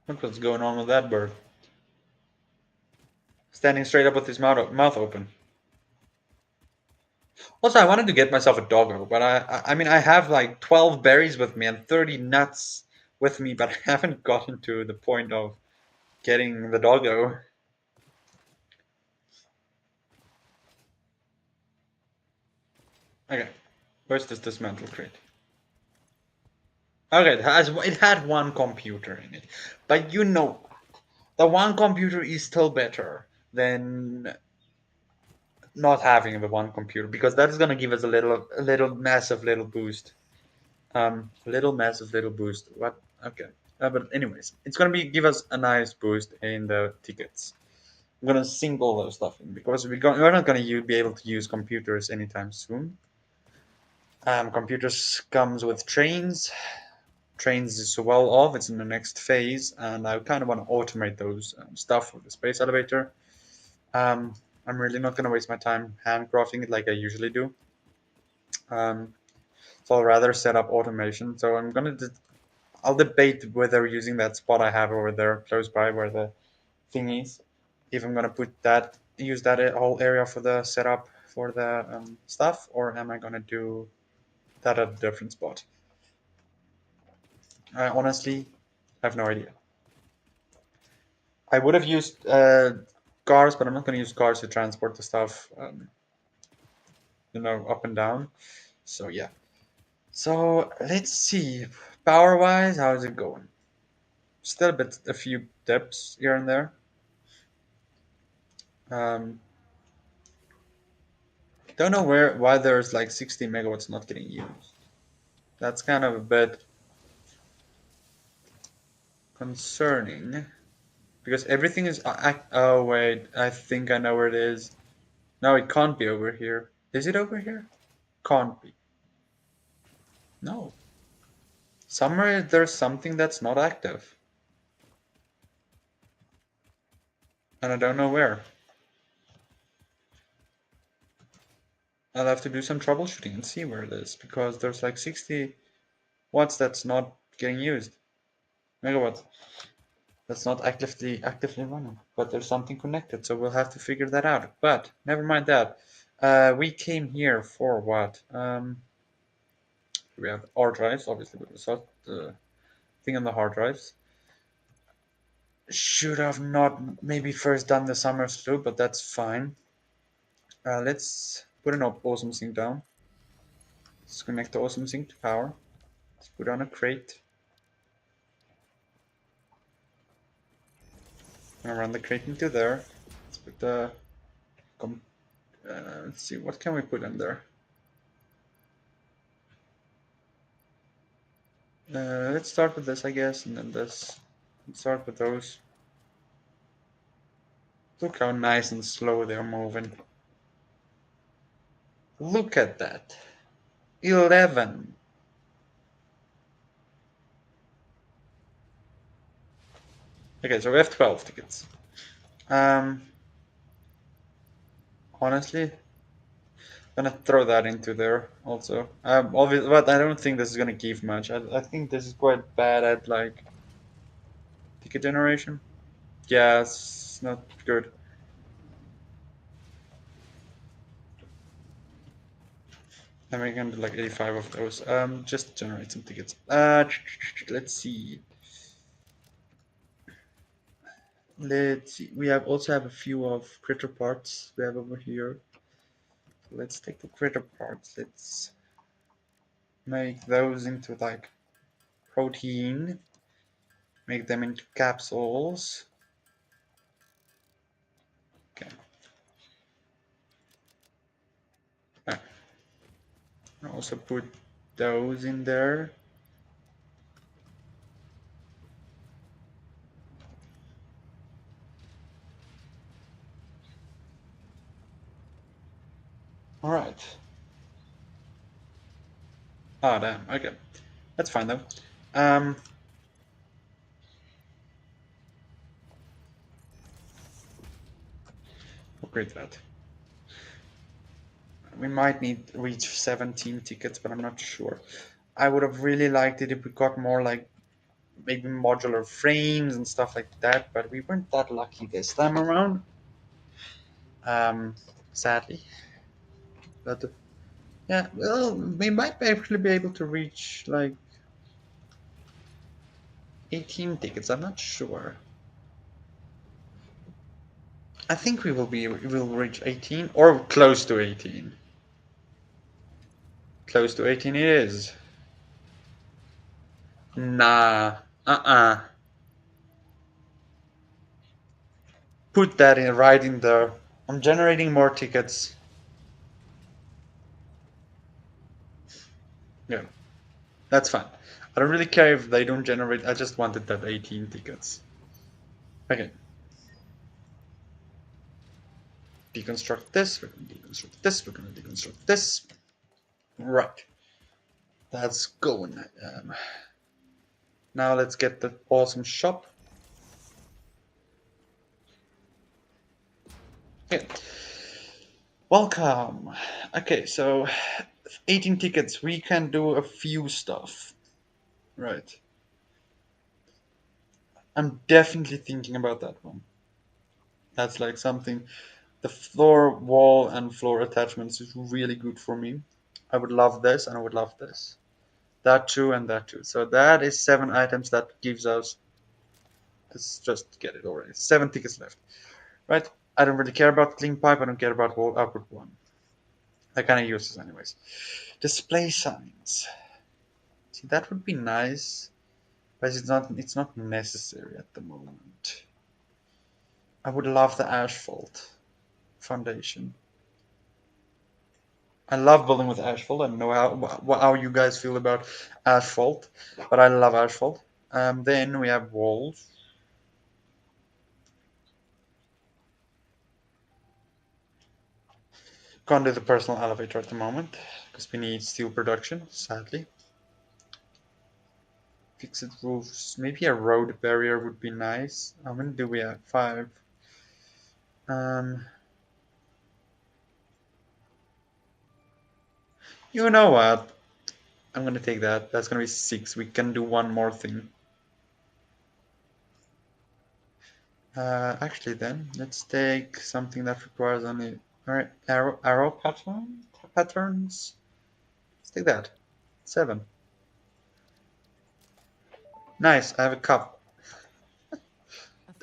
[SPEAKER 1] Look what's going on with that bird. Standing straight up with his mouth open. Also, I wanted to get myself a doggo, but I mean, I have like 12 berries with me and 30 nuts with me, but I haven't gotten to the point of getting the doggo. Okay, where's this dismantle crate? Okay, it had one computer in it, but you know, the one computer is still better than not having the one computer because that is gonna give us a little massive little boost. Little massive little boost. What? Okay. But anyways, it's gonna be give us a nice boost in the tickets. I'm gonna sink all those stuff in because we're not gonna be able to use computers anytime soon. Computers comes with trains. Trains is well off. It's in the next phase, and I kind of want to automate those stuff with the space elevator. Um, I'm really not gonna waste my time handcrafting it like I usually do. Um, so I'll rather set up automation. So I'll debate whether using that spot I have over there close by where the thing is, if I'm gonna use that whole area for the setup for the stuff, or am I gonna do that at a different spot? I honestly have no idea. I would have used cars, but I'm not gonna use cars to transport the stuff, up and down. So yeah. So let's see. Power wise, how's it going? Still a few dips here and there. Um, don't know why there's like 60 megawatts not getting used. That's kind of a bit concerning because everything is. Oh wait, I think I know where it is. No, it can't be over here. Is it over here? Can't be. No. Somewhere there's something that's not active, and I don't know where. I'll have to do some troubleshooting and see where it is because there's like 60 watts that's not getting used. Megawatts. That's not actively running, but there's something connected, so we'll have to figure that out. But never mind that. We came here for what? We have hard drives, obviously, but we saw the thing on the hard drives. Should have not maybe first done the summer slow, but that's fine. Let's put an awesome sync down. Let's connect the awesome sync to power. Let's put on a crate. I'm gonna run the crate into there. Let's put the let's see, what can we put in there? Let's start with this, I guess, and then this. Let's start with those. Look how nice and slow they're moving. Look at that. 11. Okay, so we have 12 tickets. Um, honestly, gonna throw that into there also. Obviously, but I don't think this is gonna give much. I think this is quite bad at like ticket generation. Yeah, it's not good. And we're gonna do like 85 of those. Just generate some tickets. Let's see. Let's see. We have also have a few of critter parts we have over here. let's take the critter parts. Let's make those into like protein, make them into capsules. Okay. Also put those in there. All right. Oh damn. Okay, that's fine though. Um, upgrade that. We might need reach 17 tickets, but I'm not sure. I would have really liked it if we got more like maybe modular frames and stuff like that, but we weren't that lucky this time around. Um, sadly. But yeah, well, we might actually be able to reach like 18 tickets. I'm not sure. I think we will reach 18 or close to 18. Close to 18 it is. Nah. Uh-uh. Put that in right in there. I'm generating more tickets. Yeah, that's fine. I don't really care if they don't generate. I just wanted that 18 tickets. Okay. Deconstruct this. We're gonna deconstruct this. We're gonna deconstruct this. Right. That's going. Now let's get the awesome shop. Okay. Welcome. Okay, so 18 tickets. We can do a few stuff. Right. I'm definitely thinking about that one. That's like something. The floor, wall, and floor attachments is really good for me. I would love this, and I would love this. That too, and that too. So that is 7 items. That gives us. Let's just get it already. 7 tickets left. Right. I don't really care about clean pipe. I don't care about wall output one. I kind of use this anyways. Display signs. See, that would be nice, but it's not. It's not necessary at the moment. I would love the asphalt foundation. I love building with asphalt. I don't know how you guys feel about asphalt, but I love asphalt. Then we have walls. Can't do the personal elevator at the moment because we need steel production, sadly. Fixed roofs. Maybe a road barrier would be nice. How many do we have? 5. Um, you know what? I'm gonna take that. That's gonna be 6. We can do one more thing. Actually, then let's take something that requires only. All right, arrow patterns. Let's take that. 7. Nice. I have a cup.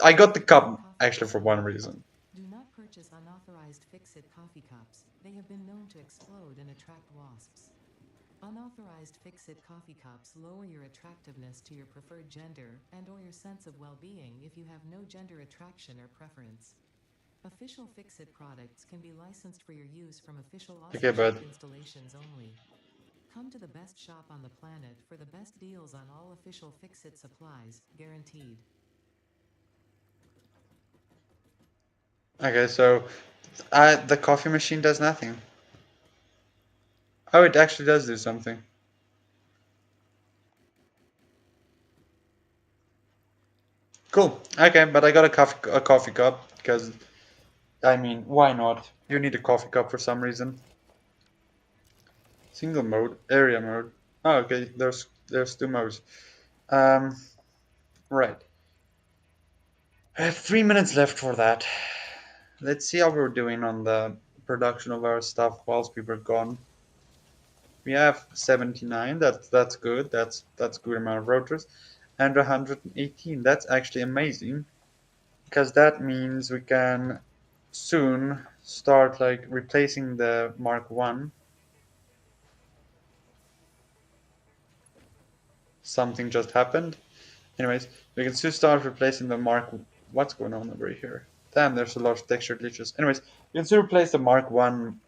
[SPEAKER 1] I got the cup actually for one reason.
[SPEAKER 2] Do not purchase unauthorized fix-it coffee cups. They have been known to explode and attract wasps. Unauthorized fix-it coffee cups lower your attractiveness to your preferred gender and/or your sense of well-being if you have no gender attraction or preference. Official fix-it products can be licensed for your use from official
[SPEAKER 1] Okay, but
[SPEAKER 2] shop installations only. Come to the best shop on the planet for the best deals on all official fix-it supplies, guaranteed.
[SPEAKER 1] okay, so the coffee machine does nothing. Oh, it actually does do something. Cool. Okay, but I got a coffee cup because I mean, why not? You need a coffee cup for some reason. Single mode, area mode. Oh, okay. There's 2 modes. Um, right. I have 3 minutes left for that. Let's see how we're doing on the production of our stuff whilst we were gone. We have 79. That's good. That's good amount of rotors, and 118. That's actually amazing because that means we can soon start like replacing the Mark 1. Something just happened. Anyways, we can still start replacing the Mark. What's going on over here? Damn, there's a lot of texture glitches. Anyways, we can still replace the Mark 1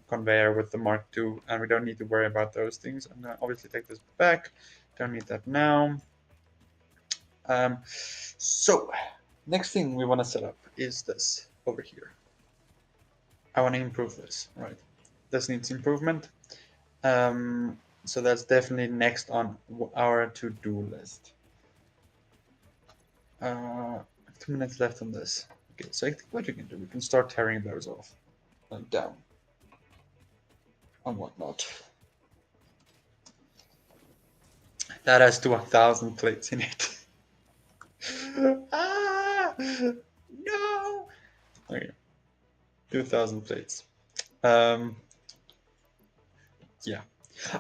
[SPEAKER 1] conveyor with the Mark 2, and we don't need to worry about those things. I'm gonna obviously take this back. Don't need that now. So, next thing we want to set up is this over here. I want to improve this, right? This needs improvement. So that's definitely next on our to-do list. 2 minutes left on this. Okay, so I think what you can do, we can start tearing those off, like down, and whatnot. That has to 1,000 plates in it. Ah, no. Okay, 2,000 plates. Yeah.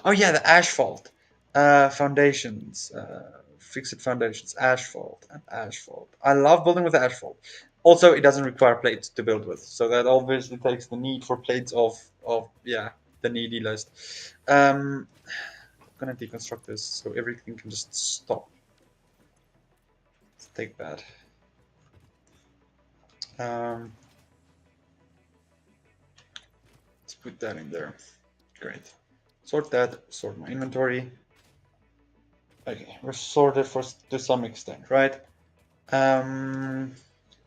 [SPEAKER 1] Oh yeah, the asphalt foundations, fixed foundations, asphalt and asphalt. I love building with asphalt. Also, it doesn't require plates to build with, so that obviously takes the need for plates of yeah, the needy list. I'm gonna deconstruct this so everything can just stop. Let's take that. Let's put that in there. Great. Sort that. Sort my inventory. Okay, we're sorted for to some extent, right?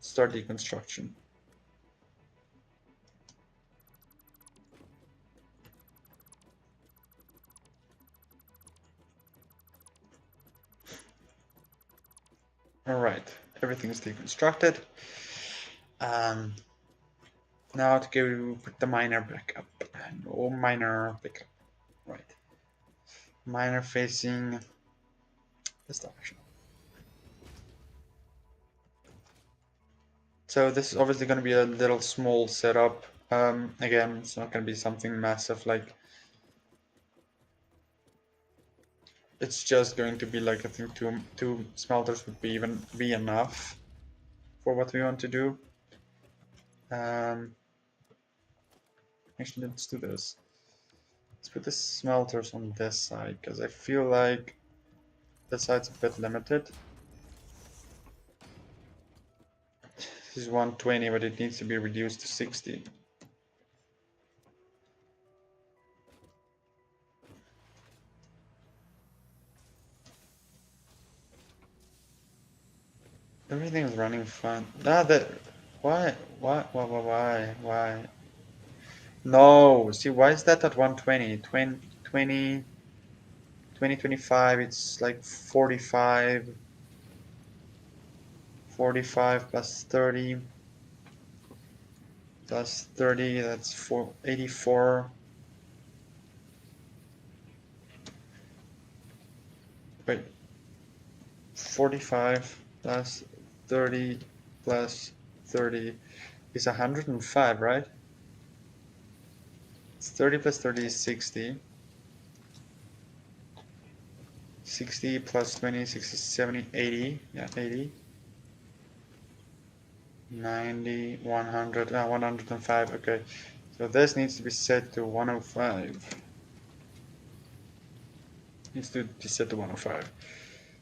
[SPEAKER 1] Start deconstruction. All right, everything's deconstructed. Now to go put the miner back up. No miner back up. Right. Miner facing this direction. So this is obviously going to be a little small setup. Again, it's not going to be something massive. Like it's just going to be like I think two smelters would be enough for what we want to do. Actually, let's do this. Let's put the smelters on this side because I feel like this side's a bit limited. This is 120, but it needs to be reduced to 60. Everything is running fine. Why? No, see, why is that at 120? 2025, it's like 45 plus 30 plus 30, that's 84. Wait, 45 plus 30 plus 30 is 105, right? It's 30 plus 30 is 60. 60 plus 20, 60, 70, 80. Yeah, 80. 90, 100, 105. Okay. So this needs to be set to 105. Needs to be set to 105.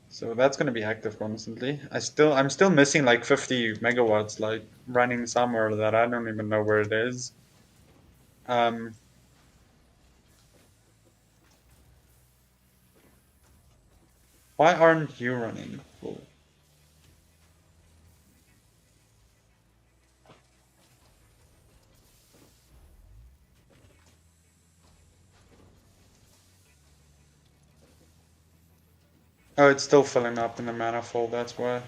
[SPEAKER 1] So that's going to be active constantly. I'm still missing like 50 megawatts, like running somewhere that I don't even know where it is. Um, why aren't you running full? Oh, it's still filling up in the manifold, that's why.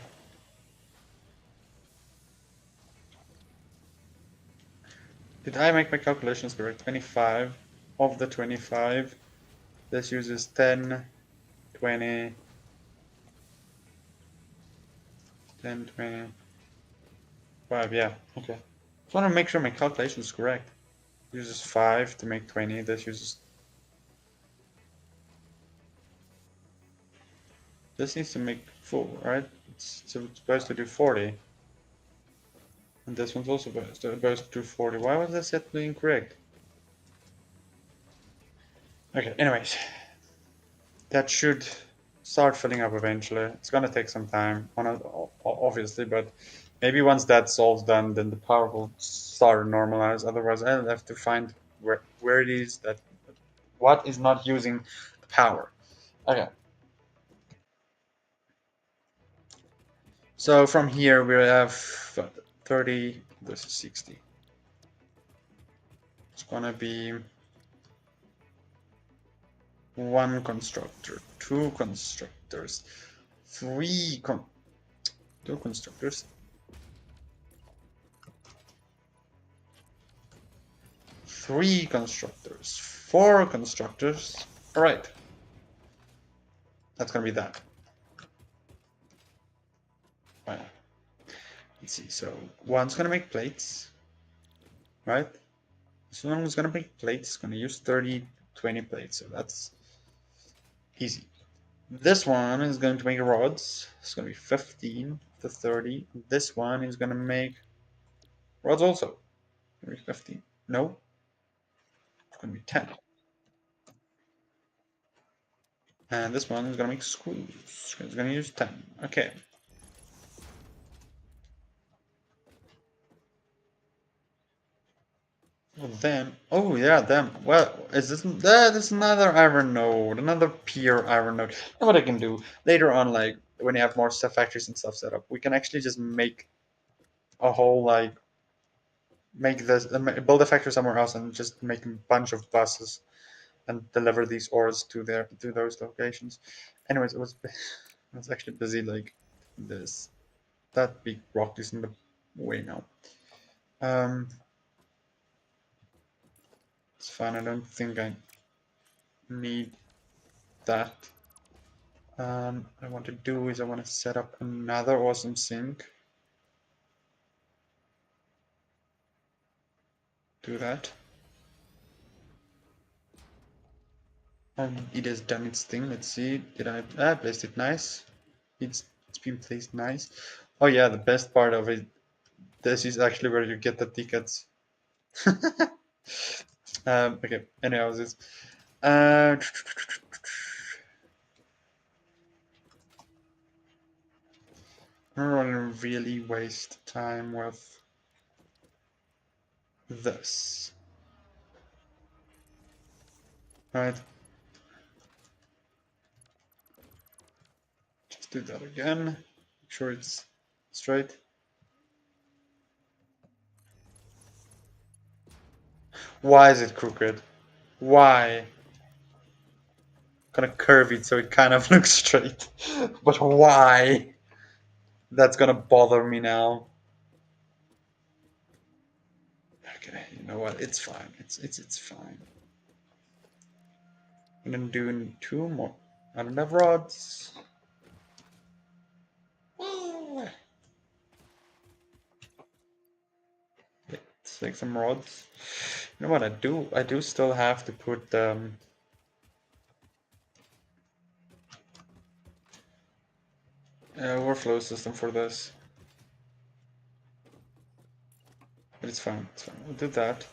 [SPEAKER 1] Did I make my calculations correct? 25 of the 25. This uses 10, 20, 10, 20, 5, yeah, okay. Just want to make sure my calculation is correct. Uses 5 to make 20, this uses... This needs to make 4, right? It's supposed to do 40. And this one's also burst. Burst 240. Why was that set incorrect? Okay, anyways. That should start filling up eventually. It's gonna take some time, obviously, but maybe once that's all done, then the power will start to normalize. Otherwise, I'll have to find where it is that what is not using the power. Okay. So from here we have 30. This is 60. It's gonna be one constructor, two constructors, two constructors, three constructors, four constructors. All right, that's gonna be that. Right. Let's see. So one's gonna make plates, right? This one's gonna make plates. It's gonna use 30, 20 plates. So that's easy. This one is going to make rods. It's gonna be 15 to 30. This one is gonna make rods also. Maybe 15. No, it's gonna be 10. And this one is gonna make screws. It's gonna use 10. Okay. Well, then, oh yeah, them. Well, is this that is another iron node, another pure iron node. And what I can do later on, like when you have more stuff factories and stuff set up, we can actually just make a whole like make this build a factory somewhere else and just make a bunch of buses and deliver these ores to those locations. Anyways, it was actually busy like this. That big rock is in the way now. Um, it's fine. I don't think I need that. I want to do is I want to set up another awesome sink. Do that. It has done its thing. Let's see. Did I placed it nice? It's been placed nice. Oh yeah, the best part of it. This is actually where you get the tickets. Okay. Anyways, this. Uh, I don't want to really waste time with this. Right. Just do that again. Make sure it's straight. Why is it crooked? Why? Gonna curve it so it kind of looks straight. But why? That's gonna bother me now. Okay, you know what? It's fine. It's fine. And then doing two more. I don't have rods. Let's take some rods. You know what I do? I do still have to put overflow system for this. But it's fine. It's fine. We'll do that.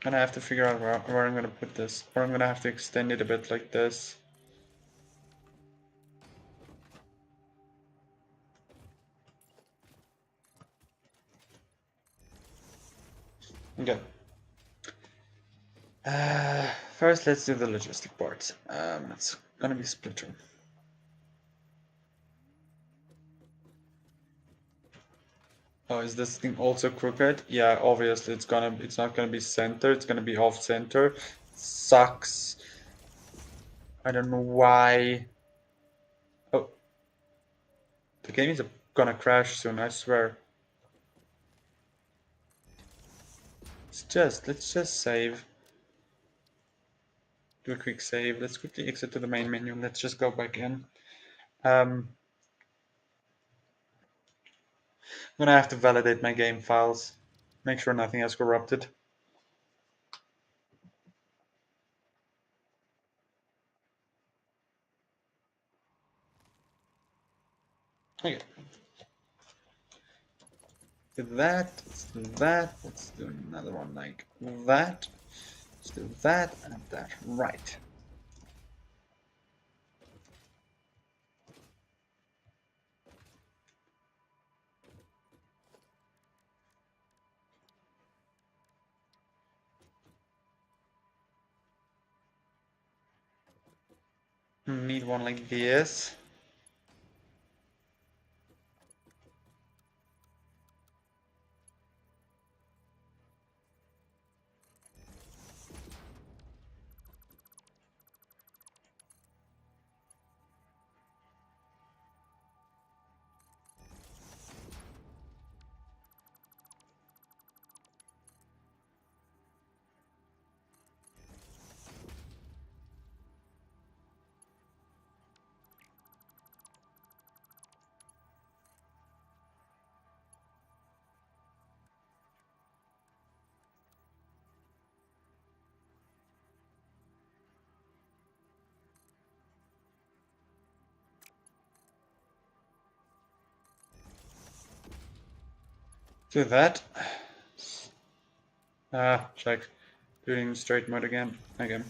[SPEAKER 1] And I have to figure out where I'm gonna put this. Or I'm gonna have to extend it a bit like this. Okay. First, let's do the logistic part. It's gonna be splitter. Oh, is this thing also crooked? Yeah, obviously it's not gonna be center. It's gonna be off center. Sucks. I don't know why. Oh, the game is gonna crash soon. I swear. Let's just save. Do a quick save. Let's quickly exit to the main menu. Let's just go back in. I'm gonna have to validate my game files. Make sure nothing has corrupted. Okay. Do that, let's do that, let's do another one like that. Let's do that and that. Right. Need one like this. Do that. Check. Do it in straight mode again. Again.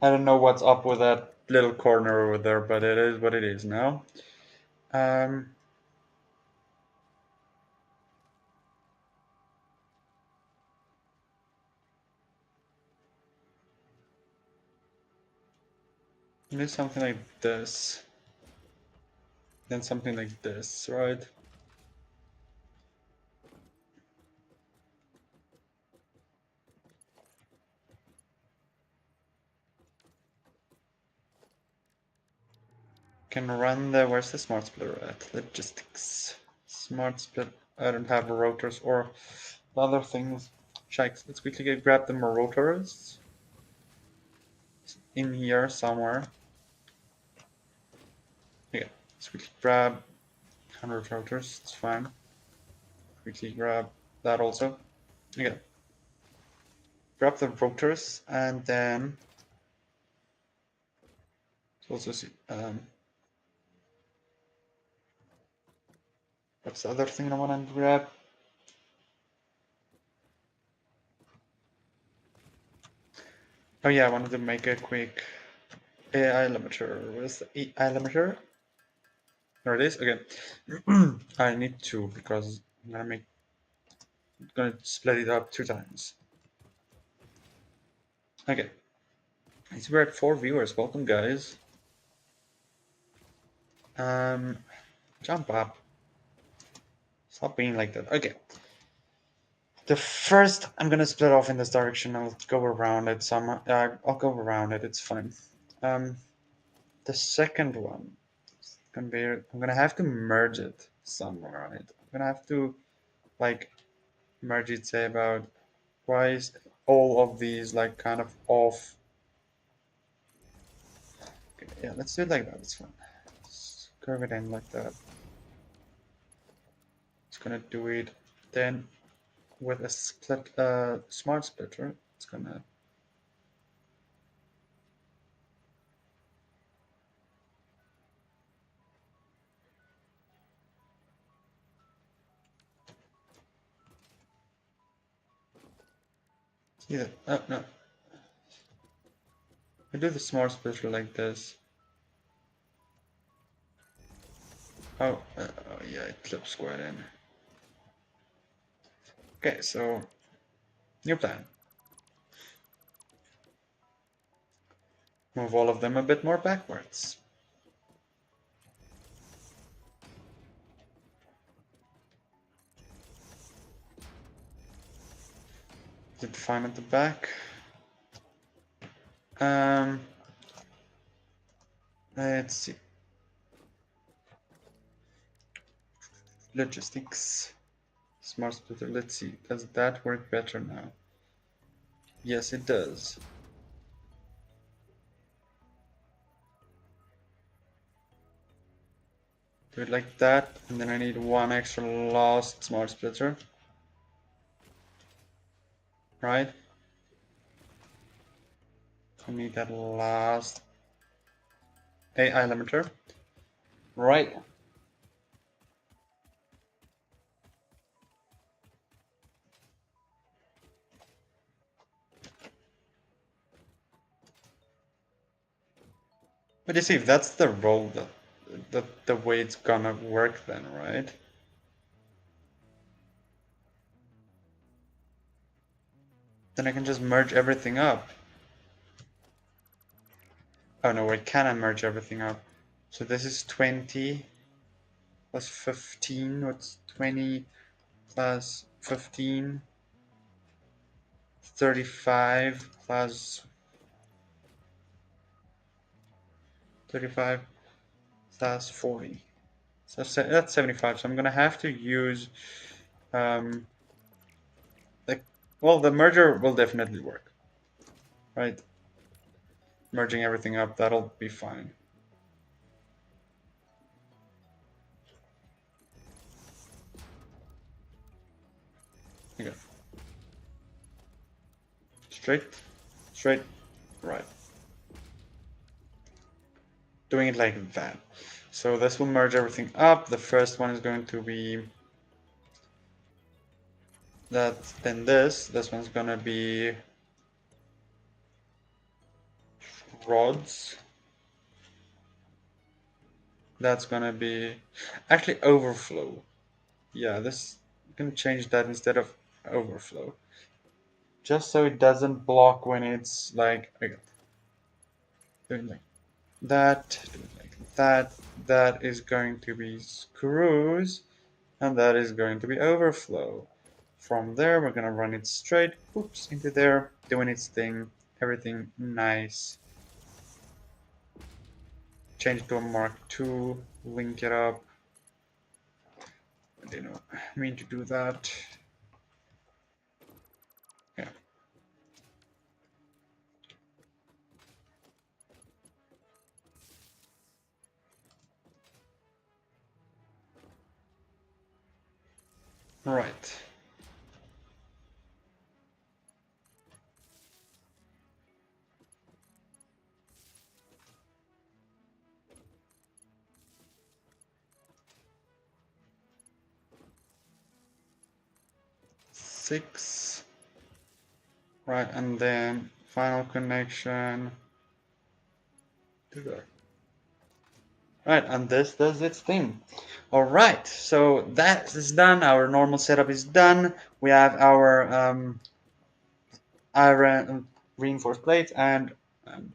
[SPEAKER 1] I don't know what's up with that little corner over there, but it is what it is now. Um, do something like this. Then something like this, right? Can run the, where's the smart splitter at? Logistics. Smart split, I don't have rotors or other things. Shikes, let's quickly grab the rotors in here somewhere. Okay, let's quickly grab 100 rotors, it's fine. Quickly grab that also. Okay. Grab the rotors and then also see what's the other thing I want to grab? Oh yeah, I wanted to make a quick AI limiter. Where's the AI limiter? There it is. Okay. I need two because I'm gonna split it up 2 times. Okay. It's we're at 4 viewers. Welcome guys. Jump up. Stop being like that. Okay. The first I'm gonna split off in this direction. I'll go around it some. I'll go around it. It's fine. The second one is gonna be. I'm gonna have to merge it somewhere. Right? I'm gonna have to like merge it. Say about why is all of these like kind of off. Okay, yeah, let's do it like that. It's fine. Let's curve it in like that. It's gonna do it then with a split, smart splitter. It's gonna. Yeah. Oh no. I do the smart splitter like this. Oh, oh yeah, it clips squared in. Okay, so new plan. Move all of them a bit more backwards. Is it fine at the back? Um, let's see. Logistics. Smart splitter. Let's see. Does that work better now? Yes, it does. Do it like that, and then I need one extra last smart splitter. Right? I need that last AI limiter. Right. But you see, if that's the role that the way it's gonna work then, right? Then I can just merge everything up. Oh no, wait, can I merge everything up? So this is 20 plus 15. What's 20 plus 15? 35 plus 35 plus 40. So that's 75. So I'm gonna have to use um the well, the merger will definitely work, right? Merging everything up, that'll be fine. Okay. Straight, straight, right. Doing it like that. So this will merge everything up. The first one is going to be that, then this one's gonna be rods. That's gonna be actually overflow. Yeah, this you can change that instead of overflow. Just so it doesn't block when it's like okay, doing like that, doing like that. That is going to be screws, and that is going to be overflow. From there, we're gonna run it straight, oops, into there, doing its thing, everything nice. Change it to a Mark II, link it up. I didn't mean to do that. Yeah. Right. Six. Right, and then final connection to there. Right, and this does its thing. All right, so that is done. Our normal setup is done. We have our iron reinforced plates and um,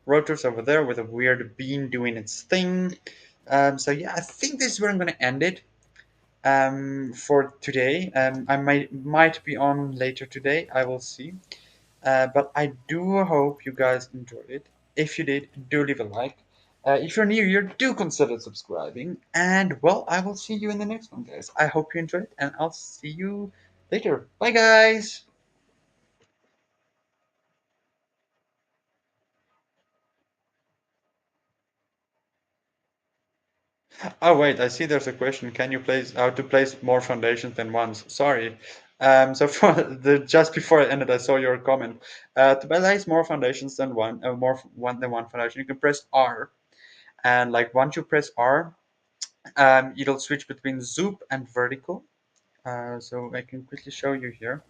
[SPEAKER 1] rotors over there with a weird beam doing its thing. So yeah, I think this is where I'm going to end it for today. I might be on later today. I will see. But I do hope you guys enjoyed it. If you did, do leave a like. If you're new here, do consider subscribing. And well, I will see you in the next one, guys. I hope you enjoyed, and I'll see you later. Bye, guys. Oh wait, I see there's a question. Can you place how to place more foundations than once? Sorry. So for the just before I ended, I saw your comment. To place more foundations than one foundation, you can press R, and like once you press R, it'll switch between zoop and vertical. So I can quickly show you here.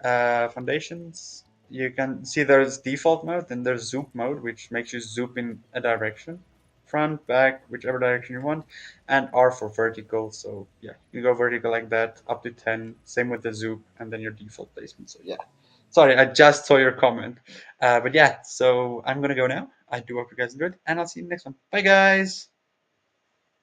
[SPEAKER 1] Foundations. You can see there's default mode, then there's zoop mode, which makes you zoop in a direction, front, back, whichever direction you want, and R for vertical. So yeah, you go vertical like that up to 10. Same with the zoop, and then your default placement. So yeah, sorry, I just saw your comment, but yeah. So I'm gonna go now. I do hope you guys enjoyed, and I'll see you in the next one. Bye, guys.